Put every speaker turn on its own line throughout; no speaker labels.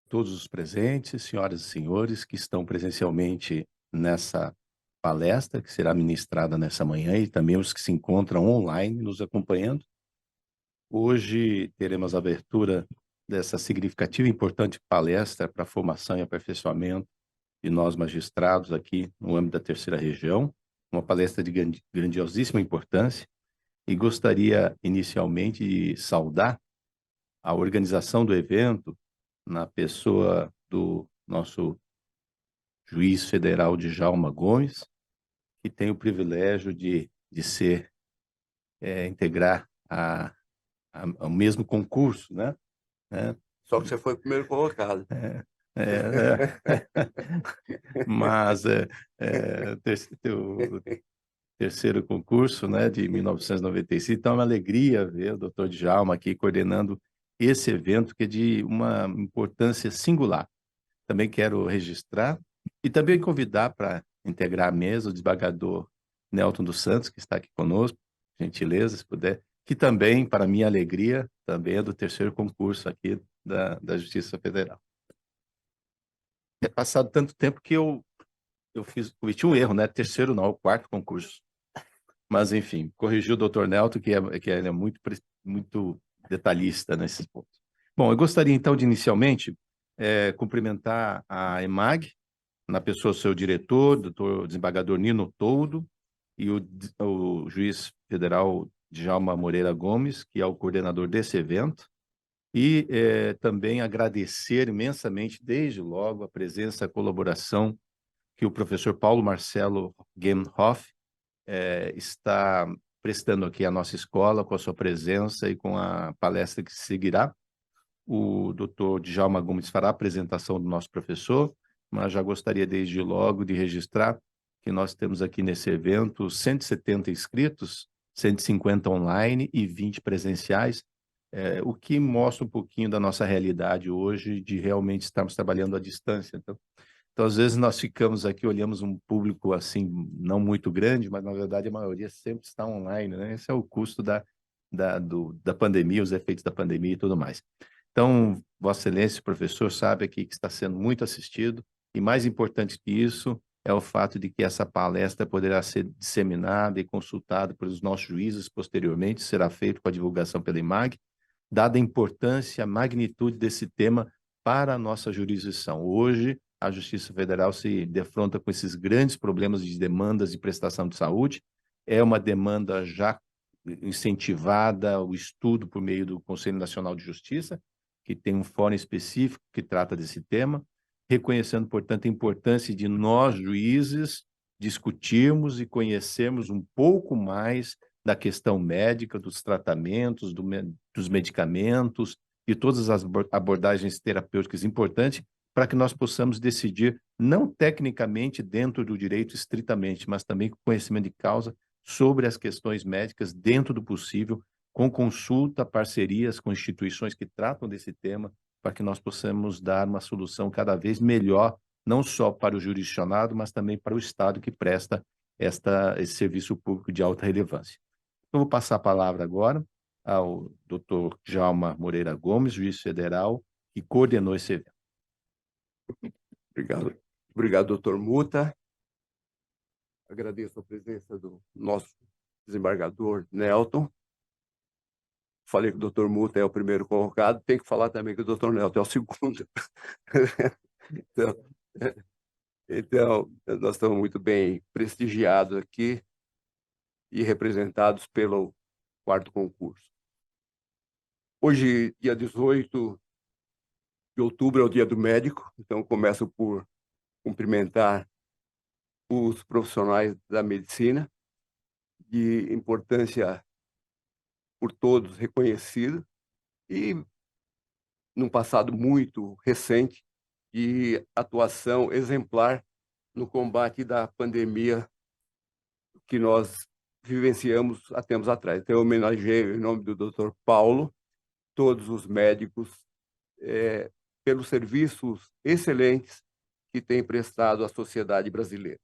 todos os presentes, senhoras e senhores que estão presencialmente nessa palestra que será ministrada nessa manhã e também os que se encontram online nos acompanhando. Hoje teremos a abertura dessa significativa e importante palestra para a formação e aperfeiçoamento de nós magistrados aqui no âmbito da terceira região, uma palestra de grandiosíssima importância, e gostaria inicialmente de saudar a organização do evento na pessoa do nosso juiz federal Djalma Gomes, que tem o privilégio de integrar ao mesmo concurso, né? É,
Só que você foi o primeiro colocado.
é, mas o terceiro concurso, né, de 1995, então é uma alegria ver o Dr. Djalma aqui coordenando esse evento que é de uma importância singular. Também quero registrar e também convidar para integrar a mesa o desembargador Nelton dos Santos, que está aqui conosco, gentileza, se puder, que também, para minha alegria, também é do terceiro concurso aqui da Justiça Federal. É passado tanto tempo que eu cometi um erro, né? Terceiro não, o quarto concurso. Mas, enfim, corrigiu o doutor Nelton, que ele é muito detalhista nesses pontos. Bom, eu gostaria, então, de, inicialmente, cumprimentar a EMAG, na pessoa do seu diretor, doutor desembargador Nino Toldo, e o juiz federal Djalma Moreira Gomes, que é o coordenador desse evento, e também agradecer imensamente, desde logo, a presença, a colaboração que o professor Paulo Marcelo Gemhoff está prestando aqui à nossa escola, com a sua presença e com a palestra que seguirá. O doutor Djalma Gomes fará a apresentação do nosso professor, mas já gostaria desde logo de registrar que nós temos aqui nesse evento 170 inscritos, 150 online e 20 presenciais, o que mostra um pouquinho da nossa realidade hoje de realmente estarmos trabalhando à distância. Então, às vezes nós ficamos aqui, olhamos um público assim, não muito grande, mas na verdade a maioria sempre está online, né? Esse é o custo da pandemia, os efeitos da pandemia e tudo mais. Então, Vossa Excelência, professor, sabe aqui que está sendo muito assistido, e mais importante que isso é o fato de que essa palestra poderá ser disseminada e consultada pelos nossos juízes posteriormente, será feito com a divulgação pela IMAG, dada a importância, a magnitude desse tema para a nossa jurisdição. Hoje, a Justiça Federal se defronta com esses grandes problemas de demandas de prestação de saúde, é uma demanda já incentivada, o estudo por meio do Conselho Nacional de Justiça, que tem um fórum específico que trata desse tema, reconhecendo, portanto, a importância de nós, juízes, discutirmos e conhecermos um pouco mais da questão médica, dos tratamentos, dos medicamentos e todas as abordagens terapêuticas importantes para que nós possamos decidir, não tecnicamente dentro do direito estritamente, mas também com conhecimento de causa sobre as questões médicas dentro do possível, com consulta, parcerias com instituições que tratam desse tema, para que nós possamos dar uma solução cada vez melhor, não só para o jurisdicionado, mas também para o Estado que presta esse serviço público de alta relevância. Eu vou passar a palavra agora ao doutor Djalma Moreira Gomes, juiz federal, que coordenou esse evento.
Obrigado, doutor Muta. Agradeço a presença do nosso desembargador Nelton. Falei que o doutor Muta é o primeiro colocado, tem que falar também que o doutor Nelton é o segundo. Então, nós estamos muito bem prestigiados aqui e representados pelo quarto concurso. Hoje, dia 18 de outubro, é o Dia do Médico, então começo por cumprimentar os profissionais da medicina, de importância por todos reconhecida, e num passado muito recente, de atuação exemplar no combate da pandemia que nós vivenciamos há tempos atrás. Então, eu homenageio, em nome do Dr. Paulo, todos os médicos pelos serviços excelentes que têm prestado à sociedade brasileira.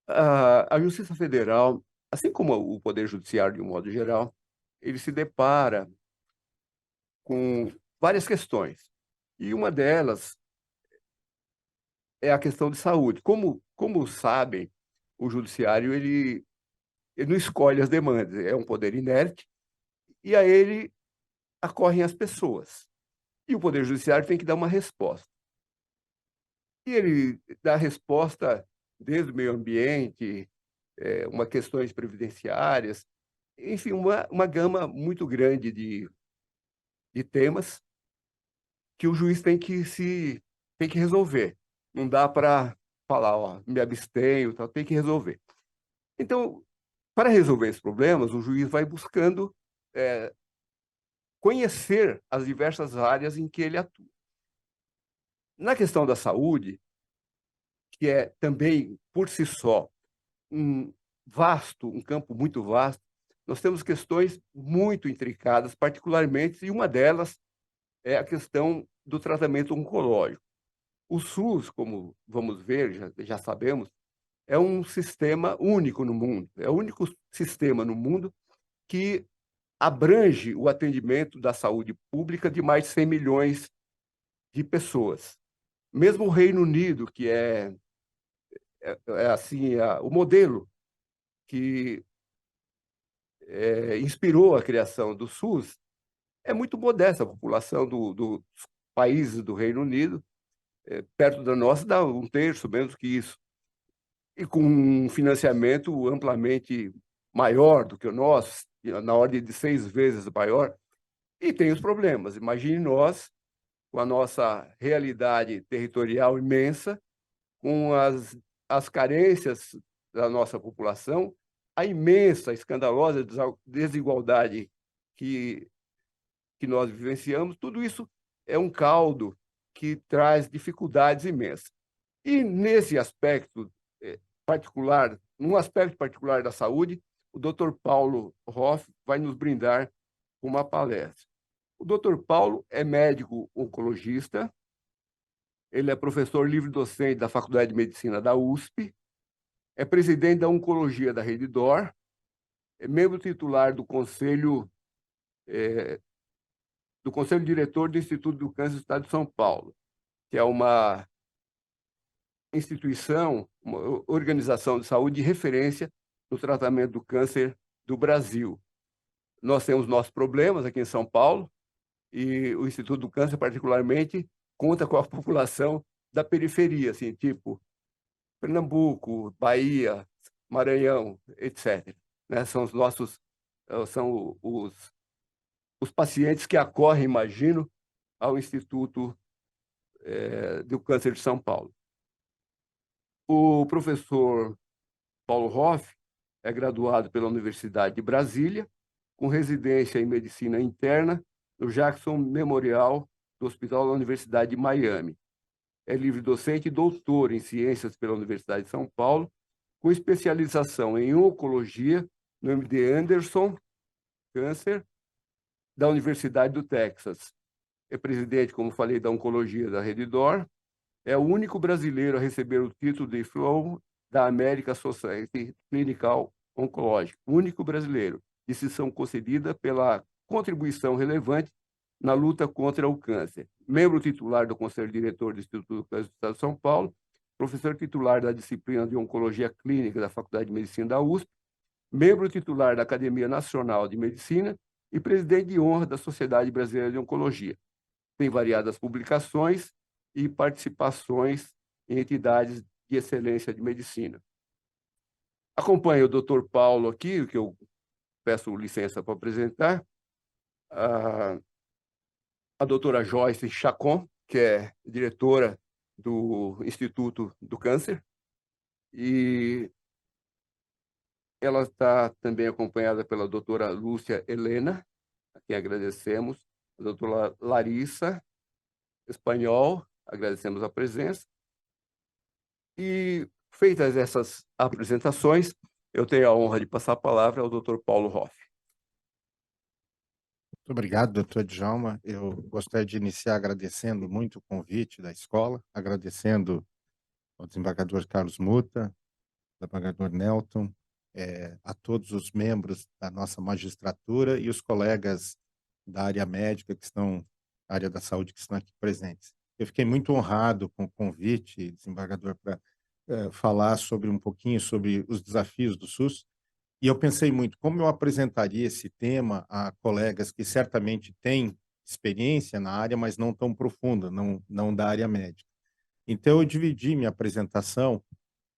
A Justiça Federal, assim como o Poder Judiciário de um modo geral, ele se depara com várias questões. E uma delas é a questão de saúde. Como sabem, o judiciário ele não escolhe as demandas, é um poder inerte, e a ele acorrem as pessoas. E o Poder Judiciário tem que dar uma resposta. E ele dá resposta desde o meio ambiente, uma questões previdenciárias, enfim, uma gama muito grande de temas que o juiz tem que resolver. Não dá para falar, ó, me abstenho, tal, tem que resolver. Então, para resolver esses problemas, o juiz vai buscando conhecer as diversas áreas em que ele atua. Na questão da saúde, que é também, por si só, um campo muito vasto, nós temos questões muito intricadas, particularmente, e uma delas é a questão do tratamento oncológico. O SUS, como vamos ver, já sabemos, é um sistema único no mundo, é o único sistema no mundo que abrange o atendimento da saúde pública de mais de 100 milhões de pessoas. Mesmo o Reino Unido, que é assim, o modelo que inspirou a criação do SUS, é muito modesta. A população dos países do Reino Unido, perto da nossa, dá um terço, menos que isso. E com um financiamento amplamente maior do que o nosso, na ordem de 6 vezes maior, e tem os problemas. Imagine nós, com a nossa realidade territorial imensa, com as carências da nossa população, a imensa, escandalosa desigualdade que nós vivenciamos, tudo isso é um caldo que traz dificuldades imensas. E nesse aspecto particular, num aspecto particular da saúde, o Dr. Paulo Hoff vai nos brindar com uma palestra. O Dr. Paulo é médico oncologista, ele é professor livre-docente da Faculdade de Medicina da USP, é presidente da Oncologia da Rede DOR, é membro titular do Conselho Diretor do Instituto do Câncer do Estado de São Paulo, que é uma instituição, uma organização de saúde de referência no tratamento do câncer do Brasil. Nós temos nossos problemas aqui em São Paulo e o Instituto do Câncer, particularmente, conta com a população da periferia, assim, tipo Pernambuco, Bahia, Maranhão, etc. Né? São os pacientes que acorrem, imagino, ao Instituto do Câncer de São Paulo. O professor Paulo Hoff é graduado pela Universidade de Brasília, com residência em Medicina Interna no Jackson Memorial do Hospital da Universidade de Miami. É livre-docente e doutor em Ciências pela Universidade de São Paulo, com especialização em Oncologia no MD Anderson Câncer, da Universidade do Texas. É presidente, como falei, da Oncologia da Rede DOR. É o único brasileiro a receber o título de Fellow da American Society Clinical Oncology. Único brasileiro. Decisão concedida pela contribuição relevante na luta contra o câncer. Membro titular do Conselho Diretor do Instituto do Câncer do Estado de São Paulo, professor titular da disciplina de Oncologia Clínica da Faculdade de Medicina da USP, membro titular da Academia Nacional de Medicina e presidente de honra da Sociedade Brasileira de Oncologia. Tem variadas publicações e participações em entidades de excelência de medicina. Acompanho o Dr. Paulo aqui, que eu peço licença para apresentar, a doutora Joyce Chacon, que é diretora do Instituto do Câncer, e ela está também acompanhada pela doutora Lúcia Helena, a quem agradecemos, a doutora Larissa Espanhol, agradecemos a presença. E, feitas essas apresentações, eu tenho a honra de passar a palavra ao Dr. Paulo Hoff.
Muito obrigado, doutor Djalma. Eu gostaria de iniciar agradecendo muito o convite da escola, agradecendo ao desembargador Carlos Muta, desembargador Nelton, a todos os membros da nossa magistratura e os colegas da área médica que estão área da saúde que estão aqui presentes. Eu fiquei muito honrado com o convite, desembargador, para falar sobre um pouquinho sobre os desafios do SUS. E eu pensei muito como eu apresentaria esse tema a colegas que certamente têm experiência na área, mas não tão profunda, não da área médica. Então, eu dividi minha apresentação,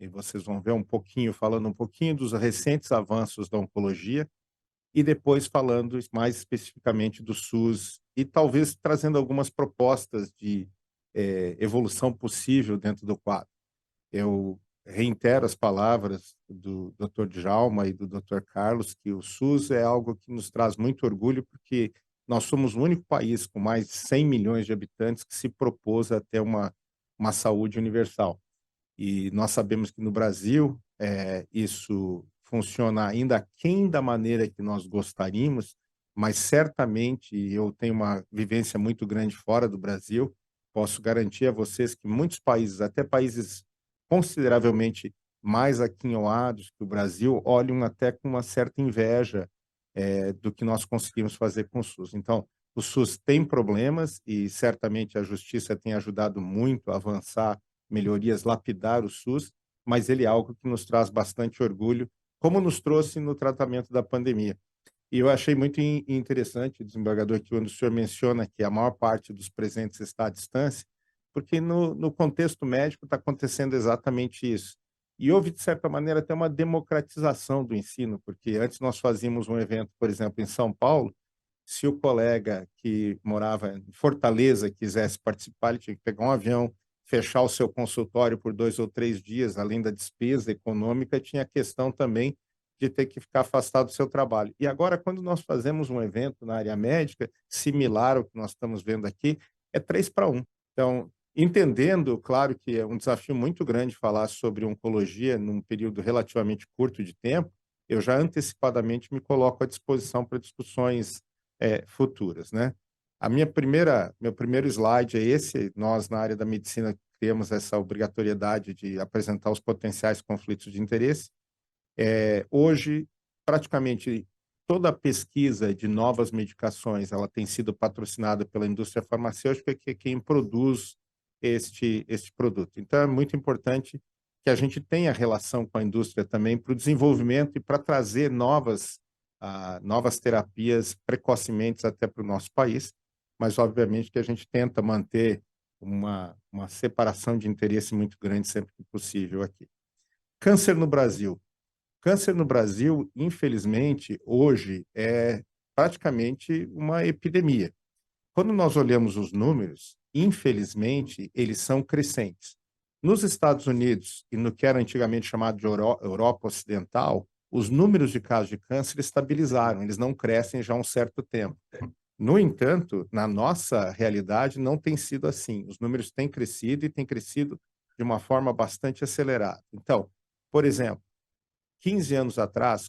e vocês vão ver um pouquinho, falando um pouquinho dos recentes avanços da oncologia, e depois falando mais especificamente do SUS, e talvez trazendo algumas propostas de evolução possível dentro do quadro. Eu reitero as palavras do Dr. Djalma e do Dr. Carlos, que o SUS é algo que nos traz muito orgulho, porque nós somos o único país com mais de 100 milhões de habitantes que se propôs a ter uma saúde universal. E nós sabemos que no Brasil isso funciona ainda aquém da maneira que nós gostaríamos, mas certamente eu tenho uma vivência muito grande fora do Brasil, posso garantir a vocês que muitos países, até países consideravelmente mais aquinhoados que o Brasil, olham até com uma certa inveja do que nós conseguimos fazer com o SUS. Então, o SUS tem problemas e certamente a Justiça tem ajudado muito a avançar melhorias, lapidar o SUS, mas ele é algo que nos traz bastante orgulho, como nos trouxe no tratamento da pandemia. E eu achei muito interessante, desembargador, que quando o senhor menciona que a maior parte dos presentes está à distância, porque no contexto médico está acontecendo exatamente isso. E houve, de certa maneira, até uma democratização do ensino, porque antes nós fazíamos um evento, por exemplo, em São Paulo, se o colega que morava em Fortaleza quisesse participar, ele tinha que pegar um avião, fechar o seu consultório por 2 ou 3 dias, além da despesa econômica, tinha a questão também de ter que ficar afastado do seu trabalho. E agora, quando nós fazemos um evento na área médica, similar ao que nós estamos vendo aqui, é 3 para 1. Então, entendendo, claro que é um desafio muito grande falar sobre oncologia num período relativamente curto de tempo, eu já antecipadamente me coloco à disposição para discussões futuras, né? Meu primeiro slide é esse. Nós, na área da medicina, temos essa obrigatoriedade de apresentar os potenciais conflitos de interesse. Hoje, praticamente toda a pesquisa de novas medicações, ela tem sido patrocinada pela indústria farmacêutica, que é quem produz este produto. Então, é muito importante que a gente tenha relação com a indústria também para o desenvolvimento e para trazer novas terapias precocemente até para o nosso país, mas obviamente que a gente tenta manter uma separação de interesse muito grande sempre que possível aqui. Câncer no Brasil. Câncer no Brasil, infelizmente, hoje é praticamente uma epidemia. Quando nós olhamos os números, infelizmente, eles são crescentes. Nos Estados Unidos e no que era antigamente chamado de Europa Ocidental, os números de casos de câncer estabilizaram, eles não crescem já há um certo tempo. No entanto, na nossa realidade, não tem sido assim. Os números têm crescido e têm crescido de uma forma bastante acelerada. Então, por exemplo, 15 anos atrás,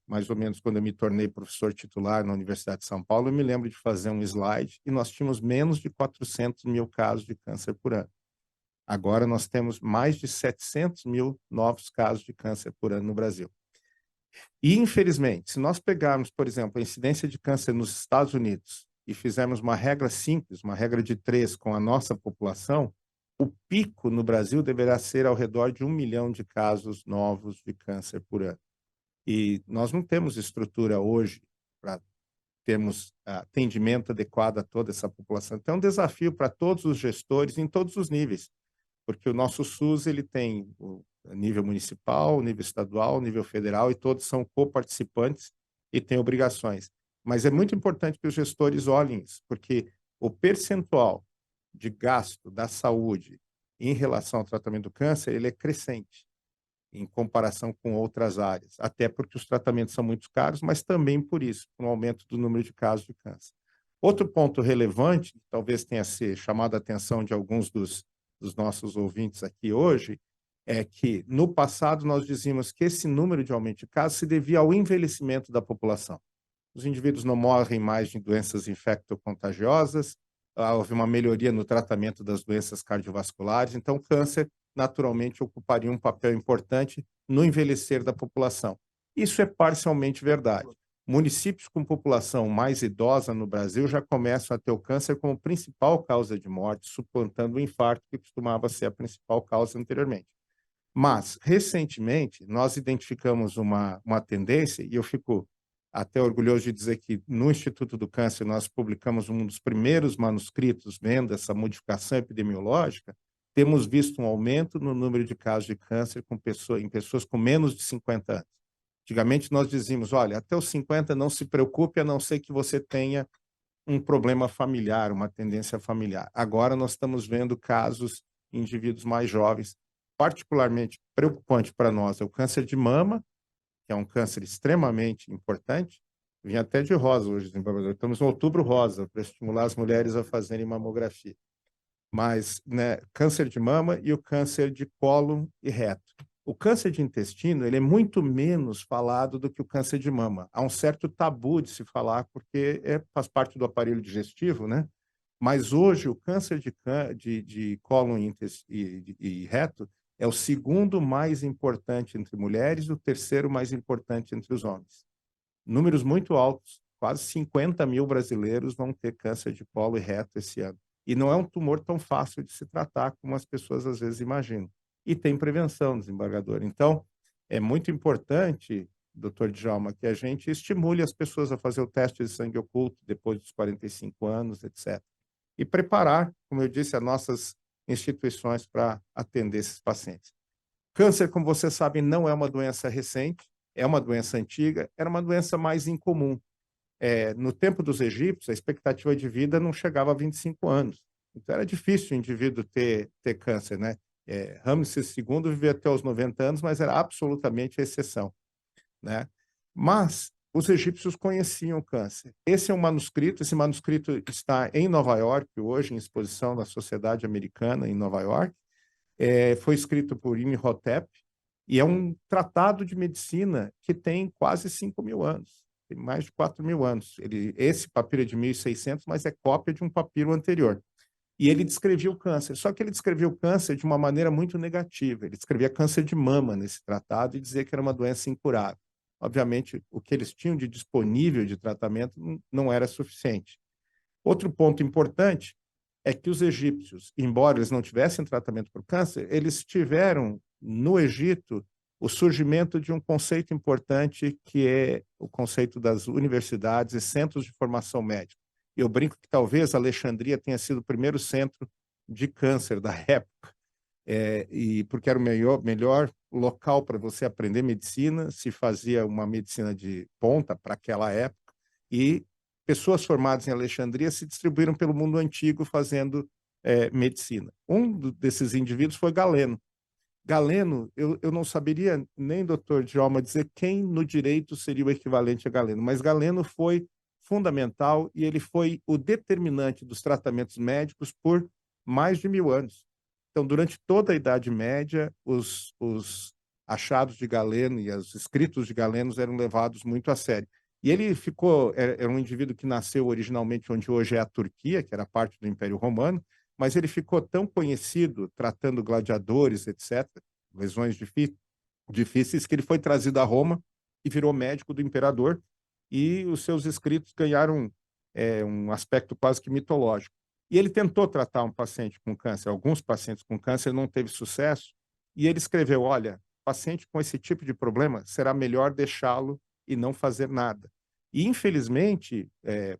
mais ou menos quando eu me tornei professor titular na Universidade de São Paulo, eu me lembro de fazer um slide e nós tínhamos menos de 400 mil casos de câncer por ano. Agora nós temos mais de 700 mil novos casos de câncer por ano no Brasil. E, infelizmente, se nós pegarmos, por exemplo, a incidência de câncer nos Estados Unidos e fizermos uma regra simples, uma regra de 3 com a nossa população, o pico no Brasil deverá ser ao redor de 1 milhão de casos novos de câncer por ano. E nós não temos estrutura hoje para termos atendimento adequado a toda essa população. Então, é um desafio para todos os gestores em todos os níveis, porque o nosso SUS ele tem o nível municipal, nível estadual, nível federal, e todos são coparticipantes e têm obrigações. Mas é muito importante que os gestores olhem isso, porque o percentual de gasto da saúde em relação ao tratamento do câncer, ele é crescente em comparação com outras áreas, até porque os tratamentos são muito caros, mas também por isso, por um aumento do número de casos de câncer. Outro ponto relevante, que talvez tenha se chamado a atenção de alguns dos nossos ouvintes aqui hoje, é que no passado nós dizíamos que esse número de aumento de casos se devia ao envelhecimento da população. Os indivíduos não morrem mais de doenças infectocontagiosas, houve uma melhoria no tratamento das doenças cardiovasculares, então o câncer naturalmente ocuparia um papel importante no envelhecer da população. Isso é parcialmente verdade. Municípios com população mais idosa no Brasil já começam a ter o câncer como principal causa de morte, suplantando o infarto, que costumava ser a principal causa anteriormente. Mas, recentemente, nós identificamos uma tendência, e eu fico até orgulhoso de dizer que no Instituto do Câncer nós publicamos um dos primeiros manuscritos vendo essa modificação epidemiológica. Temos visto um aumento no número de casos de câncer em pessoas com menos de 50 anos. Antigamente nós dizíamos, olha, até os 50 não se preocupe, a não ser que você tenha um problema familiar, uma tendência familiar. Agora nós estamos vendo casos em indivíduos mais jovens. Particularmente preocupante para nós é o câncer de mama, que é um câncer extremamente importante. Vim até de rosa hoje, desembargador. Estamos no Outubro Rosa, para estimular as mulheres a fazerem mamografia. Mas, né, câncer de mama e o câncer de cólon e reto. O câncer de intestino, ele é muito menos falado do que o câncer de mama. Há um certo tabu de se falar, porque faz parte do aparelho digestivo, né? Mas hoje o câncer de cólon e reto é o segundo mais importante entre mulheres e o terceiro mais importante entre os homens. Números muito altos, quase 50 mil brasileiros vão ter câncer de colo e reto esse ano. E não é um tumor tão fácil de se tratar como as pessoas às vezes imaginam. E tem prevenção, desembargador. Então, é muito importante, doutor Djalma, que a gente estimule as pessoas a fazer o teste de sangue oculto depois dos 45 anos, etc. E preparar, como eu disse, as nossas instituições para atender esses pacientes. Câncer, como você sabe, não é uma doença recente, é uma doença antiga, era uma doença mais incomum. No tempo dos egípcios, a expectativa de vida não chegava a 25 anos. Então, era difícil o indivíduo ter câncer, né? Ramsés II vivia até os 90 anos, mas era absolutamente a exceção, né? Mas os egípcios conheciam o câncer. Esse manuscrito está em Nova York hoje, em exposição na Sociedade Americana em Nova York. Foi escrito por Imhotep e é um tratado de medicina que tem quase 5.000 anos, tem mais de 4.000 anos. Esse papiro é de 1.600, mas é cópia de um papiro anterior. E ele descrevia o câncer, só que ele descrevia o câncer de uma maneira muito negativa. Ele descrevia câncer de mama nesse tratado e dizia que era uma doença incurável. Obviamente, o que eles tinham de disponível de tratamento não era suficiente. Outro ponto importante é que os egípcios, embora eles não tivessem tratamento para o câncer, eles tiveram no Egito o surgimento de um conceito importante que é o conceito das universidades e centros de formação médica. Eu brinco que talvez Alexandria tenha sido o primeiro centro de câncer da época, e porque era o melhor local para você aprender medicina, se fazia uma medicina de ponta para aquela época, e pessoas formadas em Alexandria se distribuíram pelo mundo antigo fazendo medicina. Um desses indivíduos foi Galeno. Galeno, eu não saberia nem, doutor Djalma, dizer quem no direito seria o equivalente a Galeno, mas Galeno foi fundamental e ele foi o determinante dos tratamentos médicos por mais de 1.000 anos. Então, durante toda a Idade Média, os achados de Galeno e os escritos de Galeno eram levados muito a sério. E ele era um indivíduo que nasceu originalmente onde hoje é a Turquia, que era parte do Império Romano, mas ele ficou tão conhecido tratando gladiadores, etc., lesões difíceis, que ele foi trazido a Roma e virou médico do imperador, e os seus escritos ganharam um aspecto quase que mitológico. E ele tentou tratar um paciente com câncer, alguns pacientes com câncer, não teve sucesso, e ele escreveu, olha, paciente com esse tipo de problema, será melhor deixá-lo e não fazer nada. E, infelizmente,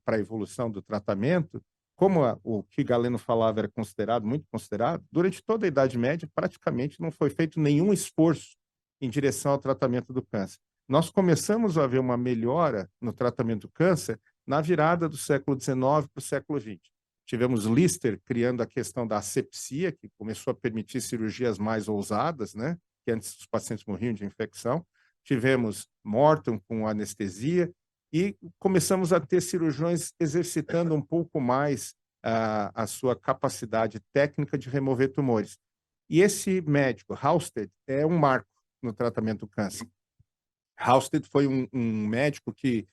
para a evolução do tratamento, como o que Galeno falava era muito considerado, durante toda a Idade Média, praticamente não foi feito nenhum esforço em direção ao tratamento do câncer. Nós começamos a ver uma melhora no tratamento do câncer na virada do século XIX para o século XX. Tivemos Lister criando a questão da asepsia, que começou a permitir cirurgias mais ousadas, né? Que antes os pacientes morriam de infecção. Tivemos Morton com anestesia e começamos a ter cirurgiões exercitando um pouco mais a sua capacidade técnica de remover tumores. E esse médico, Halsted, é um marco no tratamento do câncer. Halsted foi um médico que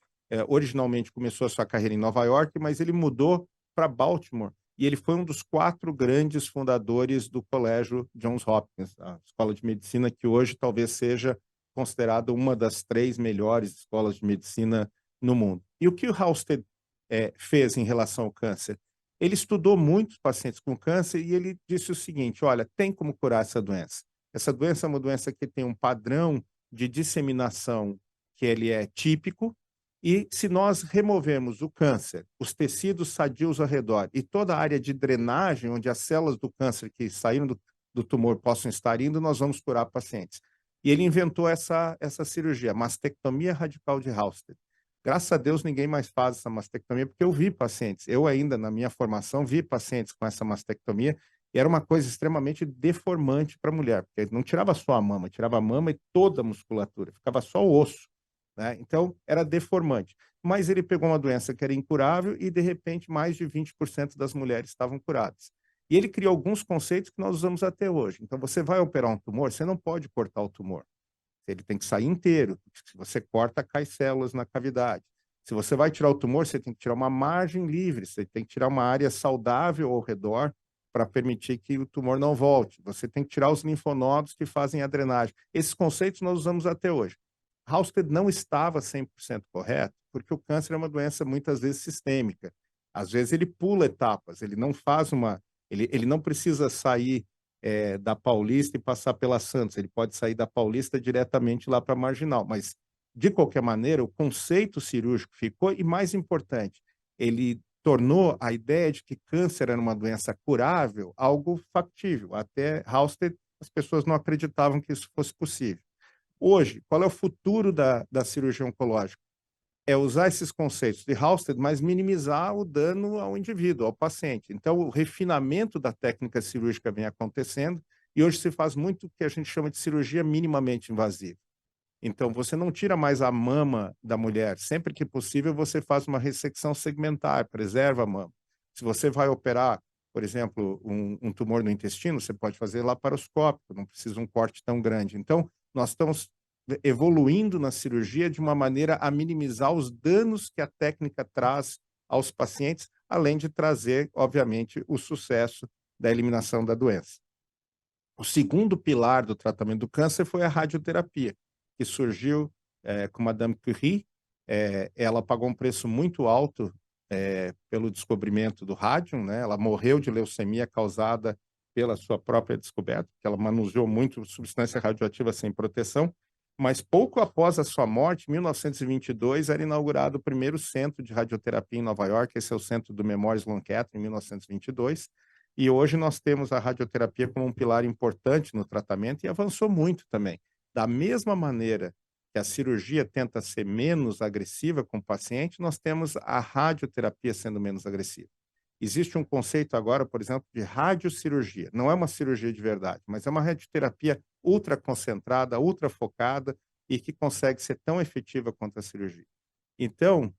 originalmente começou a sua carreira em Nova York, mas ele mudou para Baltimore e ele foi um dos 4 grandes fundadores do Colégio Johns Hopkins, a escola de medicina que hoje talvez seja considerada uma das 3 melhores escolas de medicina no mundo. E o que o Halsted fez em relação ao câncer? Ele estudou muitos pacientes com câncer e ele disse o seguinte, olha, tem como curar essa doença. Essa doença é uma doença que tem um padrão de disseminação que ele é típico, e se nós removermos o câncer, os tecidos sadios ao redor e toda a área de drenagem, onde as células do câncer que saíram do tumor possam estar indo, nós vamos curar pacientes. E ele inventou essa cirurgia, mastectomia radical de Halsted. Graças a Deus, ninguém mais faz essa mastectomia, porque eu vi pacientes, eu ainda na minha formação, vi pacientes com essa mastectomia, e era uma coisa extremamente deformante para a mulher, porque não tirava só a mama e toda a musculatura, ficava só o osso, né? Então, era deformante. Mas ele pegou uma doença que era incurável e, de repente, mais de 20% das mulheres estavam curadas. E ele criou alguns conceitos que nós usamos até hoje. Então, você vai operar um tumor, você não pode cortar o tumor. Ele tem que sair inteiro. Se você corta, cai células na cavidade. Se você vai tirar o tumor, você tem que tirar uma margem livre, você tem que tirar uma área saudável ao redor para permitir que o tumor não volte. Você tem que tirar os linfonodos que fazem a drenagem. Esses conceitos nós usamos até hoje. Halsted não estava 100% correto, porque o câncer é uma doença muitas vezes sistêmica. Às vezes ele pula etapas, ele não faz uma... Ele não precisa sair da Paulista e passar pela Santos, ele pode sair da Paulista diretamente lá para a Marginal, mas, de qualquer maneira, o conceito cirúrgico ficou, e mais importante, ele tornou a ideia de que câncer era uma doença curável algo factível. Até Halsted, as pessoas não acreditavam que isso fosse possível. Hoje, qual é o futuro da cirurgia oncológica? É usar esses conceitos de Halsted, mas minimizar o dano ao indivíduo, ao paciente. Então, o refinamento da técnica cirúrgica vem acontecendo, e hoje se faz muito o que a gente chama de cirurgia minimamente invasiva. Então, você não tira mais a mama da mulher. Sempre que possível, você faz uma ressecção segmentar, preserva a mama. Se você vai operar, por exemplo, um tumor no intestino, você pode fazer laparoscópico, não precisa um corte tão grande. Então, nós estamos evoluindo na cirurgia de uma maneira a minimizar os danos que a técnica traz aos pacientes, além de trazer, obviamente, o sucesso da eliminação da doença. O segundo pilar do tratamento do câncer foi a radioterapia, que surgiu com Madame Curie. Ela pagou um preço muito alto pelo descobrimento do rádio, né? Ela morreu de leucemia causada pela sua própria descoberta, porque ela manuseou muito substância radioativa sem proteção. Mas pouco após a sua morte, em 1922, era inaugurado o primeiro centro de radioterapia em Nova York. Esse é o centro do Memorial Sloan Kettering, em 1922. E hoje nós temos a radioterapia como um pilar importante no tratamento e avançou muito também. Da mesma maneira que a cirurgia tenta ser menos agressiva com o paciente, nós temos a radioterapia sendo menos agressiva. Existe um conceito agora, por exemplo, de radiocirurgia. Não é uma cirurgia de verdade, mas é uma radioterapia ultra concentrada, ultra focada e que consegue ser tão efetiva quanto a cirurgia. Então,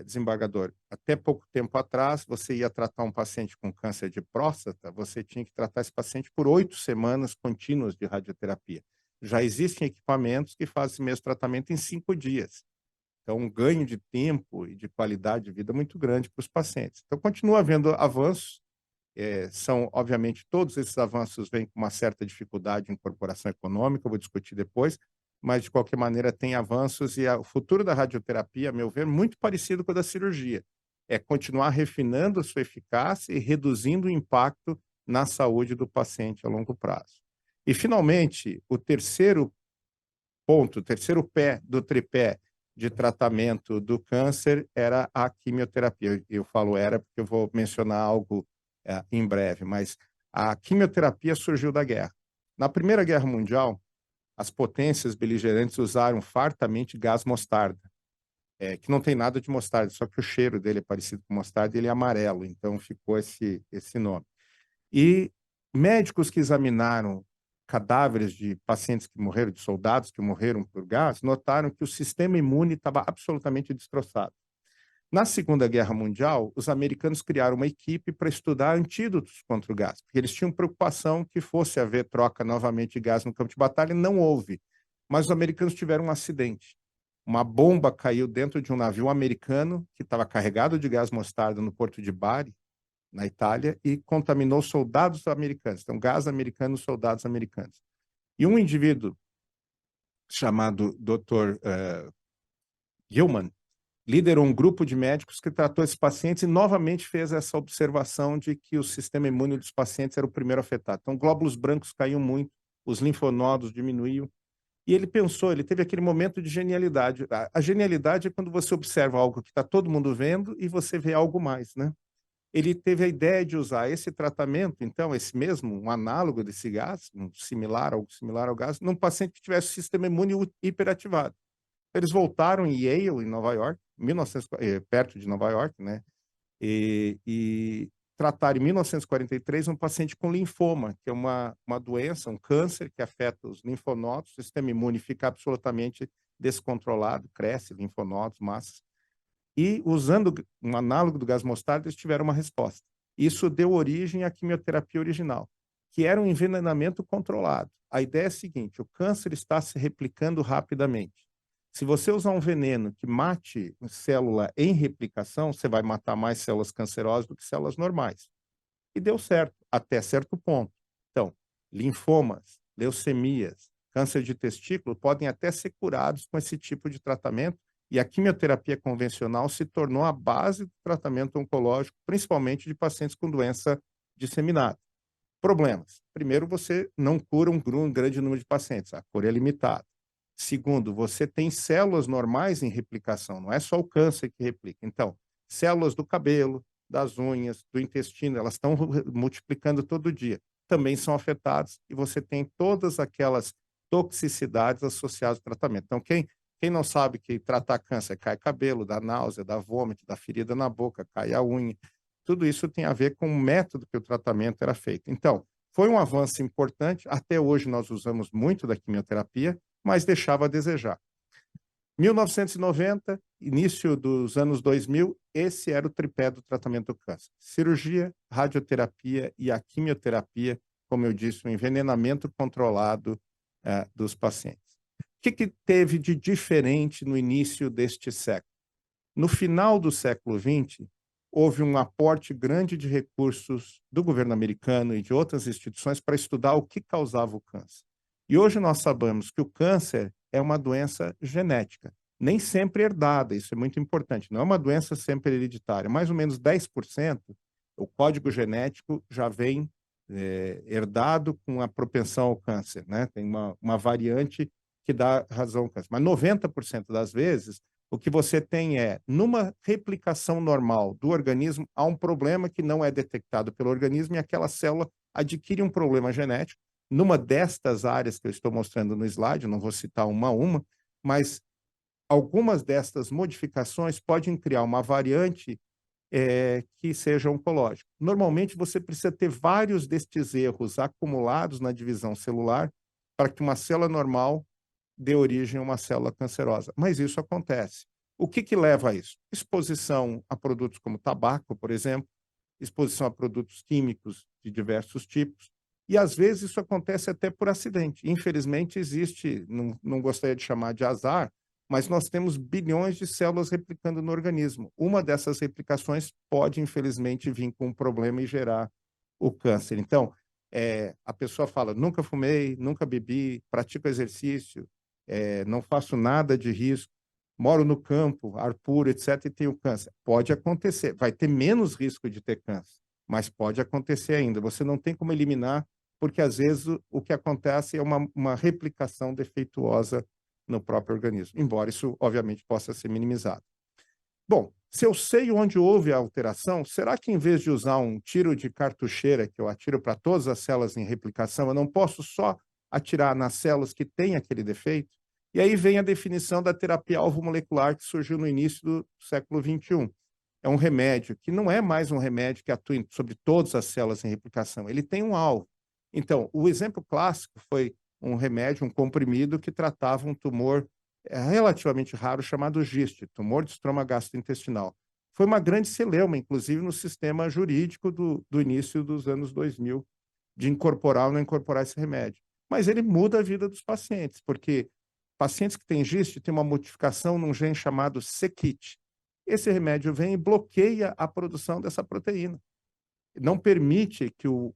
desembargador, até pouco tempo atrás, você ia tratar um paciente com câncer de próstata, você tinha que tratar esse paciente por 8 semanas contínuas de radioterapia. Já existem equipamentos que fazem esse mesmo tratamento em 5 dias. Então, um ganho de tempo e de qualidade de vida muito grande para os pacientes. Então, continua havendo avanços. Obviamente, todos esses avanços vêm com uma certa dificuldade de incorporação econômica, eu vou discutir depois, mas, de qualquer maneira, tem avanços e o futuro da radioterapia, a meu ver, muito parecido com o da cirurgia. É continuar refinando a sua eficácia e reduzindo o impacto na saúde do paciente a longo prazo. E, finalmente, o terceiro ponto, o terceiro pé do tripé de tratamento do câncer era a quimioterapia. Eu falo era porque eu vou mencionar algo em breve, mas a quimioterapia surgiu da guerra. Na Primeira Guerra Mundial, as potências beligerantes usaram fartamente gás mostarda, que não tem nada de mostarda, só que o cheiro dele é parecido com mostarda e ele é amarelo, então ficou esse nome. E médicos que examinaram cadáveres de pacientes que morreram, de soldados que morreram por gás, notaram que o sistema imune estava absolutamente destroçado. Na Segunda Guerra Mundial, os americanos criaram uma equipe para estudar antídotos contra o gás, porque eles tinham preocupação que fosse haver troca novamente de gás no campo de batalha, e não houve. Mas os americanos tiveram um acidente. Uma bomba caiu dentro de um navio americano que estava carregado de gás mostarda no porto de Bari, na Itália, e contaminou soldados americanos. Então, gás americano, soldados americanos. E um indivíduo chamado Dr. Gilman liderou um grupo de médicos que tratou esses pacientes e novamente fez essa observação de que o sistema imune dos pacientes era o primeiro afetado. Então, glóbulos brancos caíam muito, os linfonodos diminuíam, e ele pensou, ele teve aquele momento de genialidade. A genialidade é quando você observa algo que está todo mundo vendo e você vê algo mais, né? Ele teve a ideia de usar esse tratamento, então, esse mesmo, um análogo desse gás, algo similar ao gás, num paciente que tivesse o sistema imune hiperativado. Eles voltaram em Yale, em Nova York, perto de Nova York, né? E trataram em 1943 um paciente com linfoma, que é uma doença, um câncer que afeta os linfonodos, o sistema imune fica absolutamente descontrolado, cresce linfonodos, massas. E usando um análogo do gás mostarda, eles tiveram uma resposta. Isso deu origem à quimioterapia original, que era um envenenamento controlado. A ideia é a seguinte: o câncer está se replicando rapidamente. Se você usar um veneno que mate célula em replicação, você vai matar mais células cancerosas do que células normais. E deu certo, até certo ponto. Então, linfomas, leucemias, câncer de testículo podem até ser curados com esse tipo de tratamento, e a quimioterapia convencional se tornou a base do tratamento oncológico, principalmente de pacientes com doença disseminada. Problemas. Primeiro, você não cura um grande número de pacientes, a cura é limitada. Segundo, você tem células normais em replicação, não é só o câncer que replica. Então, células do cabelo, das unhas, do intestino, elas estão multiplicando todo dia. Também são afetadas e você tem todas aquelas toxicidades associadas ao tratamento. Então, quem não sabe que tratar câncer cai cabelo, dá náusea, dá vômito, dá ferida na boca, cai a unha, tudo isso tem a ver com o método que o tratamento era feito. Então, foi um avanço importante. Até hoje nós usamos muito da quimioterapia, mas deixava a desejar. 1990, início dos anos 2000, esse era o tripé do tratamento do câncer: cirurgia, radioterapia e a quimioterapia, como eu disse, o envenenamento controlado dos pacientes. O que teve de diferente no início deste século? No final do século XX, houve um aporte grande de recursos do governo americano e de outras instituições para estudar o que causava o câncer. E hoje nós sabemos que o câncer é uma doença genética, nem sempre herdada, isso é muito importante, não é uma doença sempre hereditária. Mais ou menos 10%, o código genético já vem herdado com a propensão ao câncer, né? Tem uma variante que dá razão ao câncer. Mas 90% das vezes, o que você tem é, numa replicação normal do organismo, há um problema que não é detectado pelo organismo e aquela célula adquire um problema genético. Numa destas áreas que eu estou mostrando no slide, não vou citar uma a uma, mas algumas destas modificações podem criar uma variante que seja oncológica. Normalmente, você precisa ter vários destes erros acumulados na divisão celular para que uma célula normal dê origem a uma célula cancerosa. Mas isso acontece. O que leva a isso? Exposição a produtos como tabaco, por exemplo, exposição a produtos químicos de diversos tipos, e às vezes isso acontece até por acidente. Infelizmente existe, não gostaria de chamar de azar, mas nós temos bilhões de células replicando no organismo. Uma dessas replicações pode, infelizmente, vir com um problema e gerar o câncer. Então, a pessoa fala: nunca fumei, nunca bebi, pratico exercício, não faço nada de risco, moro no campo, ar puro, etc., e tenho câncer. Pode acontecer, vai ter menos risco de ter câncer, mas pode acontecer ainda. Você não tem como eliminar, porque às vezes o que acontece é uma replicação defeituosa no próprio organismo, embora isso, obviamente, possa ser minimizado. Bom, se eu sei onde houve a alteração, será que em vez de usar um tiro de cartucheira, que eu atiro para todas as células em replicação, eu não posso só atirar nas células que têm aquele defeito? E aí vem a definição da terapia alvo molecular, que surgiu no início do século XXI. É um remédio que não é mais um remédio que atua sobre todas as células em replicação, ele tem um alvo. Então, o exemplo clássico foi um remédio, um comprimido que tratava um tumor relativamente raro chamado GIST, tumor de estroma gastrointestinal. Foi uma grande celeuma, inclusive, no sistema jurídico do início dos anos 2000, de incorporar ou não incorporar esse remédio. Mas ele muda a vida dos pacientes, porque pacientes que têm GIST têm uma modificação num gene chamado c-KIT. Esse remédio vem e bloqueia a produção dessa proteína. Não permite que o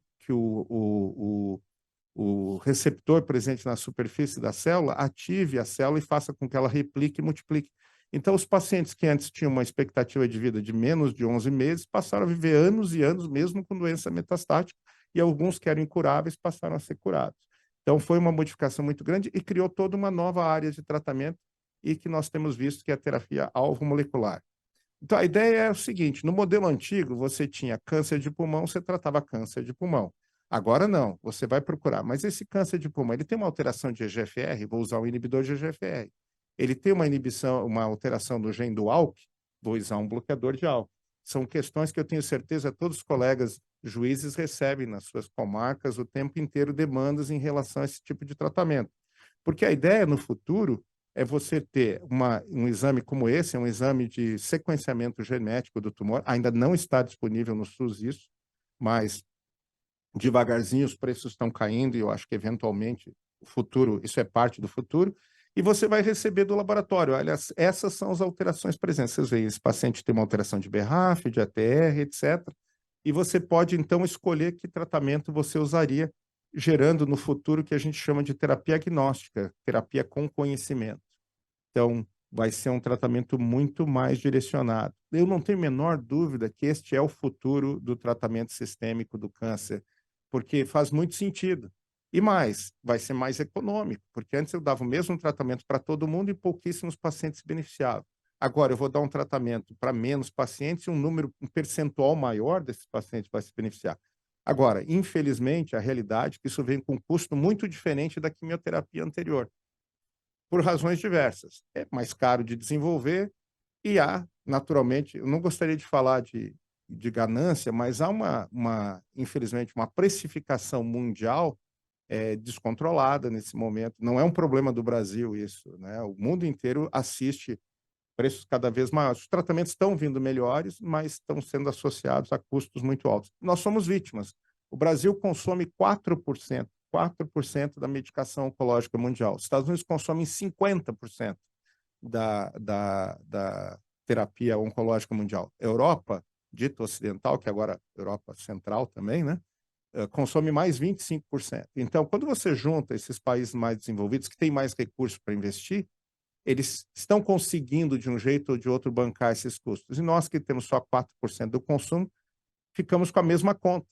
receptor presente na superfície da célula ative a célula e faça com que ela replique e multiplique. Então, os pacientes que antes tinham uma expectativa de vida de menos de 11 meses passaram a viver anos e anos, mesmo com doença metastática, e alguns que eram incuráveis passaram a ser curados. Então, foi uma modificação muito grande e criou toda uma nova área de tratamento e que nós temos visto que é a terapia alvo molecular. Então, a ideia é o seguinte, no modelo antigo, você tinha câncer de pulmão, você tratava câncer de pulmão. Agora não, você vai procurar. Mas esse câncer de pulmão, ele tem uma alteração de EGFR, vou usar um inibidor de EGFR. Ele tem uma inibição, uma alteração do gene do ALK, vou usar um bloqueador de ALK. São questões que eu tenho certeza todos os colegas juízes recebem nas suas comarcas o tempo inteiro demandas em relação a esse tipo de tratamento. Porque a ideia no futuro é você ter um exame como esse, é um exame de sequenciamento genético do tumor, ainda não está disponível no SUS isso, mas devagarzinho os preços estão caindo e eu acho que eventualmente o futuro, isso é parte do futuro, e você vai receber do laboratório. Olha, essas são as alterações presentes. Vocês veem, esse paciente tem uma alteração de BRAF, de ATR, etc. E você pode, então, escolher que tratamento você usaria, gerando no futuro o que a gente chama de terapia agnóstica, terapia com conhecimento. Então, vai ser um tratamento muito mais direcionado. Eu não tenho a menor dúvida que este é o futuro do tratamento sistêmico do câncer, porque faz muito sentido. E mais, vai ser mais econômico, porque antes eu dava o mesmo tratamento para todo mundo e pouquíssimos pacientes se beneficiavam. Agora eu vou dar um tratamento para menos pacientes e um percentual maior desses pacientes vai se beneficiar. Agora, infelizmente, a realidade é que isso vem com um custo muito diferente da quimioterapia anterior, por razões diversas. É mais caro de desenvolver e há, naturalmente, eu não gostaria de falar de ganância, mas há infelizmente, uma precificação mundial descontrolada nesse momento. Não é um problema do Brasil isso, né? O mundo inteiro assiste preços cada vez maiores. Os tratamentos estão vindo melhores, mas estão sendo associados a custos muito altos. Nós somos vítimas. O Brasil consome 4% da medicação oncológica mundial. Os Estados Unidos consomem 50% da terapia oncológica mundial. Europa, dita ocidental, que agora Europa Central também, né? Consome mais 25%. Então, quando você junta esses países mais desenvolvidos, que têm mais recursos para investir, eles estão conseguindo, de um jeito ou de outro, bancar esses custos. E nós, que temos só 4% do consumo, ficamos com a mesma conta,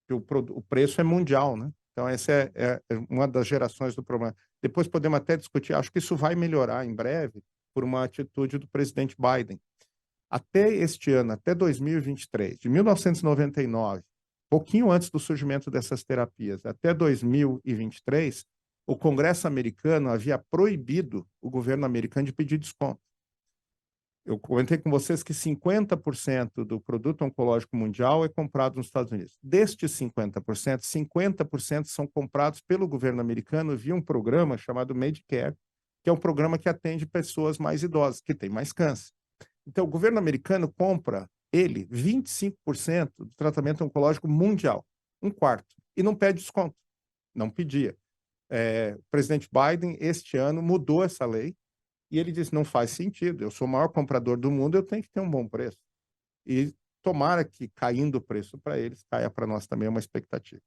que o preço é mundial, né? Então, essa é uma das gerações do problema. Depois podemos até discutir, acho que isso vai melhorar em breve por uma atitude do presidente Biden. Até este ano, até 2023, de 1999, pouquinho antes do surgimento dessas terapias, até 2023, o Congresso americano havia proibido o governo americano de pedir desconto. Eu comentei com vocês que 50% do produto oncológico mundial é comprado nos Estados Unidos. Destes 50%, 50% são comprados pelo governo americano via um programa chamado Medicare, que é um programa que atende pessoas mais idosas, que têm mais câncer. Então, o governo americano compra, 25% do tratamento oncológico mundial, um quarto, e não pede desconto, não pedia. O presidente Biden, este ano, mudou essa lei e ele disse, não faz sentido, eu sou o maior comprador do mundo, eu tenho que ter um bom preço. E tomara que, caindo o preço para eles, caia para nós também uma expectativa.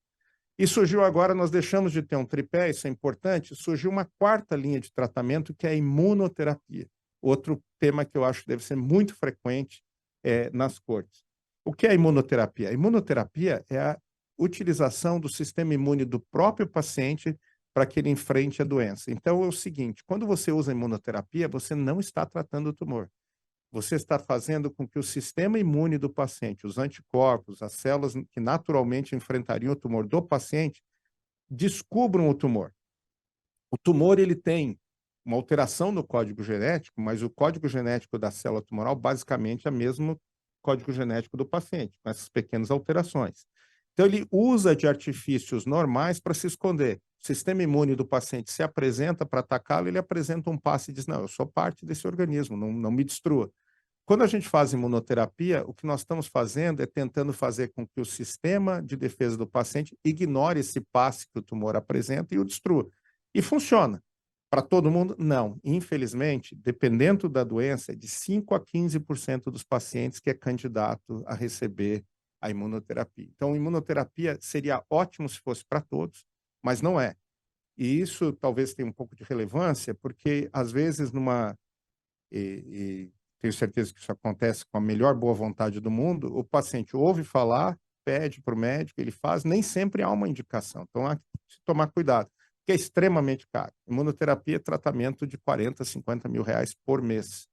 E surgiu agora, nós deixamos de ter um tripé, isso é importante, surgiu uma quarta linha de tratamento, que é a imunoterapia. Outro tema que eu acho que deve ser muito frequente nas cortes. O que é a imunoterapia? A imunoterapia é a utilização do sistema imune do próprio paciente para que ele enfrente a doença. Então, é o seguinte, quando você usa imunoterapia, você não está tratando o tumor. Você está fazendo com que o sistema imune do paciente, os anticorpos, as células que naturalmente enfrentariam o tumor do paciente, descubram o tumor. O tumor, ele tem uma alteração no código genético, mas o código genético da célula tumoral basicamente é o mesmo código genético do paciente, com essas pequenas alterações. Então, ele usa de artifícios normais para se esconder. O sistema imune do paciente se apresenta para atacá-lo, ele apresenta um passe e diz, não, eu sou parte desse organismo, não me destrua. Quando a gente faz imunoterapia, o que nós estamos fazendo é tentando fazer com que o sistema de defesa do paciente ignore esse passe que o tumor apresenta e o destrua. E funciona. Para todo mundo? Não. Infelizmente, dependendo da doença, é de 5% a 15% dos pacientes que é candidato a receber a imunoterapia. Então, a imunoterapia seria ótimo se fosse para todos, mas não é. E isso talvez tenha um pouco de relevância, porque, às vezes, e tenho certeza que isso acontece com a melhor boa vontade do mundo, o paciente ouve falar, pede para o médico, ele faz, nem sempre há uma indicação. Então, há que se tomar cuidado, porque é extremamente caro. Imunoterapia é tratamento de 40, 50 mil reais por mês,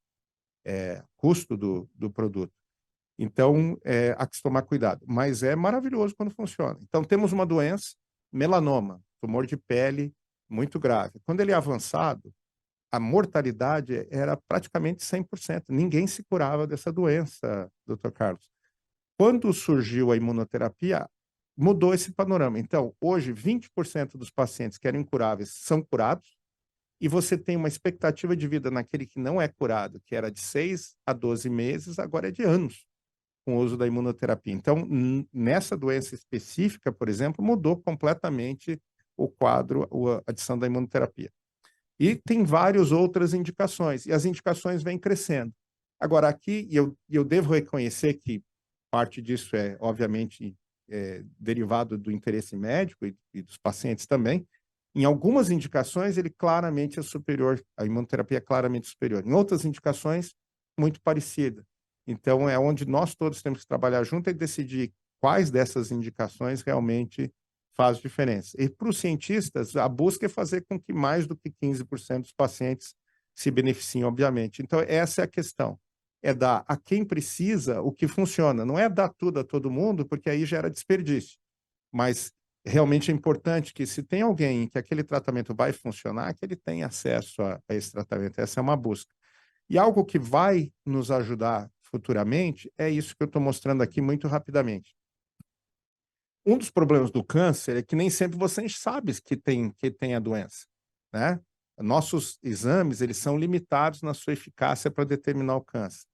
custo do produto. Então, há que se tomar cuidado. Mas é maravilhoso quando funciona. Então, temos uma doença, melanoma, tumor de pele muito grave. Quando ele é avançado, a mortalidade era praticamente 100%. Ninguém se curava dessa doença, Dr. Carlos. Quando surgiu a imunoterapia, mudou esse panorama. Então, hoje, 20% dos pacientes que eram incuráveis são curados, e você tem uma expectativa de vida naquele que não é curado, que era de 6 a 12 meses, agora é de anos, com o uso da imunoterapia. Então, nessa doença específica, por exemplo, mudou completamente o quadro, a adição da imunoterapia. E tem várias outras indicações, e as indicações vêm crescendo. Agora, aqui, eu devo reconhecer que parte disso é, obviamente, derivado do interesse médico e dos pacientes também. Em algumas indicações, ele claramente é superior, a imunoterapia é claramente superior. Em outras indicações, muito parecida. Então, é onde nós todos temos que trabalhar junto e decidir quais dessas indicações realmente faz diferença. E para os cientistas, a busca é fazer com que mais do que 15% dos pacientes se beneficiem, obviamente. Então, essa é a questão. É dar a quem precisa o que funciona. Não é dar tudo a todo mundo, porque aí gera desperdício. Mas realmente é importante que, se tem alguém que aquele tratamento vai funcionar, que ele tenha acesso a esse tratamento. Essa é uma busca. E algo que vai nos ajudar futuramente é isso que eu estou mostrando aqui muito rapidamente. Um dos problemas do câncer é que nem sempre você sabe que tem a doença, né? Nossos exames, eles são limitados na sua eficácia para determinar o câncer.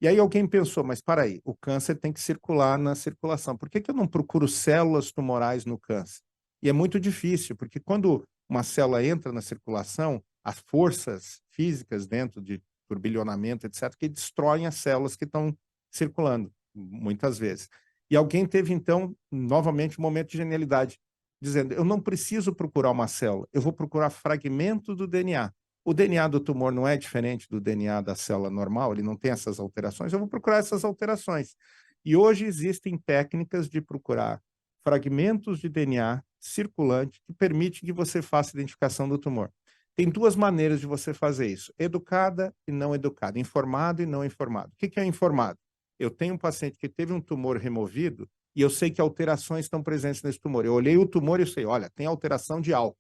E aí alguém pensou, mas para aí, o câncer tem que circular na circulação. Por que eu não procuro células tumorais no câncer? E é muito difícil, porque quando uma célula entra na circulação, as forças físicas dentro de turbilhonamento, etc., que destroem as células que estão circulando, muitas vezes. E alguém teve, então, novamente, um momento de genialidade, dizendo, eu não preciso procurar uma célula, eu vou procurar fragmento do DNA. O DNA do tumor não é diferente do DNA da célula normal, ele não tem essas alterações, eu vou procurar essas alterações. E hoje existem técnicas de procurar fragmentos de DNA circulante que permitem que você faça a identificação do tumor. Tem duas maneiras de você fazer isso, educada e não educada, informado e não informado. O que é informado? Eu tenho um paciente que teve um tumor removido e eu sei que alterações estão presentes nesse tumor. Eu olhei o tumor e eu sei, olha, tem alteração de ALK,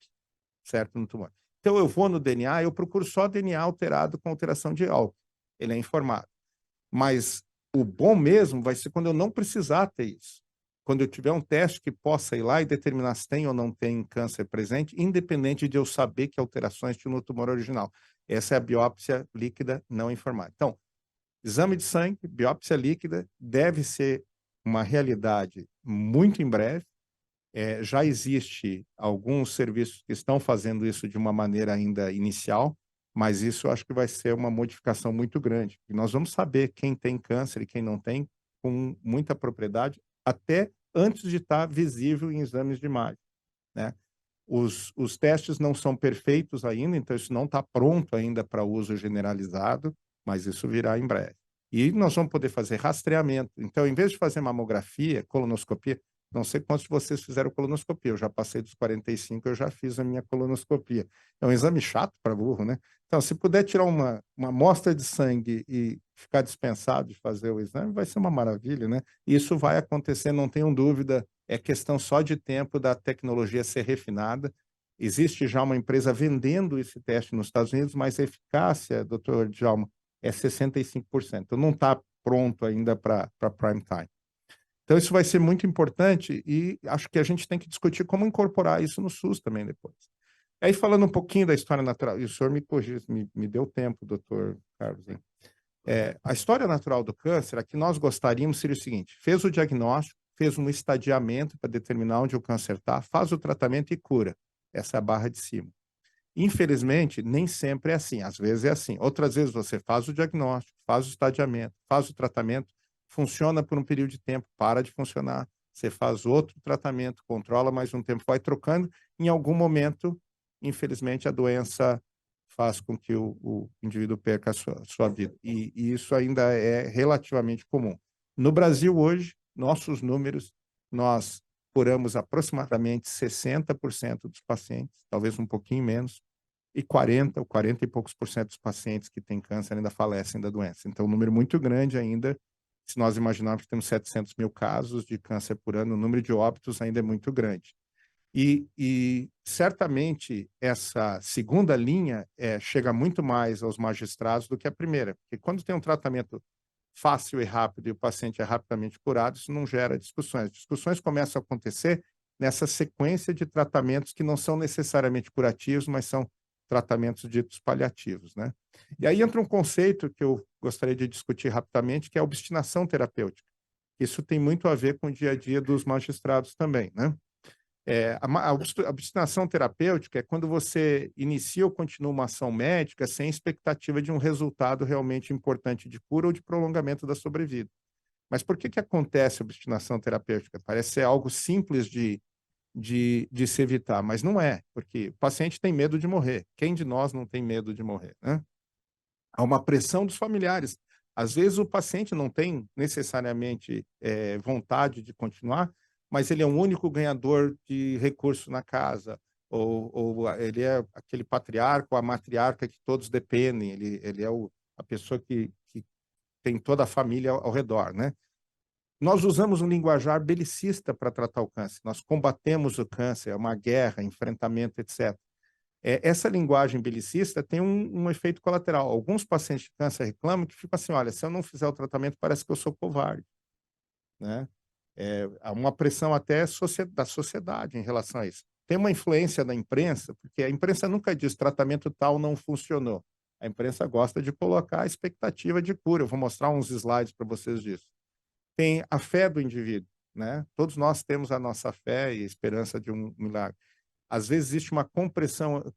certo, no tumor. Então, eu vou no DNA, eu procuro só DNA alterado com alteração de ALK. Ele é informado. Mas o bom mesmo vai ser quando eu não precisar ter isso. Quando eu tiver um teste que possa ir lá e determinar se tem ou não tem câncer presente, independente de eu saber que alterações tinha no tumor original. Essa é a biópsia líquida não informada. Então, exame de sangue, biópsia líquida, deve ser uma realidade muito em breve. Já existe alguns serviços que estão fazendo isso de uma maneira ainda inicial, mas isso eu acho que vai ser uma modificação muito grande. E nós vamos saber quem tem câncer e quem não tem com muita propriedade, até antes de estar visível em exames de imagem, né? Os testes não são perfeitos ainda, então isso não está pronto ainda para uso generalizado, mas isso virá em breve. E nós vamos poder fazer rastreamento. Então, em vez de fazer mamografia, colonoscopia, não sei quantos de vocês fizeram colonoscopia, eu já passei dos 45, eu já fiz a minha colonoscopia. É um exame chato para burro, né? Então, se puder tirar uma amostra de sangue e ficar dispensado de fazer o exame, vai ser uma maravilha, né? Isso vai acontecer, não tenham dúvida, é questão só de tempo da tecnologia ser refinada. Existe já uma empresa vendendo esse teste nos Estados Unidos, mas a eficácia, doutor Djalma, é 65%. Então, não está pronto ainda para prime time. Então, isso vai ser muito importante e acho que a gente tem que discutir como incorporar isso no SUS também depois. Aí, falando um pouquinho da história natural, e o senhor me corrigiu, me deu tempo, doutor Carlos, hein? A história natural do câncer, a que nós gostaríamos seria o seguinte, fez o diagnóstico, fez um estadiamento para determinar onde o câncer está, faz o tratamento e cura. Essa é a barra de cima. Infelizmente, nem sempre é assim. Às vezes é assim. Outras vezes você faz o diagnóstico, faz o estadiamento, faz o tratamento, funciona por um período de tempo, para de funcionar. Você faz outro tratamento, controla mais um tempo, vai trocando. Em algum momento, infelizmente, a doença faz com que o indivíduo perca a sua vida. E isso ainda é relativamente comum. No Brasil, hoje, nossos números, nós curamos aproximadamente 60% dos pacientes, talvez um pouquinho menos, e 40 e poucos por cento dos pacientes que têm câncer ainda falecem da doença. Então, um número muito grande ainda. Se nós imaginarmos que temos 700 mil casos de câncer por ano, o número de óbitos ainda é muito grande. E certamente essa segunda linha chega muito mais aos magistrados do que a primeira, porque quando tem um tratamento fácil e rápido e o paciente é rapidamente curado, isso não gera discussões. Discussões começam a acontecer nessa sequência de tratamentos que não são necessariamente curativos, mas são tratamentos ditos paliativos, né? E aí entra um conceito que eu gostaria de discutir rapidamente, que é a obstinação terapêutica. Isso tem muito a ver com o dia a dia dos magistrados também, né? A obstinação terapêutica é quando você inicia ou continua uma ação médica sem expectativa de um resultado realmente importante de cura ou de prolongamento da sobrevida. Mas por que acontece a obstinação terapêutica? Parece ser algo simples de se evitar, mas não é, porque o paciente tem medo de morrer. Quem de nós não tem medo de morrer, né? Há uma pressão dos familiares. Às vezes o paciente não tem necessariamente vontade de continuar, mas ele é o único ganhador de recurso na casa, ou ele é aquele patriarca ou a matriarca que todos dependem, ele é a pessoa que tem toda a família ao redor, né? Nós usamos um linguajar belicista para tratar o câncer, nós combatemos o câncer, é uma guerra, enfrentamento, etc. Essa linguagem belicista tem um efeito colateral. Alguns pacientes de câncer reclamam que ficam assim, olha, se eu não fizer o tratamento, parece que eu sou covarde, né? Há uma pressão até da sociedade em relação a isso. Tem uma influência da imprensa, porque a imprensa nunca diz tratamento tal não funcionou. A imprensa gosta de colocar a expectativa de cura. Eu vou mostrar uns slides para vocês disso. Tem a fé do indivíduo, né? Todos nós temos a nossa fé e a esperança de um milagre. Às vezes existe uma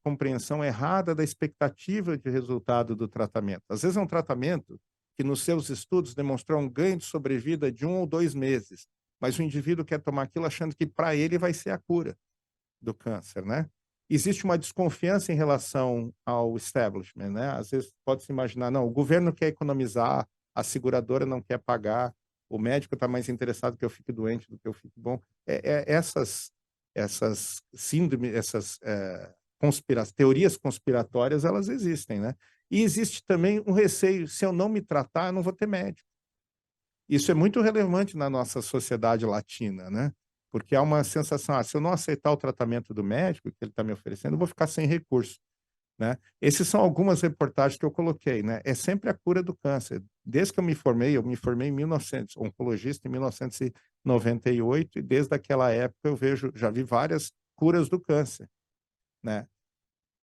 compreensão errada da expectativa de resultado do tratamento. Às vezes é um tratamento que nos seus estudos demonstrou um ganho de sobrevida de 1 ou 2 meses, mas o indivíduo quer tomar aquilo achando que para ele vai ser a cura do câncer, né? Existe uma desconfiança em relação ao establishment, né? Às vezes pode-se imaginar, não, o governo quer economizar, a seguradora não quer pagar, o médico está mais interessado que eu fique doente do que eu fique bom. Essas síndromes, teorias conspiratórias, elas existem, né? E existe também um receio, se eu não me tratar, eu não vou ter médico. Isso é muito relevante na nossa sociedade latina, né? Porque há uma sensação, se eu não aceitar o tratamento do médico que ele está me oferecendo, eu vou ficar sem recurso, né? Essas são algumas reportagens que eu coloquei, né? É sempre a cura do câncer. Desde que eu me formei em 1900, oncologista em 1998, e desde aquela época eu já vi várias curas do câncer, né?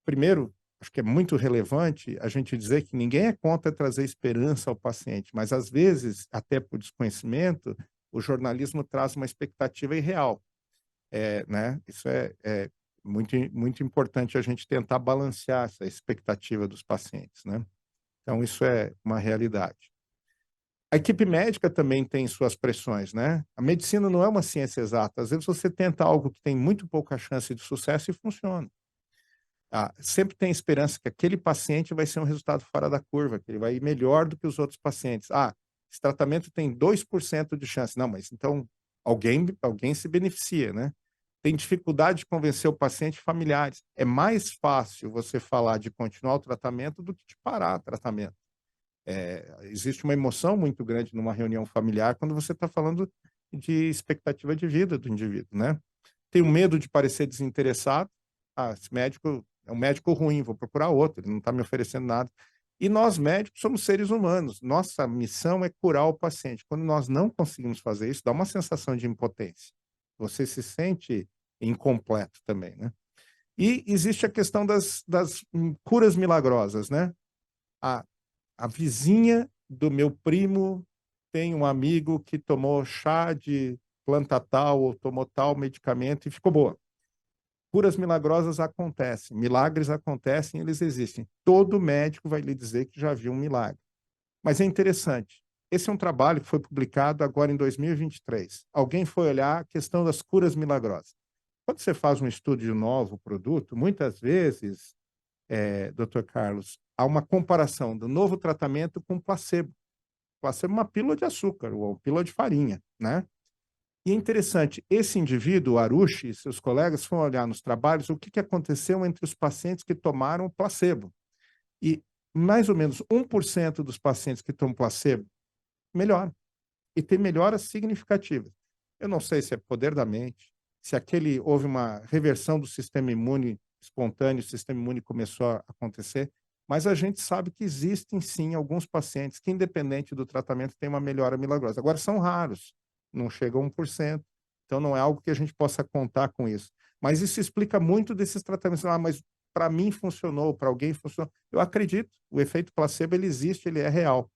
Primeiro, acho que é muito relevante a gente dizer que ninguém é contra trazer esperança ao paciente, mas às vezes, até por desconhecimento, o jornalismo traz uma expectativa irreal, né? Isso é muito importante a gente tentar balancear essa expectativa dos pacientes, né? Então, isso é uma realidade. A equipe médica também tem suas pressões, né? A medicina não é uma ciência exata. Às vezes você tenta algo que tem muito pouca chance de sucesso e funciona. Sempre tem esperança que aquele paciente vai ser um resultado fora da curva, que ele vai ir melhor do que os outros pacientes. Esse tratamento tem 2% de chance. Não, mas então alguém se beneficia, né? Tem dificuldade de convencer o paciente e familiares. É mais fácil você falar de continuar o tratamento do que de parar o tratamento. Existe uma emoção muito grande numa reunião familiar quando você está falando de expectativa de vida do indivíduo, né? Tem o medo de parecer desinteressado. Esse médico é um médico ruim, vou procurar outro, ele não está me oferecendo nada. E nós médicos somos seres humanos, nossa missão é curar o paciente. Quando nós não conseguimos fazer isso, dá uma sensação de impotência. Você se sente incompleto também, né? E existe a questão das curas milagrosas, né? A vizinha do meu primo tem um amigo que tomou chá de planta tal ou tomou tal medicamento e ficou boa. Curas milagrosas acontecem, milagres acontecem, eles existem. Todo médico vai lhe dizer que já viu um milagre. Mas é interessante, esse é um trabalho que foi publicado agora em 2023. Alguém foi olhar a questão das curas milagrosas. Quando você faz um estudo de um novo produto, muitas vezes Dr. Carlos, há uma comparação do novo tratamento com placebo. Placebo é uma pílula de açúcar ou pílula de farinha, né? E é interessante, esse indivíduo, o Arushi e seus colegas, foram olhar nos trabalhos o que aconteceu entre os pacientes que tomaram placebo. E mais ou menos 1% dos pacientes que tomam placebo melhoram. E tem melhoras significativas. Eu não sei se é poder da mente, se houve uma reversão do sistema imune espontâneo, o sistema imune começou a acontecer, mas a gente sabe que existem sim alguns pacientes que, independente do tratamento, têm uma melhora milagrosa. Agora, são raros, não chega a 1%, então não é algo que a gente possa contar com isso. Mas isso explica muito desses tratamentos. Mas para mim funcionou, para alguém funcionou. Eu acredito, o efeito placebo ele existe, ele é real,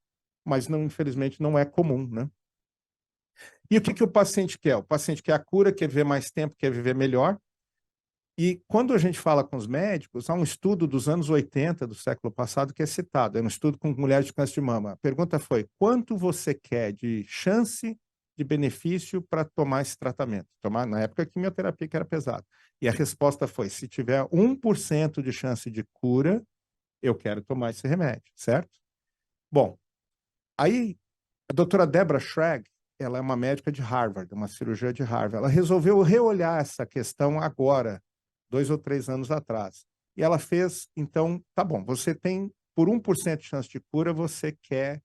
mas não, infelizmente não é comum, né? E o que o paciente quer? O paciente quer a cura, quer viver mais tempo, quer viver melhor. E quando a gente fala com os médicos, há um estudo dos anos 80 do século passado que é citado, é um estudo com mulheres de câncer de mama. A pergunta foi: quanto você quer de chance de benefício para tomar esse tratamento? Na época, a quimioterapia que era pesada. E a resposta foi: se tiver 1% de chance de cura, eu quero tomar esse remédio, certo? Bom, aí a doutora Deborah Schrag, ela é uma médica de Harvard, uma cirurgiã de Harvard. Ela resolveu reolhar essa questão agora, 2 ou 3 anos atrás. E ela fez, então, tá bom, você tem, por 1% de chance de cura, você quer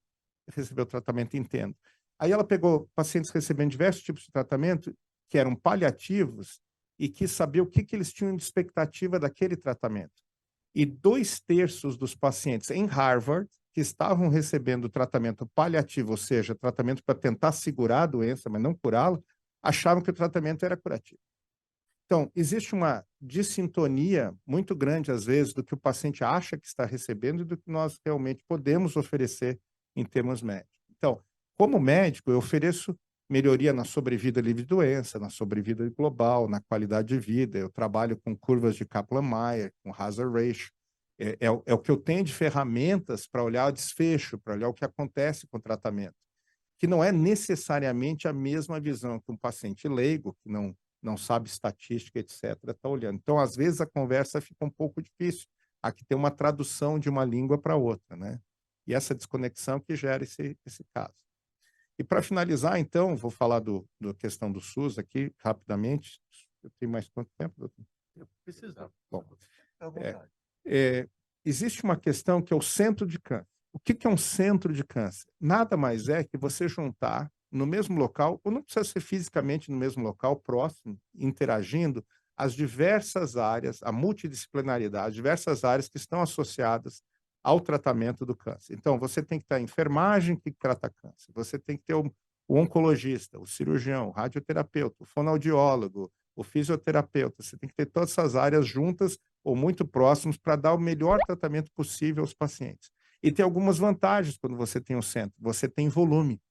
receber o tratamento, entendo. Aí ela pegou pacientes recebendo diversos tipos de tratamento, que eram paliativos, e quis saber o que eles tinham de expectativa daquele tratamento. E 2/3 dos pacientes em Harvard que estavam recebendo tratamento paliativo, ou seja, tratamento para tentar segurar a doença, mas não curá-la, achavam que o tratamento era curativo. Então, existe uma dissintonia muito grande, às vezes, do que o paciente acha que está recebendo e do que nós realmente podemos oferecer em termos médicos. Então, como médico, eu ofereço melhoria na sobrevida livre de doença, na sobrevida global, na qualidade de vida. Eu trabalho com curvas de Kaplan-Meier, com hazard ratio. É o que eu tenho de ferramentas para olhar o desfecho, para olhar o que acontece com o tratamento, que não é necessariamente a mesma visão que um paciente leigo, que não sabe estatística, etc., está olhando. Então, às vezes, a conversa fica um pouco difícil. Aqui tem uma tradução de uma língua para outra, né? E essa desconexão que gera esse caso. E para finalizar, então, vou falar da questão do SUS aqui, rapidamente. Eu tenho mais quanto tempo, doutor?
Eu precisava.
Bom, existe uma questão que é o centro de câncer. O que é um centro de câncer? Nada mais é que você juntar no mesmo local, ou não precisa ser fisicamente no mesmo local, próximo, interagindo, as diversas áreas, a multidisciplinaridade, diversas áreas que estão associadas ao tratamento do câncer. Então, você tem que ter a enfermagem que trata câncer, você tem que ter o oncologista, o cirurgião, o radioterapeuta, o fonoaudiólogo, o fisioterapeuta, você tem que ter todas essas áreas juntas ou muito próximos para dar o melhor tratamento possível aos pacientes. E tem algumas vantagens quando você tem um centro. Você tem volume,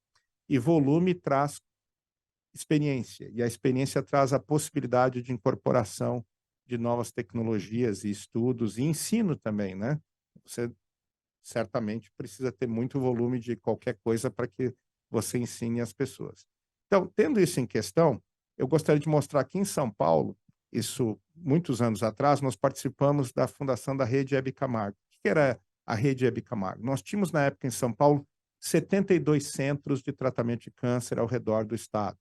e volume traz experiência, e a experiência traz a possibilidade de incorporação de novas tecnologias e estudos, e ensino também, né? Você certamente precisa ter muito volume de qualquer coisa para que você ensine as pessoas. Então, tendo isso em questão, eu gostaria de mostrar aqui em São Paulo, isso muitos anos atrás, nós participamos da fundação da Rede Hebe Camargo. O que era a Rede Hebe Camargo? Nós tínhamos, na época, em São Paulo, 72 centros de tratamento de câncer ao redor do estado.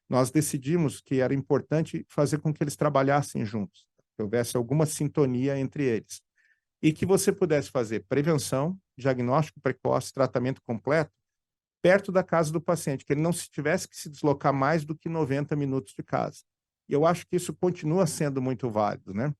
Nós decidimos que era importante fazer com que eles trabalhassem juntos, que houvesse alguma sintonia entre eles, e que você pudesse fazer prevenção, diagnóstico precoce, tratamento completo, perto da casa do paciente, que ele não tivesse que se deslocar mais do que 90 minutos de casa. E eu acho que isso continua sendo muito válido, né?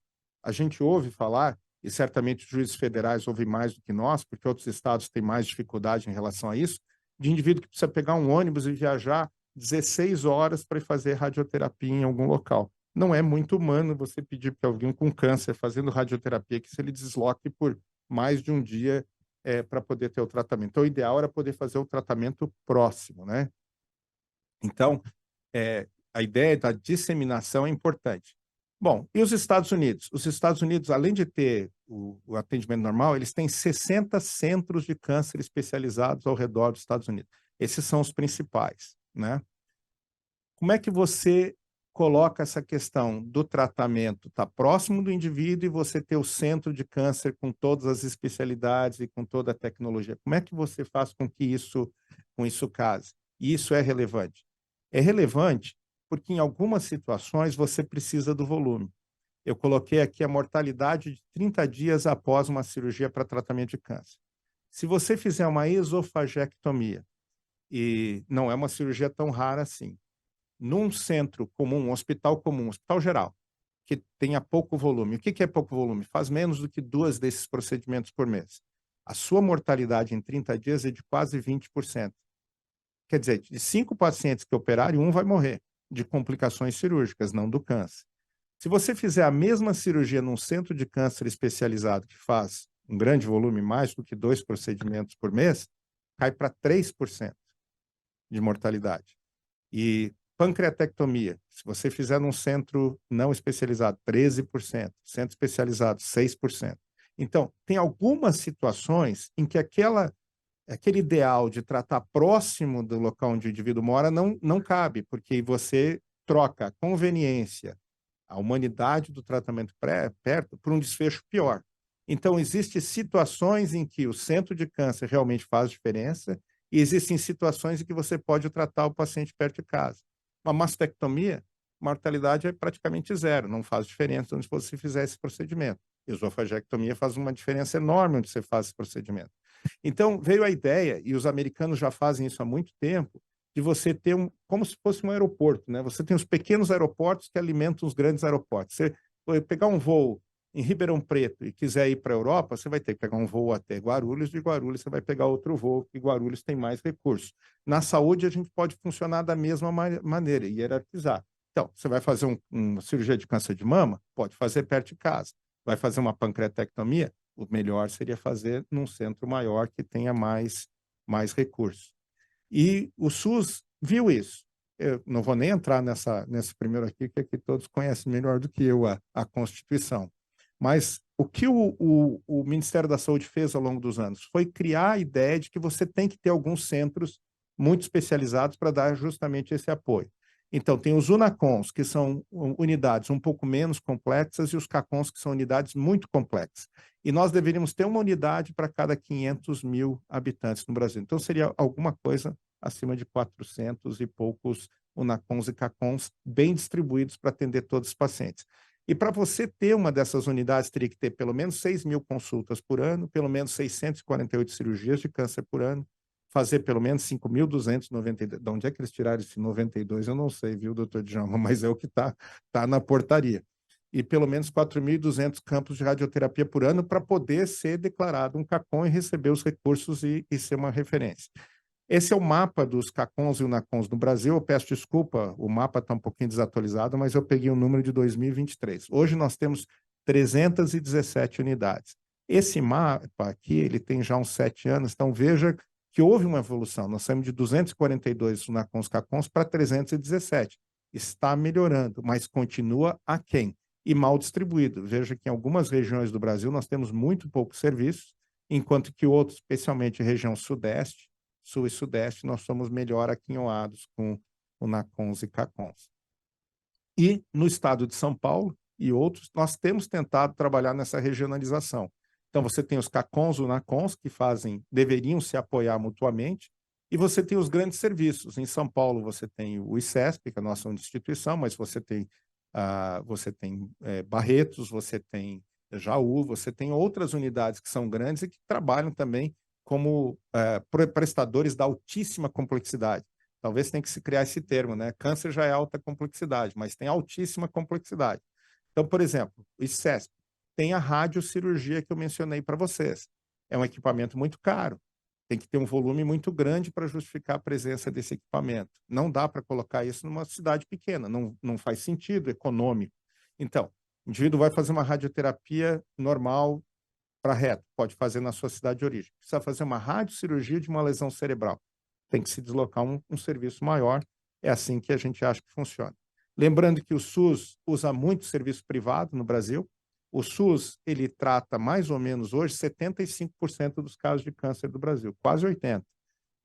A gente ouve falar, e certamente os juízes federais ouvem mais do que nós, porque outros estados têm mais dificuldade em relação a isso, de indivíduo que precisa pegar um ônibus e viajar 16 horas para ir fazer radioterapia em algum local. Não é muito humano você pedir para alguém com câncer fazendo radioterapia que se ele desloque por mais de um dia para poder ter o tratamento. Então, o ideal era poder fazer o tratamento próximo, né? Então, a ideia da disseminação é importante. Bom, e os Estados Unidos? Os Estados Unidos, além de ter o atendimento normal, eles têm 60 centros de câncer especializados ao redor dos Estados Unidos. Esses são os principais, né? Como é que você coloca essa questão do tratamento estar próximo do indivíduo e você ter o centro de câncer com todas as especialidades e com toda a tecnologia. Como é que você faz com que isso case? E isso é relevante. É relevante porque em algumas situações você precisa do volume. Eu coloquei aqui a mortalidade de 30 dias após uma cirurgia para tratamento de câncer. Se você fizer uma esofagectomia, e não é uma cirurgia tão rara assim, num centro comum, um hospital geral, que tenha pouco volume. O que é pouco volume? Faz menos do que 2 desses procedimentos por mês. A sua mortalidade em 30 dias é de quase 20%. Quer dizer, de 5 pacientes que operarem, 1 vai morrer de complicações cirúrgicas, não do câncer. Se você fizer a mesma cirurgia num centro de câncer especializado que faz um grande volume, mais do que 2 procedimentos por mês, cai para 3% de mortalidade. E pancreatectomia, se você fizer num centro não especializado, 13%, centro especializado, 6%. Então, tem algumas situações em que aquele ideal de tratar próximo do local onde o indivíduo mora não cabe, porque você troca a conveniência, a humanidade do tratamento perto por um desfecho pior. Então, existem situações em que o centro de câncer realmente faz diferença e existem situações em que você pode tratar o paciente perto de casa. Uma mastectomia, a mortalidade é praticamente zero, não faz diferença onde você fizer esse procedimento. Esofagectomia faz uma diferença enorme onde você faz esse procedimento. Então, veio a ideia, e os americanos já fazem isso há muito tempo, de você ter como se fosse um aeroporto, né? Você tem os pequenos aeroportos que alimentam os grandes aeroportos. Você pegar um voo em Ribeirão Preto e quiser ir para a Europa, você vai ter que pegar um voo até Guarulhos, de Guarulhos você vai pegar outro voo, e Guarulhos tem mais recursos. Na saúde, a gente pode funcionar da mesma maneira, hierarquizar. Então, você vai fazer uma cirurgia de câncer de mama? Pode fazer perto de casa. Vai fazer uma pancreatectomia? O melhor seria fazer num centro maior que tenha mais recursos. E o SUS viu isso. Eu não vou nem entrar nesse primeiro aqui, que aqui todos conhecem melhor do que eu a Constituição. Mas o que o Ministério da Saúde fez ao longo dos anos foi criar a ideia de que você tem que ter alguns centros muito especializados para dar justamente esse apoio. Então, tem os UNACONs, que são unidades um pouco menos complexas, e os CACONs, que são unidades muito complexas. E nós deveríamos ter uma unidade para cada 500 mil habitantes no Brasil. Então, seria alguma coisa acima de 400 e poucos UNACONs e CACONs bem distribuídos para atender todos os pacientes. E para você ter uma dessas unidades, teria que ter pelo menos 6 mil consultas por ano, pelo menos 648 cirurgias de câncer por ano, fazer pelo menos 5.292. De onde é que eles tiraram esse 92? Eu não sei, viu, doutor Djalma, mas é o que está na portaria. E pelo menos 4.200 campos de radioterapia por ano para poder ser declarado um CACON e receber os recursos e ser uma referência. Esse é o mapa dos CACONs e UNACONs no Brasil. Eu peço desculpa, o mapa está um pouquinho desatualizado, mas eu peguei o número de 2023. Hoje nós temos 317 unidades. Esse mapa aqui, ele tem já uns 7 anos, então veja que houve uma evolução. Nós saímos de 242 UNACONs, CACONs para 317. Está melhorando, mas continua aquém e mal distribuído. Veja que em algumas regiões do Brasil nós temos muito poucos serviços, enquanto que outros, especialmente região sudeste, sul e sudeste, nós somos melhor aquinhoados com UNACONs e CACONs. E no estado de São Paulo e outros, nós temos tentado trabalhar nessa regionalização. Então, você tem os CACONs, UNACONs, que deveriam se apoiar mutuamente, e você tem os grandes serviços. Em São Paulo, você tem o ICESP, que é a nossa instituição, mas você tem Barretos, você tem Jaú, você tem outras unidades que são grandes e que trabalham também como prestadores da altíssima complexidade. Talvez tenha que se criar esse termo, né? Câncer já é alta complexidade, mas tem altíssima complexidade. Então, por exemplo, o ICESP tem a radiocirurgia que eu mencionei para vocês. É um equipamento muito caro. Tem que ter um volume muito grande para justificar a presença desse equipamento. Não dá para colocar isso numa cidade pequena, não faz sentido econômico. Então, o indivíduo vai fazer uma radioterapia normal para reto, pode fazer na sua cidade de origem. Precisa fazer uma radiocirurgia de uma lesão cerebral. Tem que se deslocar um serviço maior. É assim que a gente acha que funciona. Lembrando que o SUS usa muito serviço privado no Brasil. O SUS, ele trata mais ou menos hoje 75% dos casos de câncer do Brasil, quase 80%.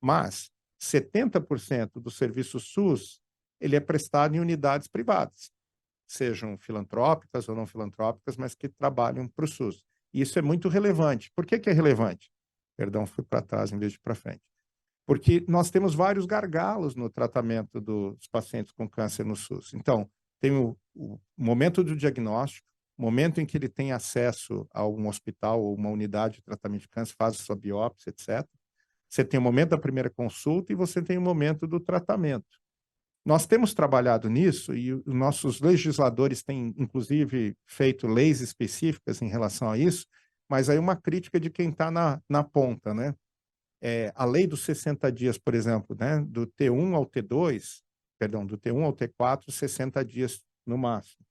Mas 70% do serviço SUS ele é prestado em unidades privadas, sejam filantrópicas ou não filantrópicas, mas que trabalham para o SUS. E isso é muito relevante. Por que que é relevante? Perdão, fui para trás em vez de para frente. Porque nós temos vários gargalos no tratamento dos pacientes com câncer no SUS. Então, tem o momento do diagnóstico, momento em que ele tem acesso a um hospital ou uma unidade de tratamento de câncer, faz a sua biópsia, etc. Você tem o momento da primeira consulta e você tem o momento do tratamento. Nós temos trabalhado nisso e os nossos legisladores têm, inclusive, feito leis específicas em relação a isso, mas aí uma crítica de quem está na ponta, né? A lei dos 60 dias, por exemplo, né? Do T1 ao T2, perdão, do T1 ao T4, 60 dias no máximo.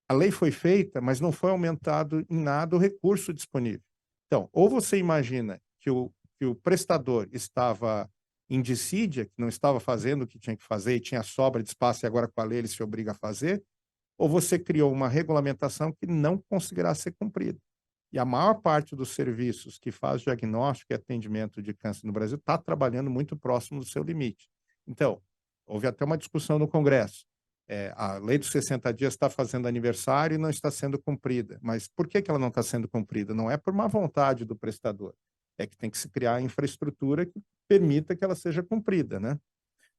A lei foi feita, mas não foi aumentado em nada o recurso disponível. Então, ou você imagina que o prestador estava em dissídia, que não estava fazendo o que tinha que fazer e tinha sobra de espaço e agora com a lei ele se obriga a fazer, ou você criou uma regulamentação que não conseguirá ser cumprida. E a maior parte dos serviços que faz diagnóstico e atendimento de câncer no Brasil está trabalhando muito próximo do seu limite. Então, houve até uma discussão no Congresso. A lei dos 60 dias está fazendo aniversário e não está sendo cumprida. Mas por que ela não está sendo cumprida? Não é por má vontade do prestador. É que tem que se criar a infraestrutura que permita que ela seja cumprida, né?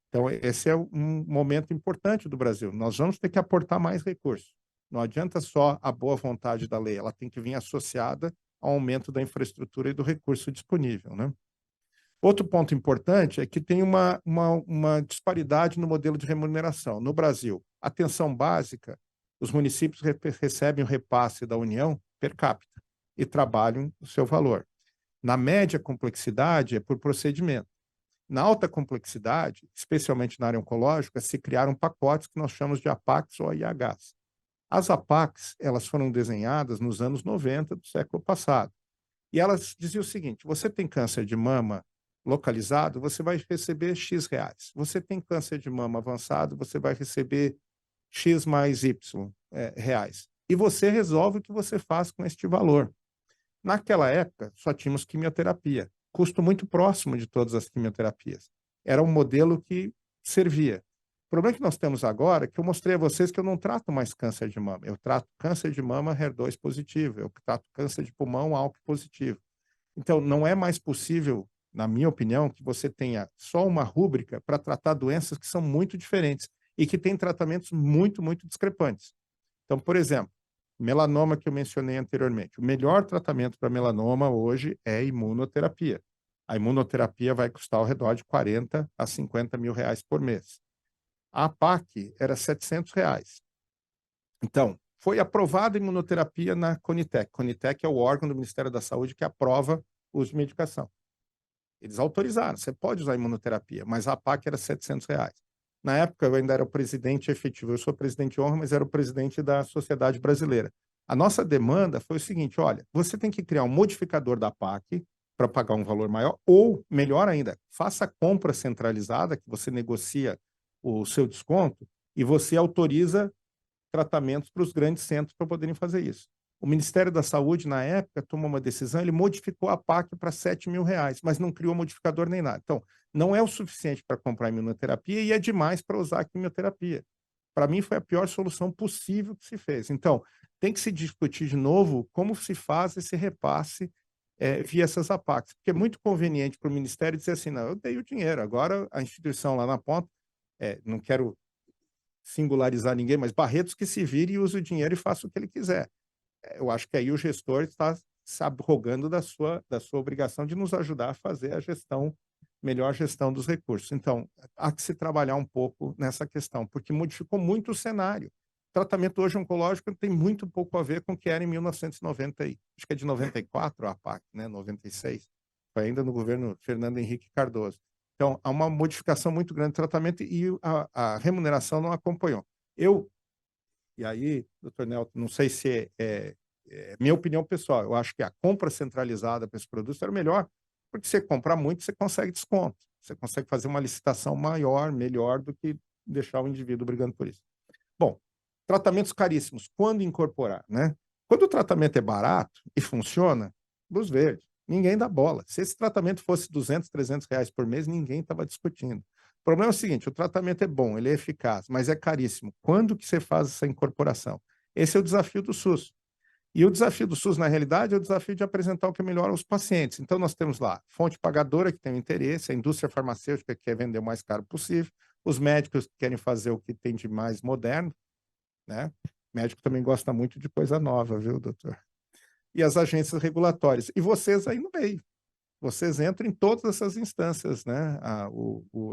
Então, esse é um momento importante do Brasil. Nós vamos ter que aportar mais recursos. Não adianta só a boa vontade da lei, ela tem que vir associada ao aumento da infraestrutura e do recurso disponível, né? Outro ponto importante é que tem uma disparidade no modelo de remuneração. No Brasil, atenção básica, os municípios recebem o repasse da União per capita e trabalham o seu valor. Na média complexidade é por procedimento. Na alta complexidade, especialmente na área oncológica, se criaram pacotes que nós chamamos de APACs ou IHs. As APACs, elas foram desenhadas nos anos 90 do século passado. E elas diziam o seguinte: você tem câncer de mama localizado, você vai receber X reais. Você tem câncer de mama avançado, você vai receber X mais Y reais. E você resolve o que você faz com este valor. Naquela época, só tínhamos quimioterapia, custo muito próximo de todas as quimioterapias. Era um modelo que servia. O problema que nós temos agora é que eu mostrei a vocês que eu não trato mais câncer de mama. Eu trato câncer de mama HER2 positivo, eu trato câncer de pulmão ALK positivo. Então, não é mais possível, na minha opinião, que você tenha só uma rúbrica para tratar doenças que são muito diferentes e que têm tratamentos muito, muito discrepantes. Então, por exemplo, melanoma que eu mencionei anteriormente. O melhor tratamento para melanoma hoje é imunoterapia. A imunoterapia vai custar ao redor de 40 a 50 mil reais por mês. A APAC era 700 reais. Então, foi aprovada a imunoterapia na Conitec. Conitec é o órgão do Ministério da Saúde que aprova o uso de medicação. Eles autorizaram, você pode usar a imunoterapia, mas a APAC era 700 reais. Na época, eu ainda era o presidente efetivo. Eu sou presidente de honra, mas era o presidente da Sociedade Brasileira. A nossa demanda foi o seguinte: olha, você tem que criar um modificador da PAC para pagar um valor maior, ou, melhor ainda, faça a compra centralizada, que você negocia o seu desconto, e você autoriza tratamentos para os grandes centros para poderem fazer isso. O Ministério da Saúde, na época, tomou uma decisão, ele modificou a PAC para 7 mil reais, mas não criou modificador nem nada. Então, não é o suficiente para comprar imunoterapia e é demais para usar a quimioterapia. Para mim, foi a pior solução possível que se fez. Então, tem que se discutir de novo como se faz esse repasse via essas APACs, porque é muito conveniente para o Ministério dizer assim: não, eu dei o dinheiro, agora a instituição lá na ponta, não quero singularizar ninguém, mas Barretos que se vire e use o dinheiro e faça o que ele quiser. Eu acho que aí o gestor está se abrogando da sua obrigação de nos ajudar a fazer a melhor gestão dos recursos. Então, há que se trabalhar um pouco nessa questão, porque modificou muito o cenário. O tratamento hoje oncológico tem muito pouco a ver com o que era em 1990, acho que é de 94 a APAC, né? 96, foi ainda no governo Fernando Henrique Cardoso. Então, há uma modificação muito grande do tratamento e a remuneração não acompanhou. E aí, doutor Nelton, não sei se é minha opinião pessoal, eu acho que a compra centralizada para esse produto era melhor, porque você comprar muito, você consegue desconto. Você consegue fazer uma licitação maior, melhor do que deixar o indivíduo brigando por isso. Bom, tratamentos caríssimos, quando incorporar, né? Quando o tratamento é barato e funciona, luz verde, ninguém dá bola. Se esse tratamento fosse 200, 300 reais por mês, ninguém estava discutindo. O problema é o seguinte, o tratamento é bom, ele é eficaz, mas é caríssimo. Quando que você faz essa incorporação? Esse é o desafio do SUS. E o desafio do SUS, na realidade, é o desafio de apresentar o que melhora aos pacientes. Então, nós temos lá fonte pagadora, que tem o interesse, a indústria farmacêutica, que quer vender o mais caro possível, os médicos que querem fazer o que tem de mais moderno, né? O médico também gosta muito de coisa nova, viu, doutor? E as agências regulatórias. E vocês aí no meio. Vocês entram em todas essas instâncias, né?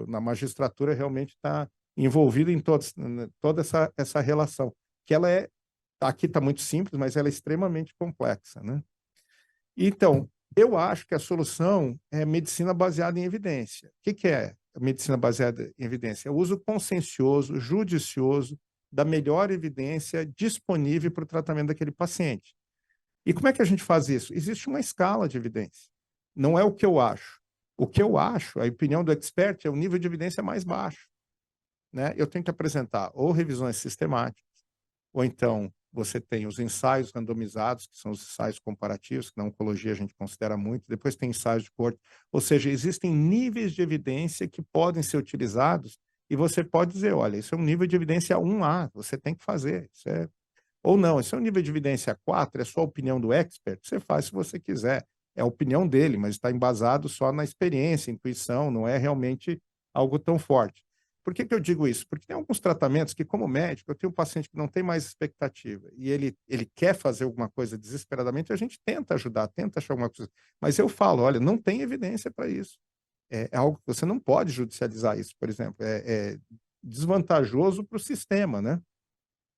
Na magistratura realmente está envolvida em toda essa relação, que ela é, aqui está muito simples, mas ela é extremamente complexa, né? Então, eu acho que a solução é medicina baseada em evidência. O que é a medicina baseada em evidência? É o uso consciencioso, judicioso, da melhor evidência disponível para o tratamento daquele paciente. E como é que a gente faz isso? Existe uma escala de evidência. Não é o que eu acho. O que eu acho, a opinião do expert, é o nível de evidência mais baixo, né? Eu tenho que apresentar ou revisões sistemáticas, ou então você tem os ensaios randomizados, que são os ensaios comparativos, que na oncologia a gente considera muito, depois tem ensaios de corte, ou seja, existem níveis de evidência que podem ser utilizados e você pode dizer, olha, isso é um nível de evidência 1A, você tem que fazer, isso é... Ou não, esse é um nível de evidência 4, é só a opinião do expert, você faz se você quiser, é a opinião dele, mas está embasado só na experiência, intuição, não é realmente algo tão forte. Por que eu digo isso? Porque tem alguns tratamentos que, como médico, eu tenho um paciente que não tem mais expectativa e ele quer fazer alguma coisa desesperadamente, a gente tenta ajudar, tenta achar alguma coisa. Mas eu falo, olha, não tem evidência para isso. É algo que você não pode judicializar isso, por exemplo. É desvantajoso para o sistema, né?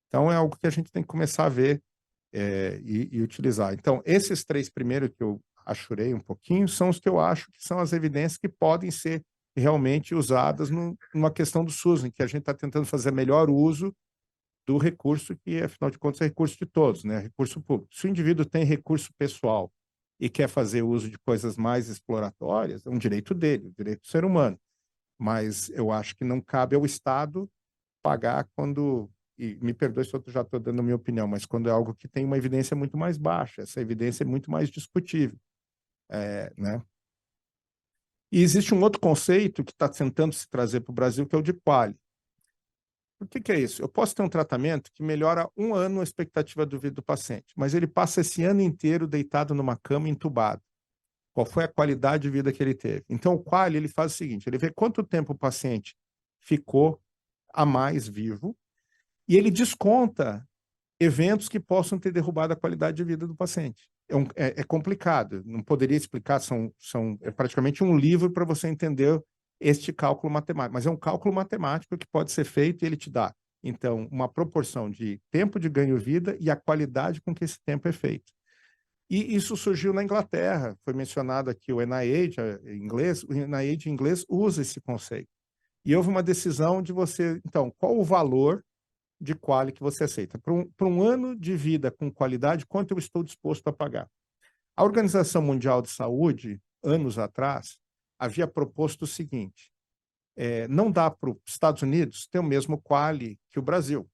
Então, é algo que a gente tem que começar a ver e utilizar. Então, esses 3 primeiros que eu achurei um pouquinho são os que eu acho que são as evidências que podem ser realmente usadas numa questão do SUS, em que a gente está tentando fazer melhor uso do recurso, que, afinal de contas, é recurso de todos, né? Recurso público. Se o indivíduo tem recurso pessoal e quer fazer uso de coisas mais exploratórias, é um direito dele, um direito do ser humano. Mas eu acho que não cabe ao Estado pagar quando, e me perdoe se eu já estou dando a minha opinião, mas quando é algo que tem uma evidência muito mais baixa, essa evidência é muito mais discutível, né? E existe um outro conceito que está tentando se trazer para o Brasil, que é o de quali. Por que é isso? Eu posso ter um tratamento que melhora 1 ano a expectativa de vida do paciente, mas ele passa esse ano inteiro deitado numa cama entubado. Qual foi a qualidade de vida que ele teve? Então, o quali, ele faz o seguinte, ele vê quanto tempo o paciente ficou a mais vivo e ele desconta eventos que possam ter derrubado a qualidade de vida do paciente. É complicado, não poderia explicar, é praticamente um livro para você entender este cálculo matemático, mas é um cálculo matemático que pode ser feito e ele te dá, então, uma proporção de tempo de ganho-vida e a qualidade com que esse tempo é feito. E isso surgiu na Inglaterra, foi mencionado aqui o NIH o NIH em inglês usa esse conceito. E houve uma decisão de você, então, qual o valor de quali que você aceita? Para um ano de vida com qualidade, quanto eu estou disposto a pagar? A Organização Mundial de Saúde, anos atrás, havia proposto o seguinte, não dá para os Estados Unidos ter o mesmo quali que o Brasil.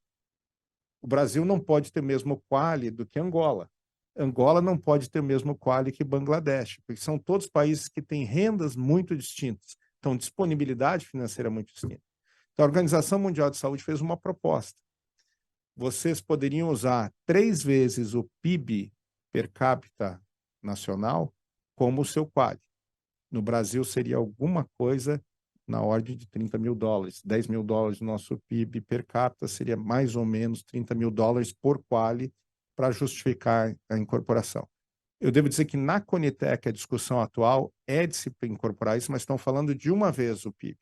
O Brasil não pode ter o mesmo quali do que Angola. Angola não pode ter o mesmo quali que Bangladesh, porque são todos países que têm rendas muito distintas, então disponibilidade financeira muito distinta. Então, a Organização Mundial de Saúde fez uma proposta. Vocês poderiam usar 3 vezes o PIB per capita nacional como o seu quali. No Brasil, seria alguma coisa na ordem de $30 mil. $10 mil do nosso PIB per capita seria mais ou menos $30 mil por quali para justificar a incorporação. Eu devo dizer que na Conitec a discussão atual é de se incorporar isso, mas estão falando de uma vez o PIB.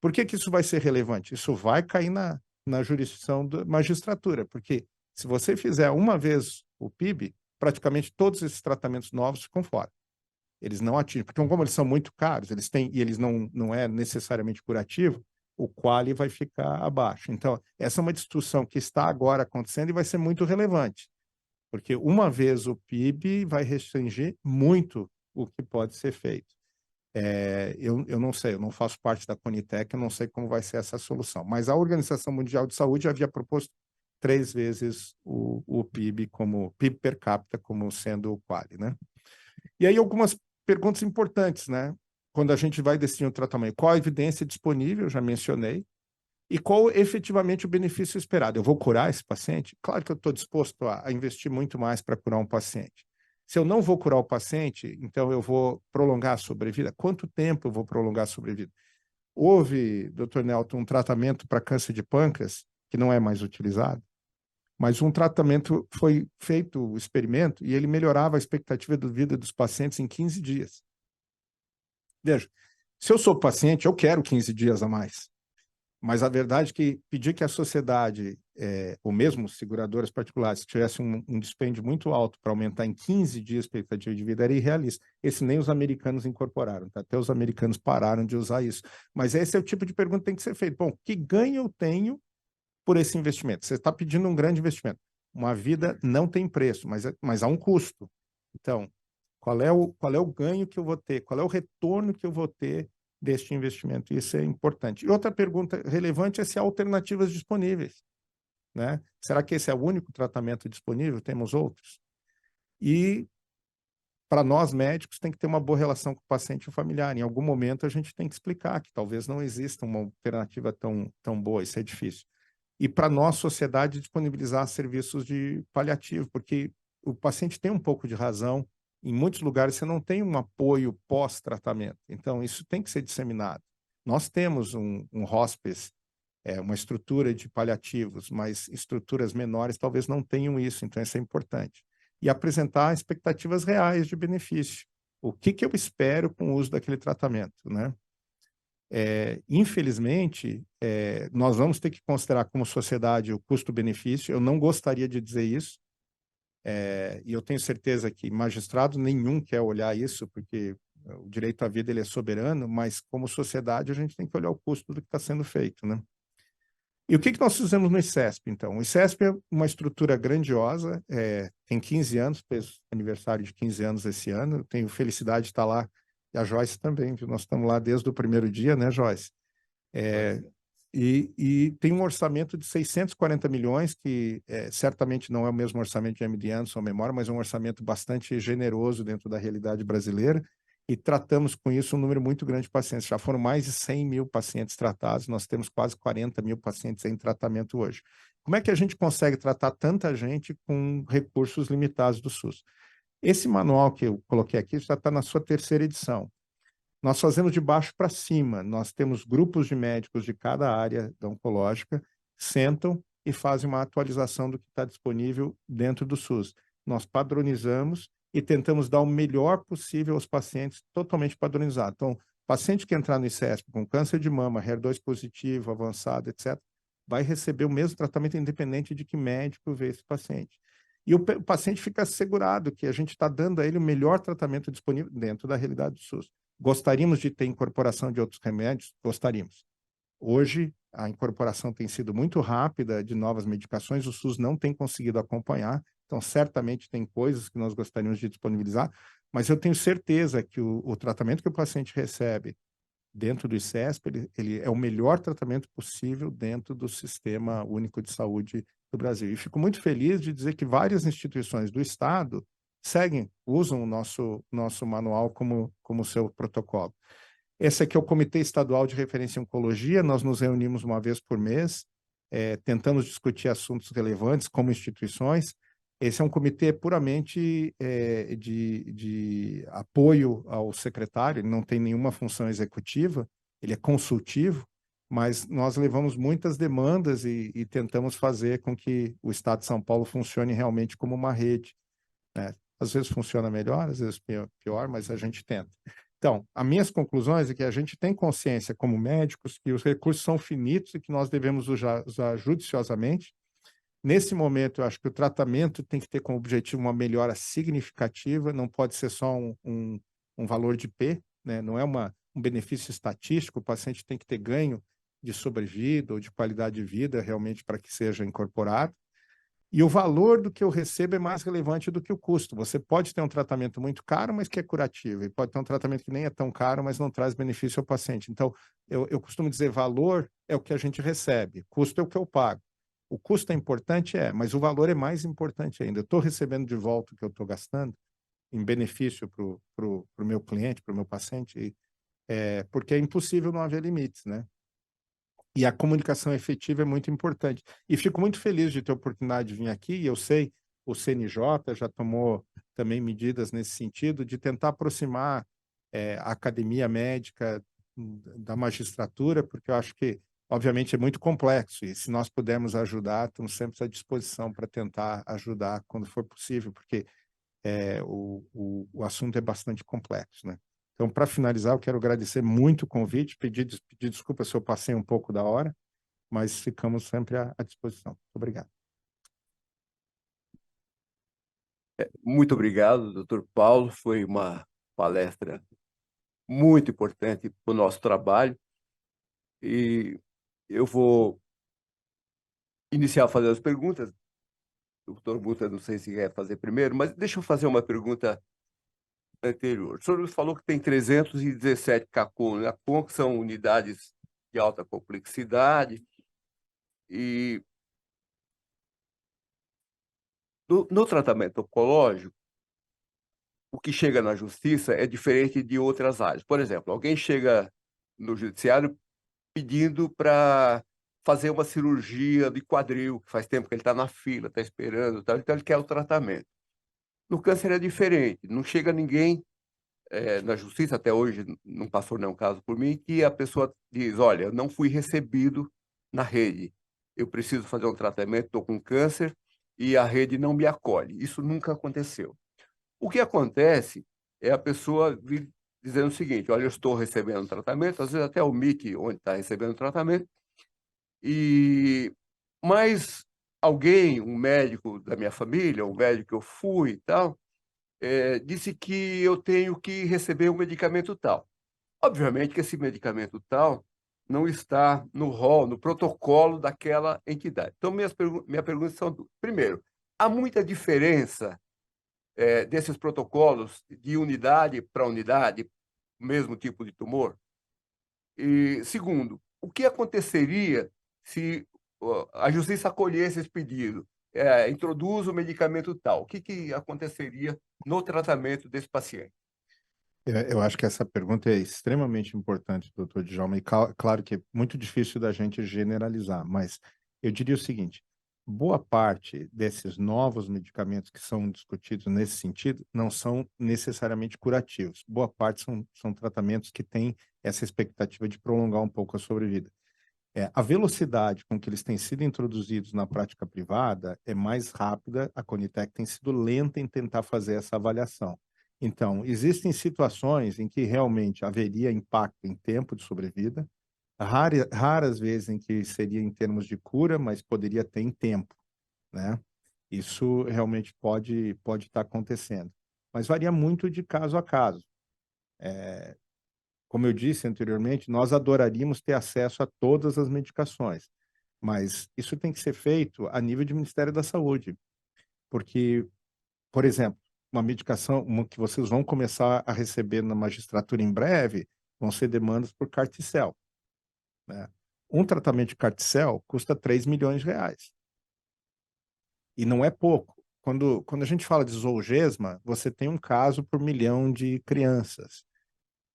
Por que isso vai ser relevante? Isso vai cair na jurisdição da magistratura, porque se você fizer uma vez o PIB, praticamente todos esses tratamentos novos ficam fora. Eles não atingem, porque como eles são muito caros, eles não é necessariamente curativo, o quali vai ficar abaixo. Então, essa é uma discussão que está agora acontecendo e vai ser muito relevante, porque uma vez o PIB vai restringir muito o que pode ser feito. Eu não sei, eu não faço parte da Conitec, eu não sei como vai ser essa solução, mas a Organização Mundial de Saúde havia proposto 3 vezes o PIB como PIB per capita como sendo o quali, né? E aí algumas perguntas importantes, né? quando a gente vai decidir o tratamento, qual a evidência disponível, eu já mencionei, e qual efetivamente o benefício esperado. Eu vou curar esse paciente? Claro que eu estou disposto a investir muito mais para curar um paciente. Se eu não vou curar o paciente, então eu vou prolongar a sobrevida. Quanto tempo eu vou prolongar a sobrevida? Houve, Dr. Nelton, um tratamento para câncer de pâncreas, que não é mais utilizado, mas um tratamento foi feito, o experimento, e ele melhorava a expectativa de vida dos pacientes em 15 dias. Veja, se eu sou paciente, eu quero 15 dias a mais. Mas a verdade é que pedir que a sociedade, ou mesmo seguradoras particulares, tivesse um dispêndio muito alto para aumentar em 15 dias a expectativa de vida era irrealista. Esse nem os americanos incorporaram, tá? Até os americanos pararam de usar isso. Mas esse é o tipo de pergunta que tem que ser feita. Bom, que ganho eu tenho por esse investimento? Você está pedindo um grande investimento. Uma vida não tem preço, mas há um custo. Então, qual é o ganho que eu vou ter? Qual é o retorno que eu vou ter deste investimento? Isso é importante. E outra pergunta relevante é se há alternativas disponíveis, né? Será que esse é o único tratamento disponível? Temos outros? E para nós médicos tem que ter uma boa relação com o paciente e o familiar. Em algum momento a gente tem que explicar que talvez não exista uma alternativa tão boa, isso é difícil. E para nós, sociedade, disponibilizar serviços de paliativo, porque o paciente tem um pouco de razão. Em muitos lugares você não tem um apoio pós-tratamento. Então, isso tem que ser disseminado. Nós temos um hospice, uma estrutura de paliativos, mas estruturas menores talvez não tenham isso, então isso é importante. E apresentar expectativas reais de benefício. O que eu espero com o uso daquele tratamento, né? Infelizmente, nós vamos ter que considerar como sociedade o custo-benefício. Eu não gostaria de dizer isso, e eu tenho certeza que magistrado nenhum quer olhar isso, porque o direito à vida ele é soberano, mas como sociedade a gente tem que olhar o custo do que está sendo feito, né? E o que nós fizemos no ICESP, então? O ICESP é uma estrutura grandiosa, tem 15 anos, fez aniversário de 15 anos esse ano, eu tenho felicidade de estar lá, e a Joyce também, viu? Nós estamos lá desde o primeiro dia, né, Joyce? E tem um orçamento de 640 milhões, que certamente não é o mesmo orçamento de MD Anderson Memória, mas é um orçamento bastante generoso dentro da realidade brasileira, e tratamos com isso um número muito grande de pacientes. Já foram mais de 100 mil pacientes tratados, nós temos quase 40 mil pacientes em tratamento hoje. Como é que a gente consegue tratar tanta gente com recursos limitados do SUS? Esse manual que eu coloquei aqui já está na sua terceira edição. Nós fazemos de baixo para cima. Nós temos grupos de médicos de cada área da oncológica, sentam e fazem uma atualização do que está disponível dentro do SUS. Nós padronizamos e tentamos dar o melhor possível aos pacientes, totalmente padronizado. Então, paciente que entrar no ICESP com câncer de mama, HER2 positivo, avançado, etc., vai receber o mesmo tratamento independente de que médico vê esse paciente. E o paciente fica assegurado que a gente está dando a ele o melhor tratamento disponível dentro da realidade do SUS. Gostaríamos de ter incorporação de outros remédios? Gostaríamos. Hoje, a incorporação tem sido muito rápida de novas medicações, o SUS não tem conseguido acompanhar, então certamente tem coisas que nós gostaríamos de disponibilizar, mas eu tenho certeza que o tratamento que o paciente recebe dentro do ICESP, ele é o melhor tratamento possível dentro do Sistema Único de Saúde do Brasil. E fico muito feliz de dizer que várias instituições do Estado usam o nosso manual como seu protocolo. Esse aqui é o Comitê Estadual de Referência em Oncologia, nós nos reunimos uma vez por mês, tentamos discutir assuntos relevantes como instituições. Esse é um comitê puramente de apoio ao secretário, ele não tem nenhuma função executiva, ele é consultivo, mas nós levamos muitas demandas e tentamos fazer com que o Estado de São Paulo funcione realmente como uma rede, né? Às vezes funciona melhor, às vezes pior, mas a gente tenta. Então, as minhas conclusões é que a gente tem consciência como médicos que os recursos são finitos e que nós devemos usar judiciosamente. Nesse momento, eu acho que o tratamento tem que ter como objetivo uma melhora significativa, não pode ser só um valor de P, né? Não é um benefício estatístico, o paciente tem que ter ganho de sobrevida ou de qualidade de vida realmente para que seja incorporado. E o valor do que eu recebo é mais relevante do que o custo. Você pode ter um tratamento muito caro, mas que é curativo, e pode ter um tratamento que nem é tão caro, mas não traz benefício ao paciente. Então, eu costumo dizer, valor é o que a gente recebe, custo é o que eu pago. O custo é importante, mas o valor é mais importante ainda. Eu estou recebendo de volta o que eu estou gastando em benefício para o meu cliente, para o meu paciente, porque é impossível não haver limites, né? E a comunicação efetiva é muito importante. E fico muito feliz de ter a oportunidade de vir aqui, e eu sei, o CNJ já tomou também medidas nesse sentido, de tentar aproximar a academia médica da magistratura, porque eu acho que, obviamente, é muito complexo, e se nós pudermos ajudar, estamos sempre à disposição para tentar ajudar quando for possível, porque o assunto é bastante complexo, né? Então, para finalizar, eu quero agradecer muito o convite, pedir desculpa se eu passei um pouco da hora, mas ficamos sempre à disposição. Muito obrigado.
Muito obrigado, doutor Paulo. Foi uma palestra muito importante para o nosso trabalho. E eu vou iniciar a fazer as perguntas. O doutor Muta, não sei se quer fazer primeiro, mas deixa eu fazer uma pergunta anterior. O senhor falou que tem 317 CACON, né? CACON, que são unidades de alta complexidade. E no tratamento oncológico, o que chega na justiça é diferente de outras áreas. Por exemplo, alguém chega no judiciário pedindo para fazer uma cirurgia de quadril, que faz tempo que ele está na fila, está esperando, tal, então ele quer o tratamento. No câncer é diferente, não chega ninguém na justiça, até hoje não passou nenhum caso por mim, que a pessoa diz, olha, eu não fui recebido na rede, eu preciso fazer um tratamento, estou com câncer e a rede não me acolhe. Isso nunca aconteceu. O que acontece é a pessoa vir dizendo o seguinte, olha, eu estou recebendo tratamento, às vezes até o MIC, onde está recebendo tratamento, mas alguém, um médico da minha família, um médico que eu fui e tal, disse que eu tenho que receber um medicamento tal. Obviamente que esse medicamento tal não está no rol, no protocolo daquela entidade. Então, minha pergunta são duas. Primeiro, há muita diferença desses protocolos de unidade para unidade, mesmo tipo de tumor? E, segundo, o que aconteceria se a justiça acolhesse esse pedido? Introduz o medicamento tal. O que aconteceria no tratamento desse paciente?
Eu acho que essa pergunta é extremamente importante, doutor Djalma, e claro que é muito difícil da gente generalizar, mas eu diria o seguinte, boa parte desses novos medicamentos que são discutidos nesse sentido não são necessariamente curativos. Boa parte são tratamentos que têm essa expectativa de prolongar um pouco a sobrevida. A velocidade com que eles têm sido introduzidos na prática privada é mais rápida, a Conitec tem sido lenta em tentar fazer essa avaliação. Então, existem situações em que realmente haveria impacto em tempo de sobrevida, raras vezes em que seria em termos de cura, mas poderia ter em tempo, né? Isso realmente pode estar acontecendo. Mas varia muito de caso a caso. Como eu disse anteriormente, nós adoraríamos ter acesso a todas as medicações, mas isso tem que ser feito a nível de Ministério da Saúde, porque, por exemplo, uma medicação que vocês vão começar a receber na magistratura em breve vão ser demandas por Carticel, né? Um tratamento de Carticel custa 3 milhões de reais. E não é pouco. Quando a gente fala de Zolgensma, você tem um caso por 1 milhão de crianças.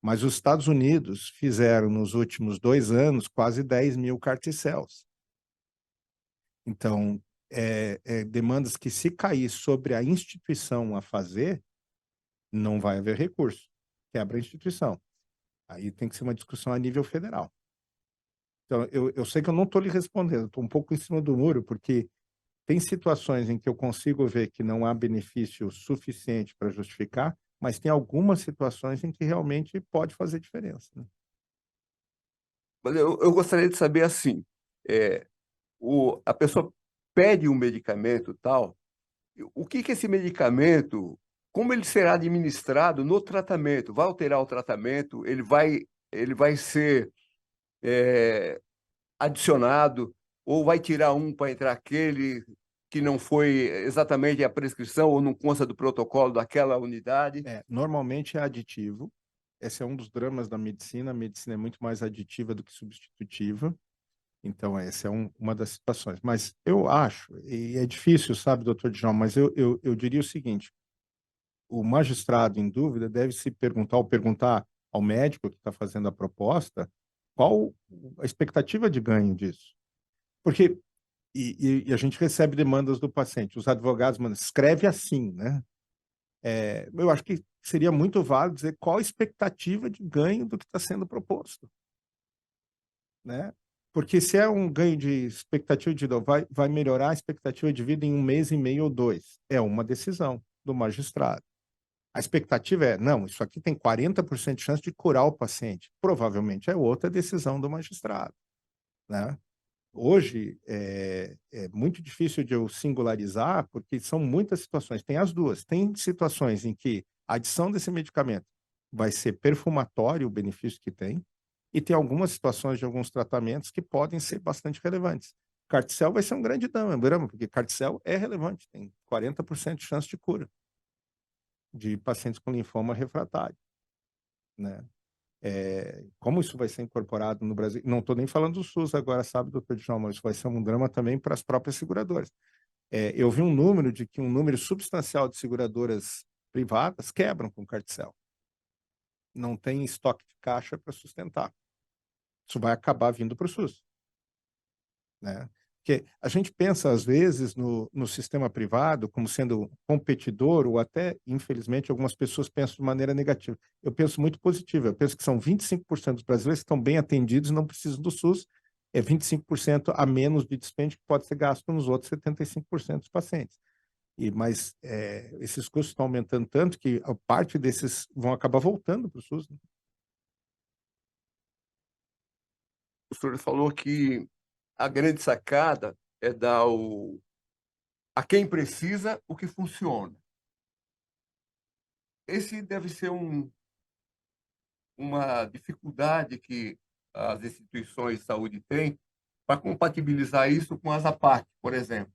Mas os Estados Unidos fizeram, nos últimos 2 anos, quase 10 mil Carticels. Então, demandas que, se cair sobre a instituição a fazer, não vai haver recurso. Quebra a instituição. Aí tem que ser uma discussão a nível federal. Então, eu sei que eu não estou lhe respondendo, estou um pouco em cima do muro, porque tem situações em que eu consigo ver que não há benefício suficiente para justificar, mas tem algumas situações em que realmente pode fazer diferença, né?
Mas eu gostaria de saber assim, a pessoa pede um medicamento tal, o que esse medicamento, como ele será administrado no tratamento? Vai alterar o tratamento? Ele vai ser adicionado ou vai tirar um para entrar aquele que não foi exatamente a prescrição ou não consta do protocolo daquela unidade?
Normalmente é aditivo. Esse é um dos dramas da medicina. A medicina é muito mais aditiva do que substitutiva. Então, essa é uma das situações. Mas eu acho, e é difícil, sabe, doutor Djalma, mas eu diria o seguinte, o magistrado, em dúvida, deve se perguntar, ou perguntar ao médico que está fazendo a proposta, qual a expectativa de ganho disso? Porque e a gente recebe demandas do paciente, os advogados mandam, escreve assim, né? Eu acho que seria muito válido dizer qual a expectativa de ganho do que está sendo proposto, né? Porque se é um ganho de expectativa de vida, vai melhorar a expectativa de vida em 1 mês e meio ou 2. É uma decisão do magistrado. A expectativa é, não, isso aqui tem 40% de chance de curar o paciente. Provavelmente é outra decisão do magistrado, né? Hoje é muito difícil de eu singularizar, porque são muitas situações. Tem as duas. Tem situações em que a adição desse medicamento vai ser perfumatório o benefício que tem, e tem algumas situações de alguns tratamentos que podem ser bastante relevantes. Carticel vai ser um grande drama, porque Carticel é relevante, tem 40% de chance de cura de pacientes com linfoma refratário, né? Como isso vai ser incorporado no Brasil? Não estou nem falando do SUS agora, sabe, doutor Djalma, isso vai ser um drama também para as próprias seguradoras. Eu vi um número de que um número substancial de seguradoras privadas quebram com Carticel. Não tem estoque de caixa para sustentar. Isso vai acabar vindo para o SUS, né? Porque a gente pensa, às vezes, no sistema privado como sendo competidor, ou até, infelizmente, algumas pessoas pensam de maneira negativa. Eu penso muito positivo. Eu penso que são 25% dos brasileiros que estão bem atendidos e não precisam do SUS. É 25% a menos de dispêndio que pode ser gasto nos outros 75% dos pacientes. Mas esses custos estão aumentando tanto que a parte desses vão acabar voltando para o SUS, né?
O senhor falou que a grande sacada é dar a quem precisa o que funciona. Esse deve ser uma dificuldade que as instituições de saúde têm para compatibilizar isso com as APAC, por exemplo.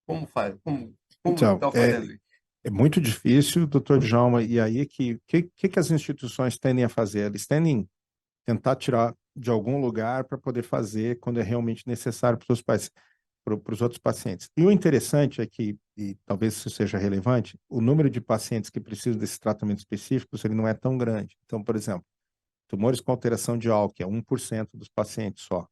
Como faz? Como
Então,
está fazendo isso?
é muito difícil, doutor Djalma, e aí que as instituições tendem a fazer? Eles tendem a tentar tirar de algum lugar para poder fazer quando é realmente necessário para os outros pacientes. E o interessante é que, e talvez isso seja relevante, o número de pacientes que precisam desse tratamento específico ele não é tão grande. Então, por exemplo, tumores com alteração de ALK é 1% dos pacientes só,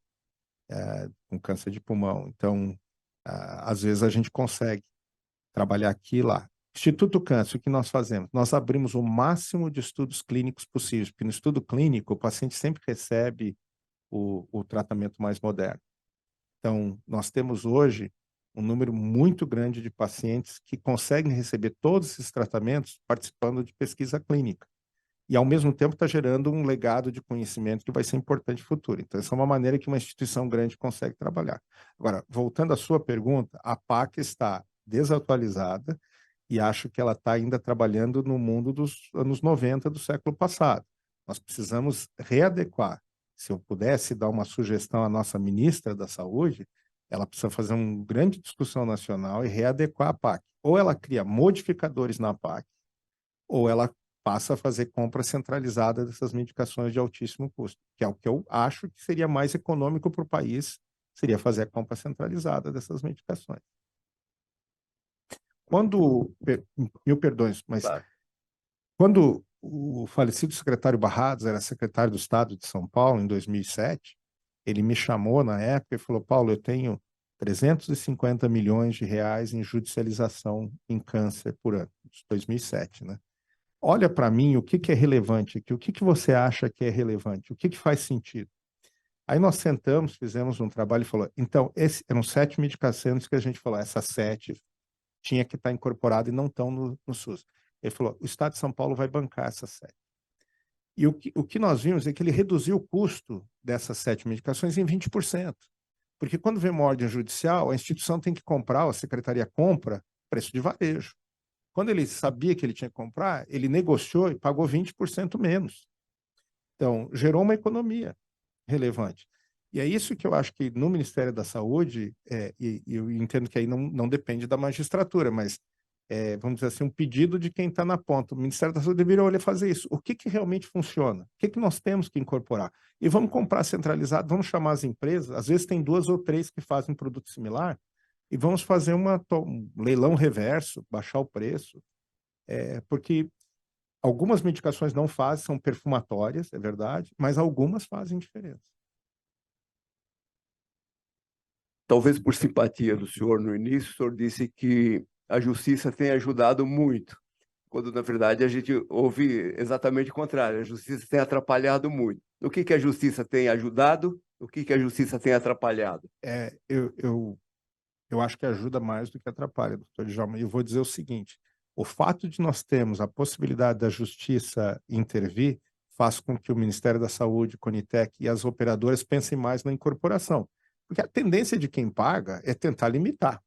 com câncer de pulmão. Então, às vezes a gente consegue trabalhar aqui e lá. Instituto Câncer, o que nós fazemos? Nós abrimos o máximo de estudos clínicos possíveis, porque no estudo clínico o paciente sempre recebe o tratamento mais moderno. Então, nós temos hoje um número muito grande de pacientes que conseguem receber todos esses tratamentos participando de pesquisa clínica. E, ao mesmo tempo, está gerando um legado de conhecimento que vai ser importante no futuro. Então, essa é uma maneira que uma instituição grande consegue trabalhar. Agora, voltando à sua pergunta, a PAC está desatualizada e acho que ela está ainda trabalhando no mundo dos anos 90 do século passado. Nós precisamos readequar. Se eu pudesse dar uma sugestão à nossa ministra da Saúde, ela precisa fazer uma grande discussão nacional e readequar a PAC. Ou ela cria modificadores na PAC, ou ela passa a fazer compra centralizada dessas medicações de altíssimo custo, que é o que eu acho que seria mais econômico para o país, seria fazer a compra centralizada dessas medicações. Mil perdões, mas
Claro.
quando o falecido secretário Barrados era secretário do Estado de São Paulo, em 2007, ele me chamou na época e falou, Paulo, eu tenho 350 milhões de reais em judicialização em câncer por ano, 2007, né? Olha para mim o que é relevante aqui, o que você acha que é relevante, o que faz sentido. Aí nós sentamos, fizemos um trabalho e falou, então, eram 7 medicações que a gente falou, essas 7 tinha que estar incorporada e não estão no SUS. Ele falou, o Estado de São Paulo vai bancar essas 7. E o que nós vimos é que ele reduziu o custo dessas 7 medicações em 20%. Porque quando vem uma ordem judicial, a instituição tem que comprar, a secretaria compra, preço de varejo. Quando ele sabia que ele tinha que comprar, ele negociou e pagou 20% menos. Então, gerou uma economia relevante. E é isso que eu acho que no Ministério da Saúde, e eu entendo que aí não depende da magistratura, mas, vamos dizer assim, um pedido de quem está na ponta. O Ministério da Saúde deveria olhar fazer isso. O que realmente funciona? O que nós temos que incorporar? E vamos comprar centralizado, vamos chamar as empresas, às vezes tem 2 ou 3 que fazem produto similar, e vamos fazer um leilão reverso, baixar o preço, porque Algumas medicações não fazem, são perfumatórias, é verdade, mas algumas fazem diferença.
Talvez por simpatia do senhor no início, o senhor disse que a justiça tem ajudado muito, quando na verdade a gente ouve exatamente o contrário, a justiça tem atrapalhado muito. O que a justiça tem ajudado? O que a justiça tem atrapalhado?
Eu acho que ajuda mais do que atrapalha, doutor Djalma. E eu vou dizer o seguinte: o fato de nós termos a possibilidade da justiça intervir faz com que o Ministério da Saúde, o Conitec e as operadoras pensem mais na incorporação. Porque a tendência de quem paga é tentar limitar.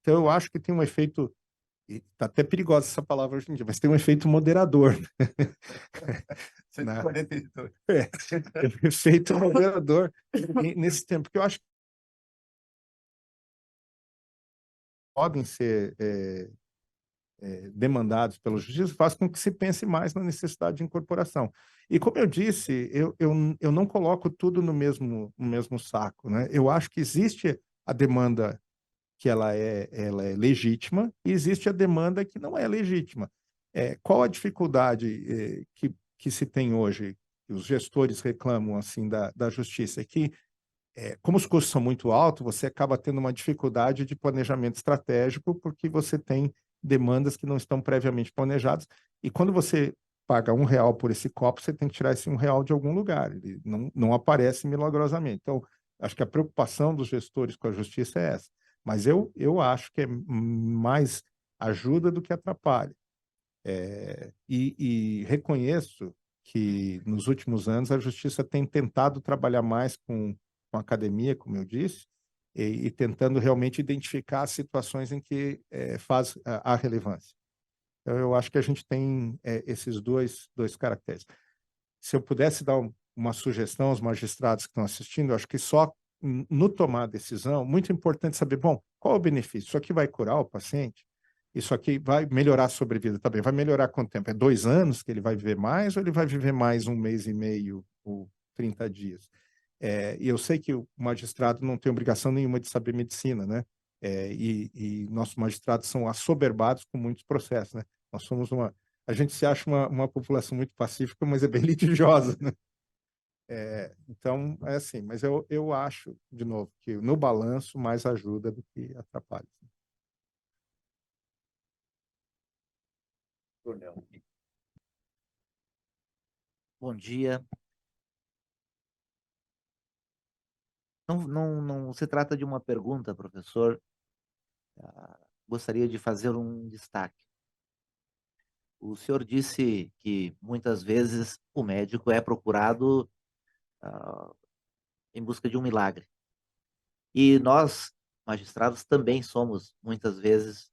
Então, eu acho que tem um efeito, está até perigosa essa palavra hoje em dia, mas tem um efeito moderador. Né?
142.
Tem um efeito moderador nesse tempo, porque eu acho que podem ser demandados pela justiça, faz com que se pense mais na necessidade de incorporação. E como eu disse, eu não coloco tudo no mesmo saco, né? Eu acho que existe a demanda que ela é legítima e existe a demanda que não é legítima. Qual a dificuldade que se tem hoje, que os gestores reclamam assim da justiça? É que, como os custos são muito altos, você acaba tendo uma dificuldade de planejamento estratégico, porque você tem demandas que não estão previamente planejadas, e quando você paga R$ 1 por esse copo, você tem que tirar esse R$ 1 de algum lugar, ele não aparece milagrosamente. Então, acho que a preocupação dos gestores com a justiça é essa, mas eu acho que é mais ajuda do que atrapalha. E reconheço que nos últimos anos a justiça tem tentado trabalhar mais com a academia, como eu disse, e tentando realmente identificar as situações em que faz a relevância. Então, eu acho que a gente tem esses dois caracteres. Se eu pudesse dar uma sugestão aos magistrados que estão assistindo, eu acho que só no tomar a decisão, muito importante saber, bom, qual é o benefício? Isso aqui vai curar o paciente? Isso aqui vai melhorar a sobrevida também? Vai melhorar quanto tempo? É 2 anos que ele vai viver mais ou ele vai viver mais 1 mês e meio ou 30 dias? E eu sei que o magistrado não tem obrigação nenhuma de saber medicina, né? E nossos magistrados são assoberbados com muitos processos, né? Nós somos a gente se acha uma população muito pacífica, mas é bem litigiosa, né? Então, é assim, mas eu acho, de novo, que no balanço mais ajuda do que atrapalha.
Bom dia. Não se trata de uma pergunta, professor. Gostaria de fazer um destaque. O senhor disse que muitas vezes o médico é procurado em busca de um milagre. E nós, magistrados, também somos muitas vezes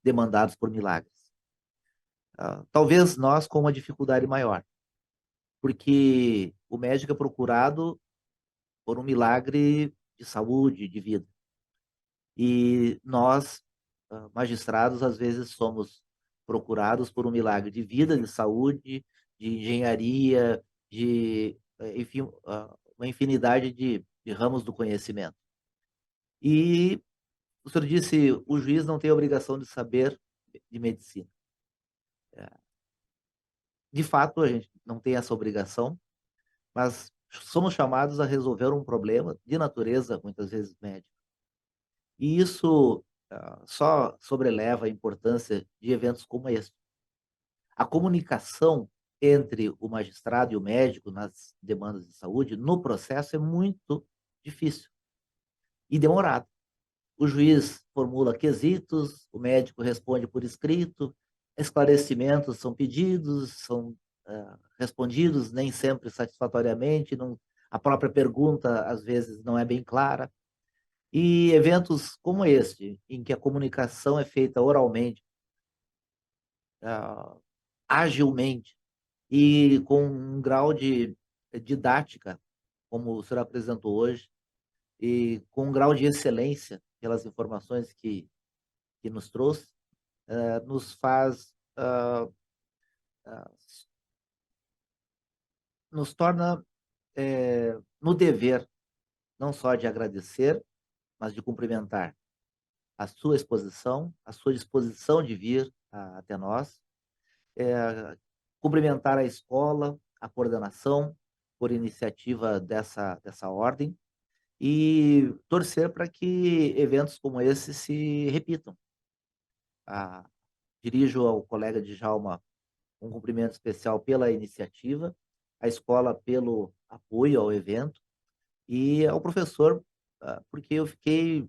demandados por milagres. Talvez nós com uma dificuldade maior, porque o médico é procurado por um milagre de saúde, de vida. E nós, magistrados, às vezes somos procurados por um milagre de vida, de saúde, de engenharia, enfim, uma infinidade de ramos do conhecimento. E o senhor disse, o juiz não tem obrigação de saber de medicina. De fato, a gente não tem essa obrigação, mas somos chamados a resolver um problema de natureza, muitas vezes, médica. E isso só sobreleva a importância de eventos como este. A comunicação entre o magistrado e o médico nas demandas de saúde, no processo, é muito difícil e demorado. O juiz formula quesitos, o médico responde por escrito, esclarecimentos são pedidos, são respondidos, nem sempre satisfatoriamente, a própria pergunta, às vezes, não é bem clara. E eventos como este, em que a comunicação é feita oralmente, agilmente e com um grau de didática, como o senhor apresentou hoje, e com um grau de excelência pelas informações que nos trouxe, nos faz, nos torna no dever, não só de agradecer, mas de cumprimentar a sua exposição, a sua disposição de vir até nós, cumprimentar a escola, a coordenação, por iniciativa dessa ordem, e torcer para que eventos como esse se repitam. Ah, dirijo ao colega Djalma um cumprimento especial pela iniciativa, à escola pelo apoio ao evento e ao professor, porque eu fiquei,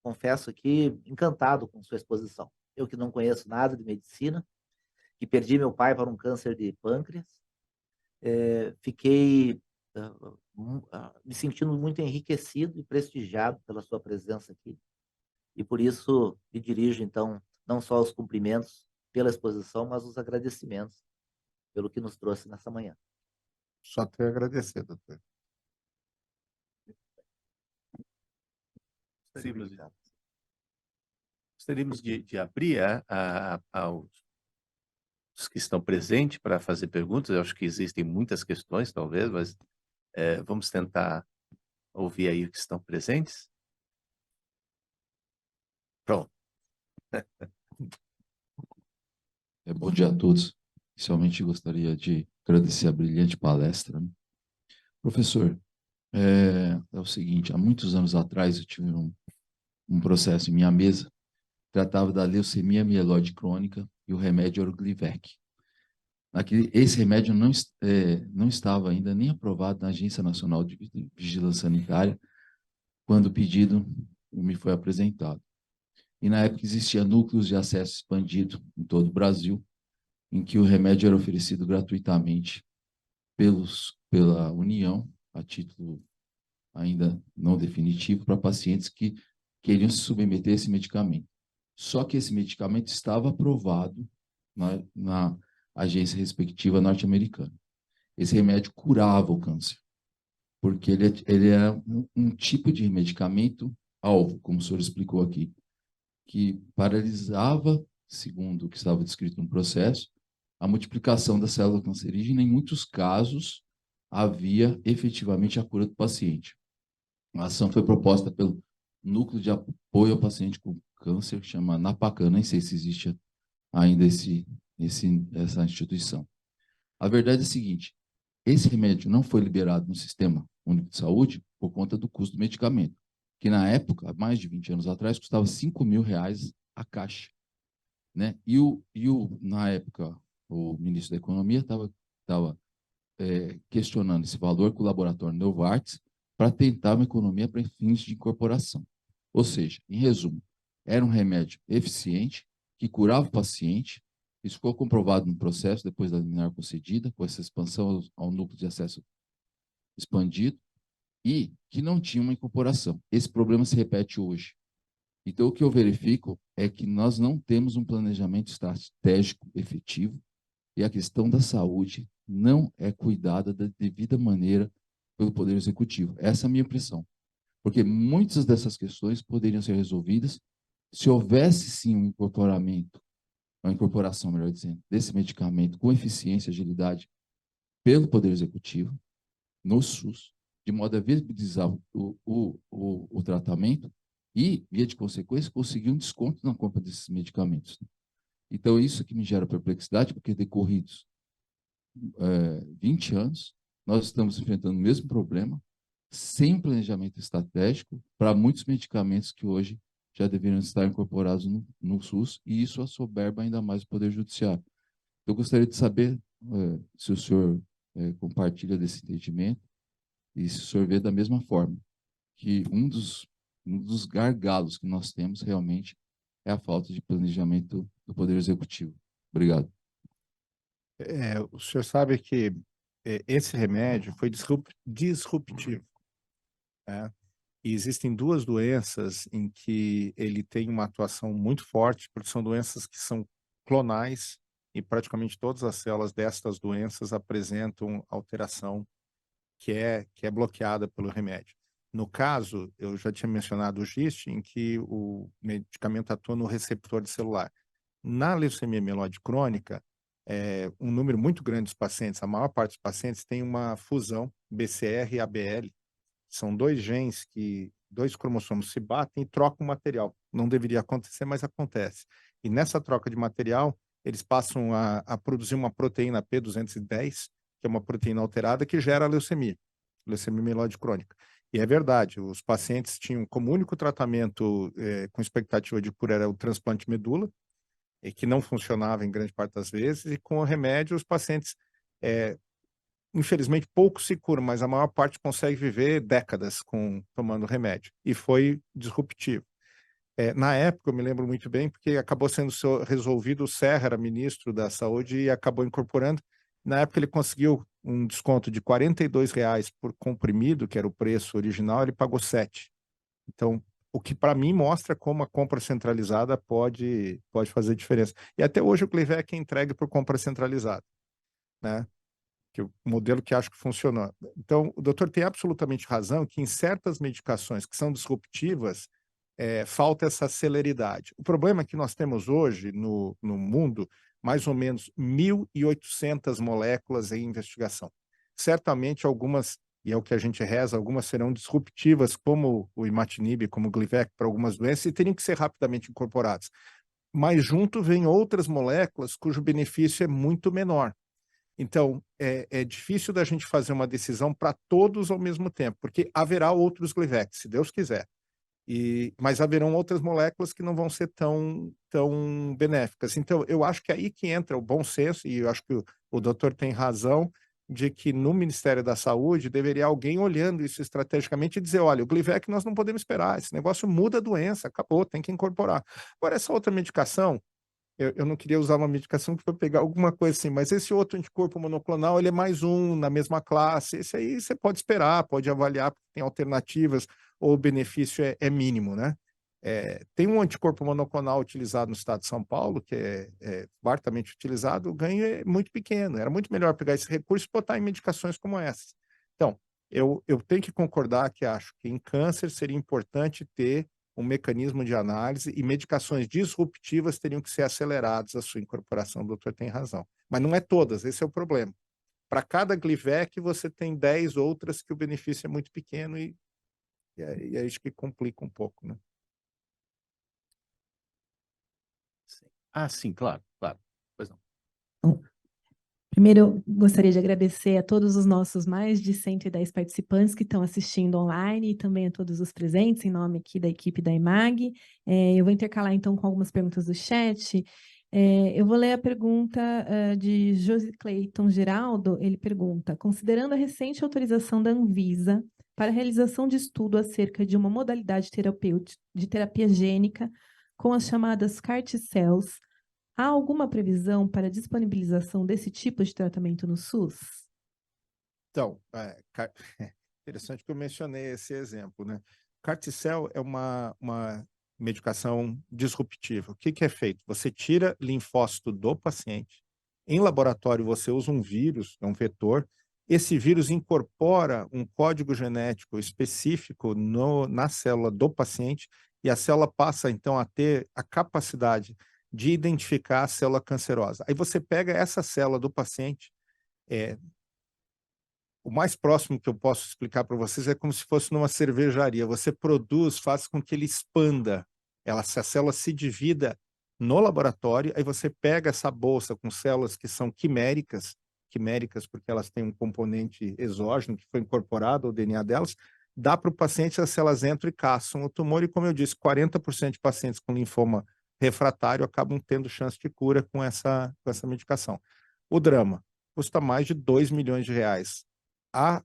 confesso aqui, encantado com sua exposição. Eu que não conheço nada de medicina, que perdi meu pai para um câncer de pâncreas, fiquei me sentindo muito enriquecido e prestigiado pela sua presença aqui. E por isso me dirijo, então, não só aos cumprimentos pela exposição, mas os agradecimentos pelo que nos trouxe nessa manhã.
Só tenho a agradecer, doutor.
Gostaríamos de abrir aos que estão presentes para fazer perguntas. Eu acho que existem muitas questões, talvez, mas vamos tentar ouvir aí os que estão presentes. Pronto.
Bom dia a todos. Inicialmente gostaria de agradecer a brilhante palestra, né? Professor, é o seguinte, há muitos anos atrás eu tive um processo em minha mesa, tratava da leucemia mieloide crônica e o remédio era o Glivec. Esse remédio não estava ainda nem aprovado na Agência Nacional de Vigilância Sanitária quando o pedido me foi apresentado. E na época existia núcleos de acesso expandido em todo o Brasil, em que o remédio era oferecido gratuitamente pela União, a título ainda não definitivo, para pacientes que queriam se submeter a esse medicamento. Só que esse medicamento estava aprovado na agência respectiva norte-americana. Esse remédio curava o câncer, porque ele é um tipo de medicamento alvo, como o senhor explicou aqui, que paralisava, segundo o que estava descrito no processo, a multiplicação da célula cancerígena. Em muitos casos, havia efetivamente a cura do paciente. A ação foi proposta pelo Núcleo de Apoio ao Paciente com Câncer, que chama NAPACAN, nem sei se existe ainda essa instituição. A verdade é a seguinte, esse remédio não foi liberado no Sistema Único de Saúde por conta do custo do medicamento, que na época, há mais de 20 anos atrás, custava R$5.000 a caixa, né? Na época, o ministro da Economia estava questionando esse valor com o laboratório Novartis para tentar uma economia para fins de incorporação. Ou seja, em resumo, era um remédio eficiente, que curava o paciente. Isso ficou comprovado no processo, depois da liminar concedida, com essa expansão ao núcleo de acesso expandido, e que não tinha uma incorporação. Esse problema se repete hoje. Então, o que eu verifico é que nós não temos um planejamento estratégico efetivo e a questão da saúde não é cuidada da devida maneira pelo Poder Executivo. Essa é a minha impressão. Porque muitas dessas questões poderiam ser resolvidas se houvesse, sim, um incorporamento, uma incorporação, melhor dizendo, desse medicamento com eficiência e agilidade pelo Poder Executivo, no SUS, de modo a viabilizar o tratamento e, via de consequência, conseguir um desconto na compra desses medicamentos. Então, isso que me gera perplexidade, porque decorridos 20 anos, nós estamos enfrentando o mesmo problema, sem planejamento estratégico, para muitos medicamentos que hoje já deveriam estar incorporados no SUS, e isso assoberba ainda mais o Poder Judiciário. Eu gostaria de saber se o senhor compartilha desse entendimento e se o senhor vê da mesma forma, que um dos gargalos que nós temos realmente é a falta de planejamento do Poder Executivo. Obrigado.
O senhor sabe que esse remédio foi disruptivo, né? E existem duas doenças em que ele tem uma atuação muito forte, porque são doenças que são clonais e praticamente todas as células destas doenças apresentam alteração que é bloqueada pelo remédio. No caso, eu já tinha mencionado o GIST, em que o medicamento atua no receptor de celular. Na leucemia mieloide crônica, um número muito grande dos pacientes, a maior parte dos pacientes tem uma fusão BCR e ABL. São dois genes dois cromossomos se batem e trocam material. Não deveria acontecer, mas acontece. E nessa troca de material, eles passam a produzir uma proteína P210, que é uma proteína alterada que gera leucemia mieloide crônica. E é verdade, os pacientes tinham como único tratamento com expectativa de cura era o transplante de medula, e que não funcionava em grande parte das vezes, e com o remédio os pacientes, infelizmente, poucos se curam, mas a maior parte consegue viver décadas tomando remédio, e foi disruptivo. Na época, eu me lembro muito bem, porque acabou sendo resolvido, o Serra era ministro da Saúde e acabou incorporando. Na época, ele conseguiu um desconto de R$ 42 por comprimido, que era o preço original, ele pagou 7. Então, o que para mim mostra como a compra centralizada pode fazer diferença. E até hoje o Glivec é entregue por compra centralizada, né? Que é o modelo que acho que funcionou. Então, o doutor tem absolutamente razão que em certas medicações que são disruptivas, falta essa celeridade. O problema é que nós temos hoje no mundo mais ou menos 1.800 moléculas em investigação. Certamente algumas, e é o que a gente reza, algumas serão disruptivas, como o imatinib, como o Glivec, para algumas doenças, e teriam que ser rapidamente incorporadas. Mas junto vem outras moléculas cujo benefício é muito menor. Então, é difícil da gente fazer uma decisão para todos ao mesmo tempo, porque haverá outros Glivec, se Deus quiser. Mas haverão outras moléculas que não vão ser tão benéficas. Então, eu acho que é aí que entra o bom senso, e eu acho que o doutor tem razão, de que no Ministério da Saúde deveria alguém olhando isso estrategicamente e dizer, olha, o Glivec nós não podemos esperar, esse negócio muda a doença, acabou, tem que incorporar. Agora, essa outra medicação, eu não queria usar uma medicação que foi pegar alguma coisa assim, mas esse outro anticorpo monoclonal, ele é mais um na mesma classe, esse aí você pode esperar, pode avaliar, porque tem alternativas, ou o benefício é mínimo, né? Tem um anticorpo monoclonal utilizado no estado de São Paulo, que é fartamente utilizado, o ganho é muito pequeno, era muito melhor pegar esse recurso e botar em medicações como essas. Então, eu tenho que concordar que acho que em câncer seria importante ter um mecanismo de análise e medicações disruptivas teriam que ser aceleradas a sua incorporação, o doutor tem razão. Mas não é todas, esse é o problema. Para cada Glivec, você tem 10 outras que o benefício é muito pequeno e é isso que complica um pouco, né?
Sim. Ah, sim, claro, claro. Pois não.
Primeiro, eu gostaria de agradecer a todos os nossos mais de 110 participantes que estão assistindo online e também a todos os presentes, em nome aqui da equipe da EMAG. Eu vou intercalar, então, com algumas perguntas do chat. Eu vou ler a pergunta de Josi Clayton Geraldo. Ele pergunta, considerando a recente autorização da Anvisa para a realização de estudo acerca de uma modalidade terapêutica de terapia gênica com as chamadas CAR-T-cells, há alguma previsão para a disponibilização desse tipo de tratamento no SUS?
Então, interessante que eu mencionei esse exemplo, né? CAR-T-cell é uma medicação disruptiva. O que é feito? Você tira linfócito do paciente, em laboratório você usa um vírus, é um vetor, esse vírus incorpora um código genético específico na célula do paciente e a célula passa, então, a ter a capacidade de identificar a célula cancerosa. Aí você pega essa célula do paciente, o mais próximo que eu posso explicar para vocês é como se fosse numa cervejaria. Você produz, faz com que ele expanda, se a célula se divida no laboratório, aí você pega essa bolsa com células que são quiméricas porque elas têm um componente exógeno que foi incorporado ao DNA delas, dá para o paciente, as células entram e caçam o tumor, e como eu disse, 40% de pacientes com linfoma refratário acabam tendo chance de cura com essa medicação. O drama custa mais de R$ 2 milhões. A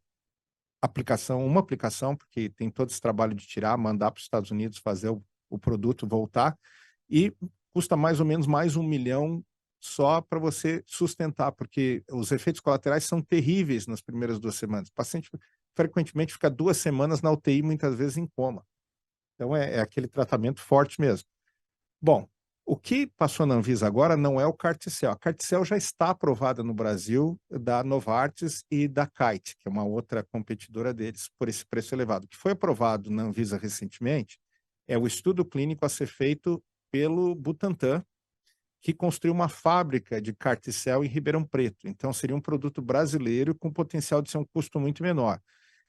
aplicação, uma aplicação, porque tem todo esse trabalho de tirar, mandar para os Estados Unidos, fazer o produto voltar, e custa mais ou menos mais R$ 1 milhão só para você sustentar, porque os efeitos colaterais são terríveis nas primeiras 2 semanas. O paciente frequentemente fica 2 semanas na UTI, muitas vezes em coma. Então é aquele tratamento forte mesmo. Bom, o que passou na Anvisa agora não é o CAR-T-cell. A CAR-T-cell já está aprovada no Brasil da Novartis e da Kite, que é uma outra competidora deles, por esse preço elevado. O que foi aprovado na Anvisa recentemente é o estudo clínico a ser feito pelo Butantan, que construiu uma fábrica de CAR-T-cell em Ribeirão Preto. Então, seria um produto brasileiro com potencial de ser um custo muito menor.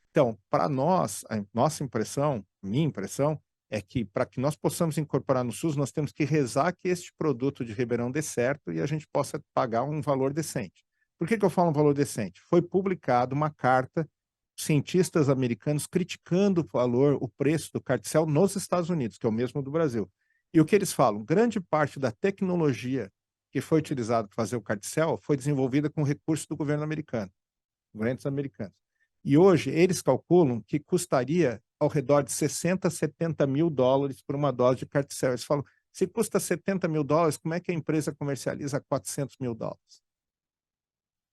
Então, para nós, a nossa impressão, minha impressão, é que para que nós possamos incorporar no SUS, nós temos que rezar que este produto de Ribeirão dê certo e a gente possa pagar um valor decente. Por que eu falo um valor decente? Foi publicada uma carta, cientistas americanos criticando o preço do Carticel nos Estados Unidos, que é o mesmo do Brasil. E o que eles falam? Grande parte da tecnologia que foi utilizada para fazer o Carticel foi desenvolvida com recursos do governo americano, governos americanos. E hoje eles calculam que custaria ao redor de 60, 70 mil dólares por uma dose de Carticel. Eles falam, se custa 70 mil dólares, como é que a empresa comercializa 400 mil dólares?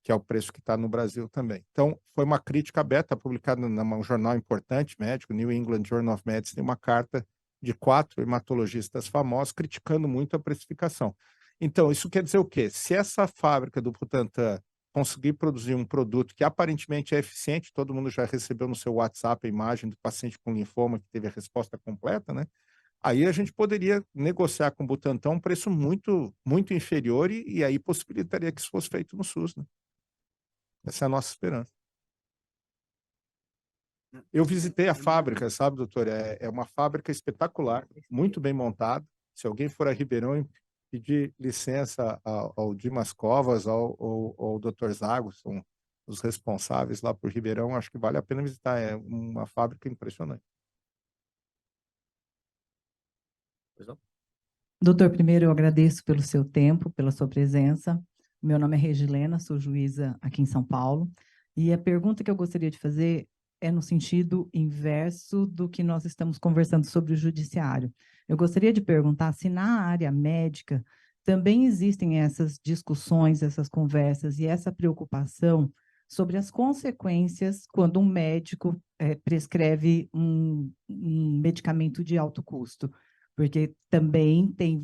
Que é o preço que está no Brasil também. Então, foi uma crítica aberta, publicada num jornal importante, médico, New England Journal of Medicine, uma carta de 4 hematologistas famosos criticando muito a precificação. Então, isso quer dizer o quê? Se essa fábrica do Butantan conseguir produzir um produto que aparentemente é eficiente, todo mundo já recebeu no seu WhatsApp a imagem do paciente com linfoma que teve a resposta completa, né? Aí a gente poderia negociar com o Butantan um preço muito, muito inferior e aí possibilitaria que isso fosse feito no SUS, né? Essa é a nossa esperança. Eu visitei a fábrica, sabe, doutor? É uma fábrica espetacular, muito bem montada. Se alguém for a Ribeirão e pedir licença ao Dimas Covas, ao doutor Zago, são os responsáveis lá por Ribeirão, acho que vale a pena visitar. É uma fábrica impressionante.
Doutor, primeiro eu agradeço pelo seu tempo, pela sua presença. Meu nome é Regilena, sou juíza aqui em São Paulo. E a pergunta que eu gostaria de fazer é no sentido inverso do que nós estamos conversando sobre o judiciário. Eu gostaria de perguntar se na área médica também existem essas discussões, essas conversas e essa preocupação sobre as consequências quando um médico prescreve um medicamento de alto custo. Porque também tem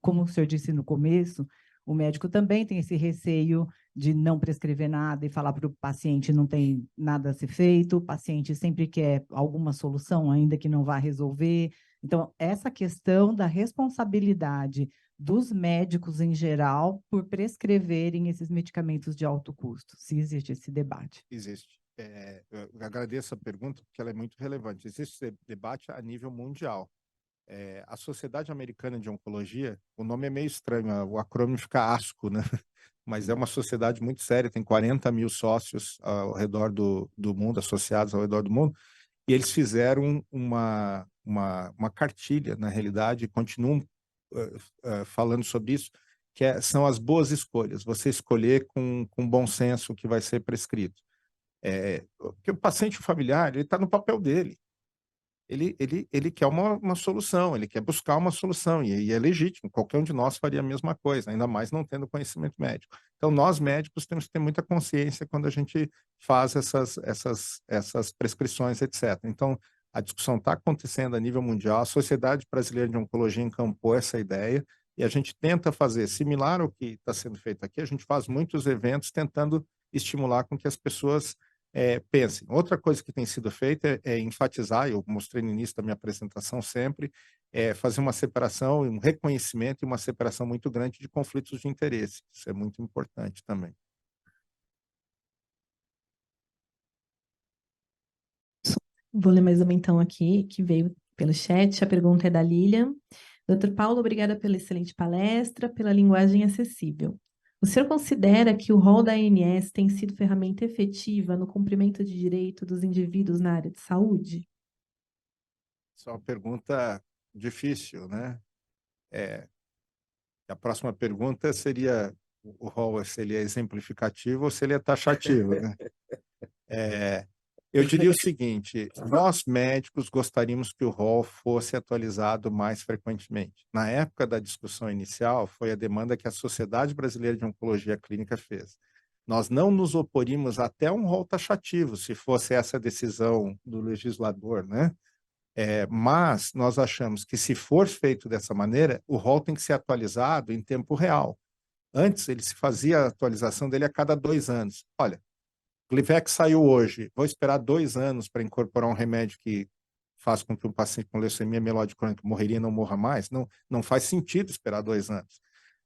como o senhor disse no começo, o médico também tem esse receio de não prescrever nada e falar para o paciente não tem nada a ser feito, o paciente sempre quer alguma solução, ainda que não vá resolver. Então, essa questão da responsabilidade dos médicos em geral por prescreverem esses medicamentos de alto custo, se existe esse debate.
Existe. Eu agradeço a pergunta, porque ela é muito relevante. Existe esse debate a nível mundial. A Sociedade Americana de Oncologia, o nome é meio estranho, o acrônimo fica ASCO, né? Mas é uma sociedade muito séria, tem 40 mil sócios ao redor do mundo, associados ao redor do mundo, e eles fizeram uma cartilha, na realidade, e continuam falando sobre isso, são as boas escolhas, você escolher com bom senso o que vai ser prescrito. Porque o paciente familiar, ele está no papel dele. Ele quer uma solução, ele quer buscar uma solução, e é legítimo, qualquer um de nós faria a mesma coisa, ainda mais não tendo conhecimento médico. Então, nós médicos temos que ter muita consciência quando a gente faz essas prescrições, etc. Então, a discussão está acontecendo a nível mundial, a Sociedade Brasileira de Oncologia encampou essa ideia, e a gente tenta fazer similar ao que está sendo feito aqui, a gente faz muitos eventos tentando estimular com que as pessoas pensem. Outra coisa que tem sido feita é enfatizar, eu mostrei no início da minha apresentação sempre, fazer uma separação, um reconhecimento e uma separação muito grande de conflitos de interesse. Isso é muito importante também.
Vou ler mais uma então aqui, que veio pelo chat. A pergunta é da Lilian. Doutor Paulo, obrigada pela excelente palestra, pela linguagem acessível. O senhor considera que o rol da ANS tem sido ferramenta efetiva no cumprimento de direito dos indivíduos na área de saúde?
Isso é uma pergunta difícil, né? A próxima pergunta seria o rol, se ele é exemplificativo ou se ele é taxativo, né? Eu diria o seguinte, nós médicos gostaríamos que o rol fosse atualizado mais frequentemente. Na época da discussão inicial, foi a demanda que a Sociedade Brasileira de Oncologia Clínica fez. Nós não nos oporíamos até um rol taxativo, se fosse essa decisão do legislador, né? Mas nós achamos que, se for feito dessa maneira, o rol tem que ser atualizado em tempo real. Antes, ele se fazia a atualização dele a cada 2 anos. Olha, Glivex saiu hoje, vou esperar 2 anos para incorporar um remédio que faz com que um paciente com leucemia mieloide crônica morreria e não morra mais? Não faz sentido esperar 2 anos.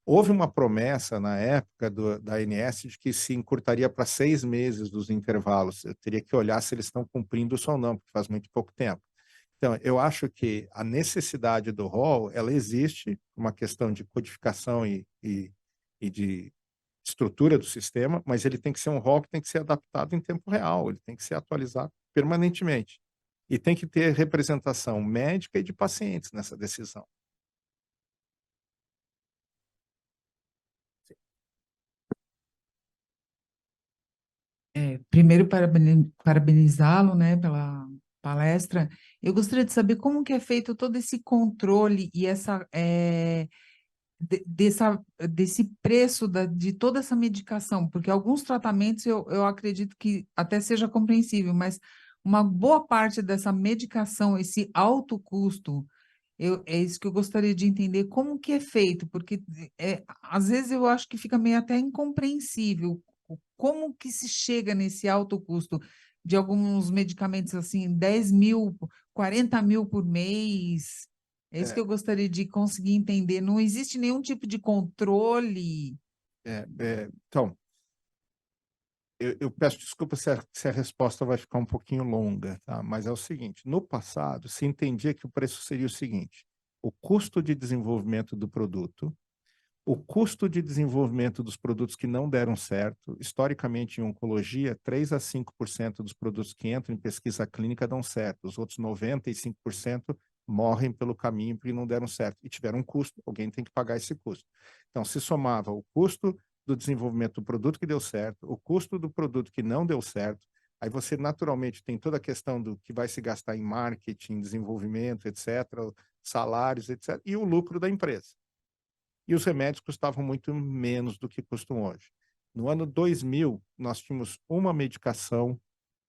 Houve uma promessa na época da ANS de que se encurtaria para 6 meses dos intervalos. Eu teria que olhar se eles estão cumprindo isso ou não, porque faz muito pouco tempo. Então, eu acho que a necessidade do rol, ela existe, uma questão de codificação e de estrutura do sistema, mas ele tem que ser um rol que tem que ser adaptado em tempo real, ele tem que ser atualizado permanentemente. E tem que ter representação médica e de pacientes nessa decisão.
Primeiro, parabenizá-lo, né, pela palestra. Eu gostaria de saber como que é feito todo esse controle e desse preço de toda essa medicação, porque alguns tratamentos eu acredito que até seja compreensível, mas uma boa parte dessa medicação, esse alto custo, é isso que eu gostaria de entender, como que é feito, porque às vezes eu acho que fica meio até incompreensível como que se chega nesse alto custo de alguns medicamentos assim, 10 mil, 40 mil por mês. É isso que eu gostaria de conseguir entender. Não existe nenhum tipo de controle.
Então, eu peço desculpa se a resposta vai ficar um pouquinho longa, tá? Mas é o seguinte, no passado, se entendia que o preço seria o seguinte, o custo de desenvolvimento do produto, o custo de desenvolvimento dos produtos que não deram certo, historicamente em oncologia, 3 a 5% dos produtos que entram em pesquisa clínica dão certo, os outros 95% morrem pelo caminho porque não deram certo e tiveram um custo, alguém tem que pagar esse custo. Então, se somava o custo do desenvolvimento do produto que deu certo, o custo do produto que não deu certo, aí você naturalmente tem toda a questão do que vai se gastar em marketing, desenvolvimento, etc., salários, etc., e o lucro da empresa. E os remédios custavam muito menos do que custam hoje. No ano 2000, nós tínhamos uma medicação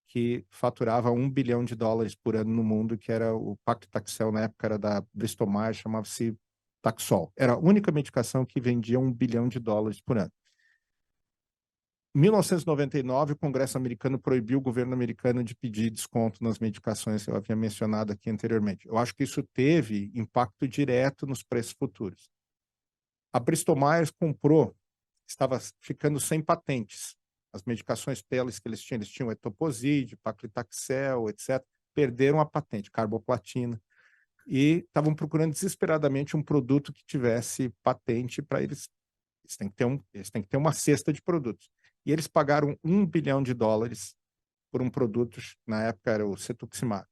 que faturava $1 bilhão por ano no mundo, que era o Paclitaxel, na época era da Bristol Myers, chamava-se Taxol. Era a única medicação que vendia $1 bilhão por ano. Em 1999, o Congresso americano proibiu o governo americano de pedir desconto nas medicações que eu havia mencionado aqui anteriormente. Eu acho que isso teve impacto direto nos preços futuros. A Bristol Myers comprou, estava ficando sem patentes. As medicações deles que eles tinham etoposide, paclitaxel, etc., perderam a patente, carboplatina, e estavam procurando desesperadamente um produto que tivesse patente para eles. Eles têm que ter uma cesta de produtos. E eles pagaram $1 bilhão por um produto, na época era o cetuximab,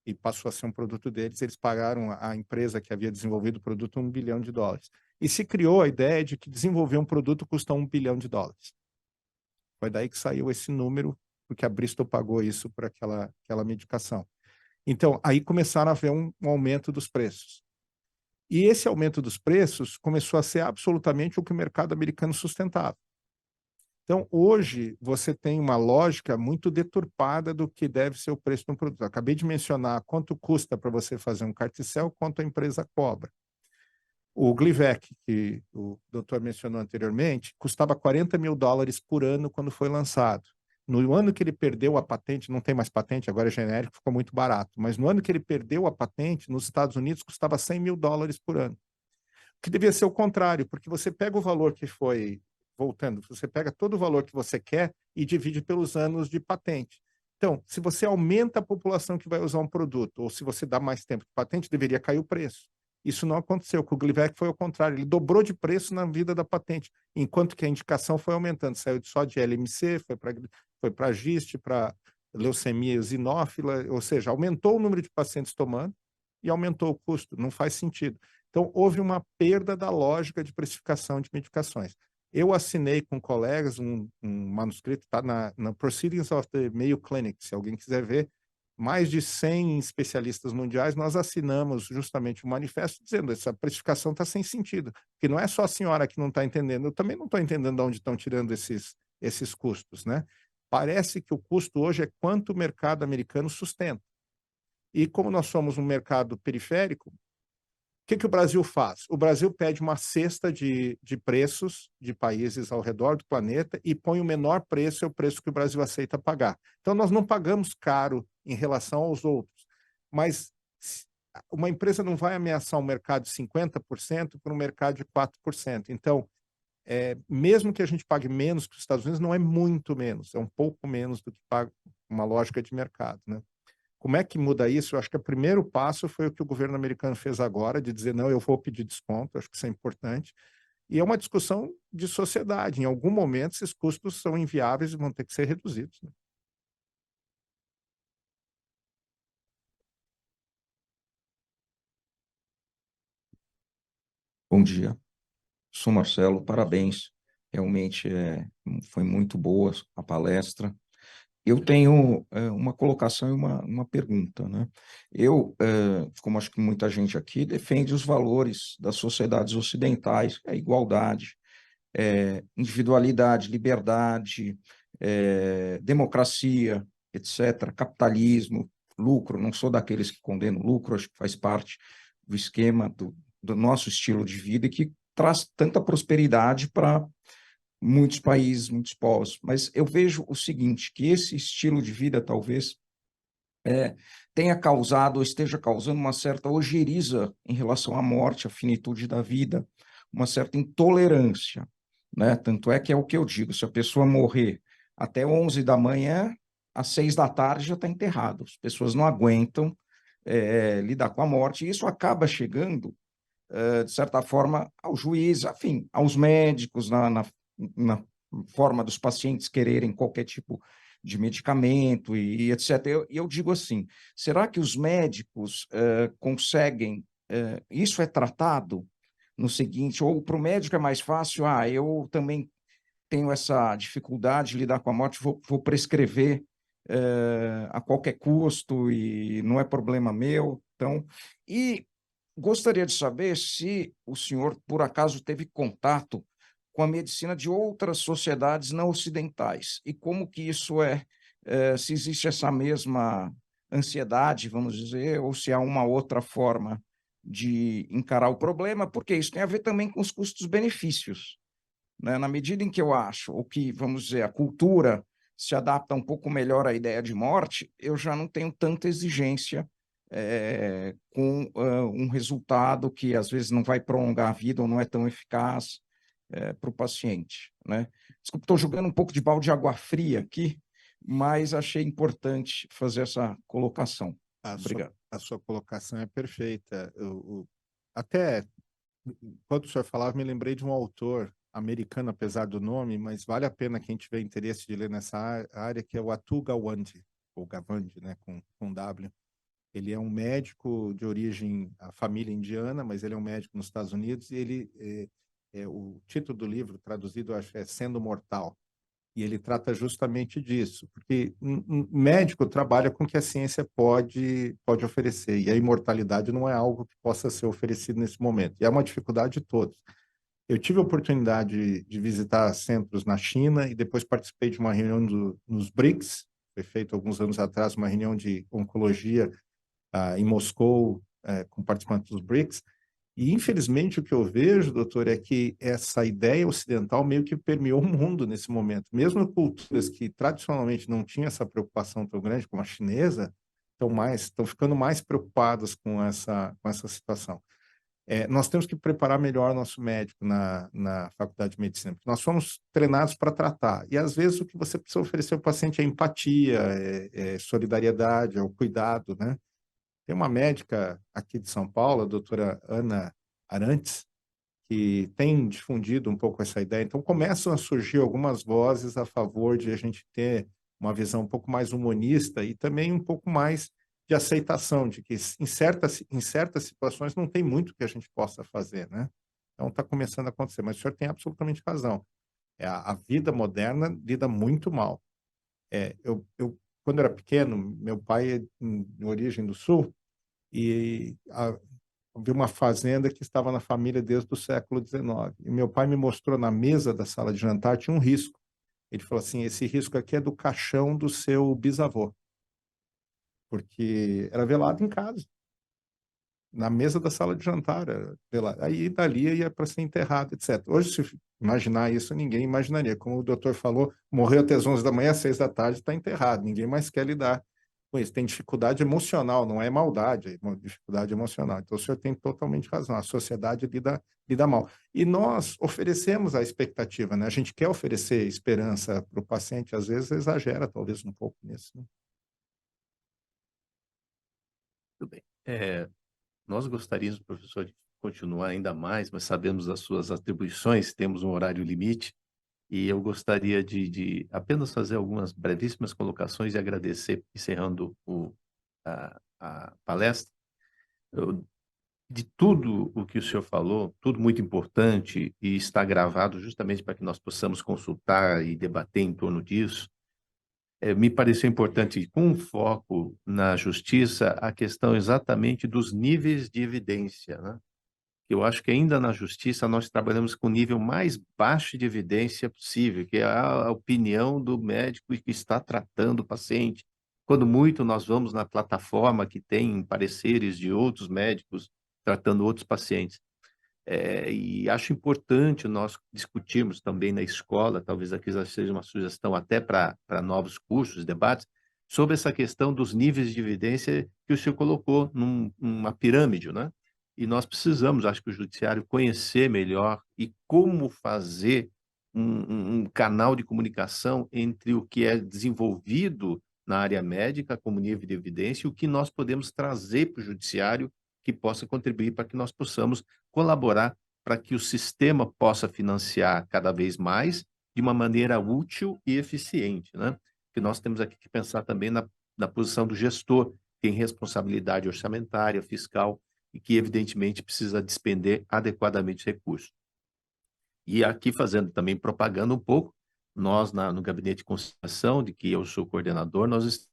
e passou a ser um produto deles. Eles pagaram a empresa que havia desenvolvido o produto $1 bilhão. E se criou a ideia de que desenvolver um produto custa $1 bilhão. Foi daí que saiu esse número, porque a Bristol pagou isso por aquela medicação. Então, aí começaram a haver um aumento dos preços. E esse aumento dos preços começou a ser absolutamente o que o mercado americano sustentava. Então, hoje, você tem uma lógica muito deturpada do que deve ser o preço de um produto. Eu acabei de mencionar quanto custa para você fazer um carticel, quanto a empresa cobra. O Glivec, que o doutor mencionou anteriormente, custava $40 mil por ano quando foi lançado. No ano que ele perdeu a patente, não tem mais patente, agora é genérico, ficou muito barato, mas no ano que ele perdeu a patente, nos Estados Unidos custava $100 mil por ano. O que devia ser o contrário, porque você pega o valor que foi, voltando, você pega todo o valor que você quer e divide pelos anos de patente. Então, se você aumenta a população que vai usar um produto, ou se você dá mais tempo de patente, deveria cair o preço. Isso não aconteceu, com o Glivec foi ao contrário, ele dobrou de preço na vida da patente, enquanto que a indicação foi aumentando, saiu só de LMC, foi para GIST, para leucemia eosinófila, ou seja, aumentou o número de pacientes tomando e aumentou o custo, não faz sentido. Então, houve uma perda da lógica de precificação de medicações. Eu assinei com colegas um manuscrito, está na Proceedings of the Mayo Clinic, se alguém quiser ver, mais de 100 especialistas mundiais, nós assinamos justamente um manifesto dizendo que essa precificação está sem sentido, porque não é só a senhora que não está entendendo, eu também não estou entendendo de onde estão tirando esses custos, né? Parece que o custo hoje é quanto o mercado americano sustenta. E como nós somos um mercado periférico, o que o Brasil faz? O Brasil pede uma cesta de preços de países ao redor do planeta e põe o menor preço, é o preço que o Brasil aceita pagar. Então, nós não pagamos caro em relação aos outros, mas uma empresa não vai ameaçar um mercado de 50% por um mercado de 4%. Então, mesmo que a gente pague menos que os Estados Unidos, não é muito menos, é um pouco menos do que paga uma lógica de mercado, né? Como é que muda isso? Eu acho que o primeiro passo foi o que o governo americano fez agora, de dizer, não, eu vou pedir desconto, acho que isso é importante. E é uma discussão de sociedade. Em algum momento, esses custos são inviáveis e vão ter que ser reduzidos, né?
Bom dia, sou Marcelo, parabéns. Realmente foi muito boa a palestra. Eu tenho uma colocação e uma pergunta, né? Eu, como acho que muita gente aqui, defende os valores das sociedades ocidentais, a igualdade, individualidade, liberdade, democracia, etc., capitalismo, lucro. Não sou daqueles que condenam lucro, acho que faz parte do esquema do nosso estilo de vida e que traz tanta prosperidade para muitos países, muitos povos. Mas eu vejo o seguinte, que esse estilo de vida talvez tenha causado ou esteja causando uma certa ojeriza em relação à morte, à finitude da vida, uma certa intolerância, né? Tanto é que é o que eu digo, se a pessoa morrer até 11 da manhã, às 6 da tarde já está enterrado. As pessoas não aguentam lidar com a morte, e isso acaba chegando, de certa forma, ao juiz, enfim, aos médicos, na forma dos pacientes quererem qualquer tipo de medicamento e etc. Eu digo assim, será que os médicos conseguem, isso é tratado no seguinte, ou para o médico é mais fácil, eu também tenho essa dificuldade de lidar com a morte, vou prescrever a qualquer custo e não é problema meu. Então, e gostaria de saber se o senhor, por acaso, teve contato com a medicina de outras sociedades não ocidentais e como que isso se existe essa mesma ansiedade, vamos dizer, ou se há uma outra forma de encarar o problema, porque isso tem a ver também com os custos-benefícios, né? Na medida em que eu acho, ou que, vamos dizer, a cultura se adapta um pouco melhor à ideia de morte, eu já não tenho tanta exigência com um resultado que às vezes não vai prolongar a vida ou não é tão eficaz para o paciente, né? Desculpa, estou jogando um pouco de balde de água fria aqui, mas achei importante fazer essa colocação. Obrigado.
A sua colocação é perfeita. Até, enquanto o senhor falava, me lembrei de um autor americano, apesar do nome, mas vale a pena quem tiver interesse de ler nessa área, que é o Atul Gawande, ou Gawande, né, com W. Ele é um médico de origem, a família indiana, mas ele é um médico nos Estados Unidos, e ele, o título do livro, traduzido, acho, é Sendo Mortal. E ele trata justamente disso, porque um médico trabalha com o que a ciência pode oferecer, e a imortalidade não é algo que possa ser oferecido nesse momento, e é uma dificuldade de todos. Eu tive a oportunidade de visitar centros na China e depois participei de uma reunião nos BRICS, foi feito alguns anos atrás uma reunião de oncologia em Moscou, com participantes dos BRICS, e infelizmente o que eu vejo, doutor, é que essa ideia ocidental meio que permeou o mundo nesse momento. Mesmo culturas que tradicionalmente não tinham essa preocupação tão grande, como a chinesa, estão ficando mais preocupadas com essa situação. Nós temos que preparar melhor nosso médico na faculdade de medicina, porque nós fomos treinados para tratar, e às vezes o que você precisa oferecer ao paciente é empatia, solidariedade, é o cuidado, né? Tem uma médica aqui de São Paulo, a doutora Ana Arantes, que tem difundido um pouco essa ideia. Então, começam a surgir algumas vozes a favor de a gente ter uma visão um pouco mais humanista e também um pouco mais de aceitação, de que em certas situações não tem muito que a gente possa fazer, né? Então, está começando a acontecer. Mas o senhor tem absolutamente razão. A vida moderna lida muito mal. Quando eu era pequeno, meu pai é de origem do Sul, e havia uma fazenda que estava na família desde o século XIX. E meu pai me mostrou na mesa da sala de jantar, tinha um risco. Ele falou assim, esse risco aqui é do caixão do seu bisavô, porque era velado em casa, na mesa da sala de jantar. Aí dali ia para ser enterrado, etc. Hoje, se imaginar isso, ninguém imaginaria. Como o doutor falou, morreu até as 11 da manhã, às 6 da tarde, está enterrado. Ninguém mais quer lidar com isso. Tem dificuldade emocional, não é maldade, é uma dificuldade emocional. Então, o senhor tem totalmente razão. A sociedade lida mal. E nós oferecemos a expectativa, né? A gente quer oferecer esperança para o paciente, às vezes exagera, talvez, um pouco nisso, né?
Muito bem. Nós gostaríamos, professor, de continuar ainda mais, mas sabemos das suas atribuições, temos um horário limite, e eu gostaria de apenas fazer algumas brevíssimas colocações e agradecer, encerrando a palestra. De tudo o que o senhor falou, tudo muito importante e está gravado justamente para que nós possamos consultar e debater em torno disso, me pareceu importante, com foco na justiça, a questão exatamente dos níveis de evidência, né? Eu acho que ainda na justiça nós trabalhamos com o nível mais baixo de evidência possível, que é a opinião do médico que está tratando o paciente. Quando muito nós vamos na plataforma que tem pareceres de outros médicos tratando outros pacientes. E acho importante nós discutirmos também na escola, talvez aqui já seja uma sugestão até para novos cursos, debates, sobre essa questão dos níveis de evidência que o senhor colocou numa pirâmide, né? E nós precisamos, acho que o judiciário, conhecer melhor e como fazer um canal de comunicação entre o que é desenvolvido na área médica como nível de evidência e o que nós podemos trazer para o judiciário que possa contribuir para que nós possamos colaborar para que o sistema possa financiar cada vez mais de uma maneira útil e eficiente, né? Que nós temos aqui que pensar também na posição do gestor, que tem responsabilidade orçamentária, fiscal, e que, evidentemente, precisa despender adequadamente recursos. E aqui, fazendo também propaganda um pouco, nós, no Gabinete de Conciliação, de que eu sou coordenador, nós estamos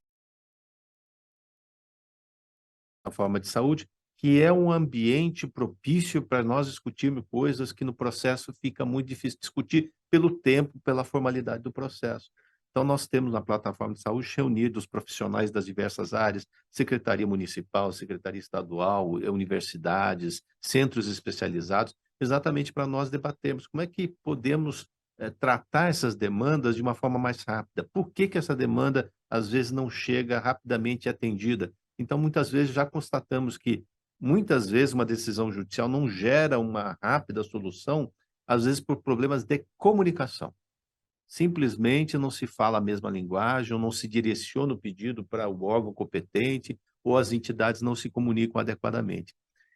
na forma de saúde, que é um ambiente propício para nós discutirmos coisas que no processo fica muito difícil discutir pelo tempo, pela formalidade do processo. Então, nós temos na plataforma de saúde reunidos profissionais das diversas áreas, Secretaria Municipal, Secretaria Estadual, universidades, centros especializados, exatamente para nós debatermos como é que podemos tratar essas demandas de uma forma mais rápida. Por que essa demanda, às vezes, não chega rapidamente atendida? Então, muitas vezes, já constatamos que, muitas vezes, uma decisão judicial não gera uma rápida solução, às vezes por problemas de comunicação. Simplesmente não se fala a mesma linguagem, ou não se direciona o pedido para o órgão competente, ou as entidades não se comunicam adequadamente.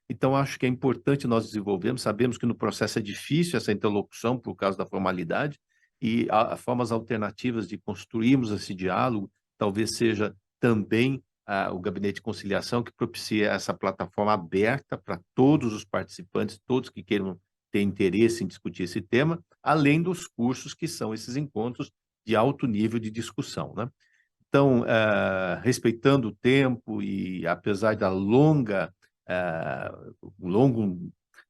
Então, acho que é importante nós desenvolvermos, sabemos que no processo é difícil essa interlocução por causa da formalidade, e há formas alternativas de construirmos esse diálogo, talvez seja também o Gabinete de Conciliação, que propicia essa plataforma aberta para todos os participantes, todos que queiram ter interesse em discutir esse tema, além dos cursos que são esses encontros de alto nível de discussão, né? Então, respeitando o tempo e apesar da longo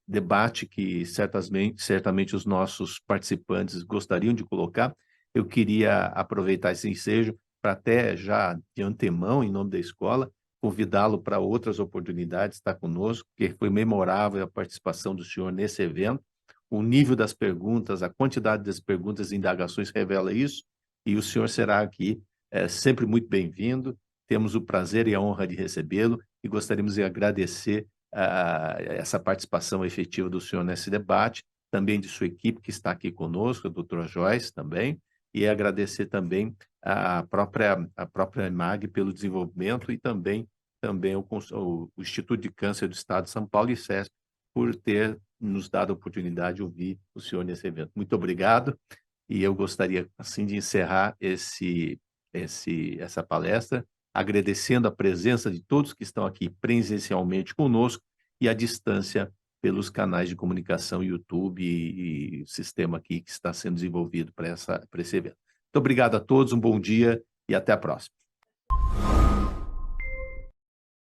debate que certamente os nossos participantes gostariam de colocar, eu queria aproveitar esse ensejo para até já de antemão, em nome da escola, convidá-lo para outras oportunidades, estar conosco, porque foi memorável a participação do senhor nesse evento. O nível das perguntas, a quantidade das perguntas e indagações revela isso, e o senhor será aqui sempre muito bem-vindo. Temos o prazer e a honra de recebê-lo e gostaríamos de agradecer essa participação efetiva do senhor nesse debate, também de sua equipe que está aqui conosco, a doutora Joyce também, e agradecer também a própria EMAG pelo desenvolvimento e também o Instituto de Câncer do Estado de São Paulo e CESP por ter nos dado a oportunidade de ouvir o senhor nesse evento. Muito obrigado, e eu gostaria, assim, de encerrar essa palestra, agradecendo a presença de todos que estão aqui presencialmente conosco e à distância pelos canais de comunicação, YouTube e sistema aqui que está sendo desenvolvido para esse evento. Muito obrigado a todos, um bom dia e até a próxima.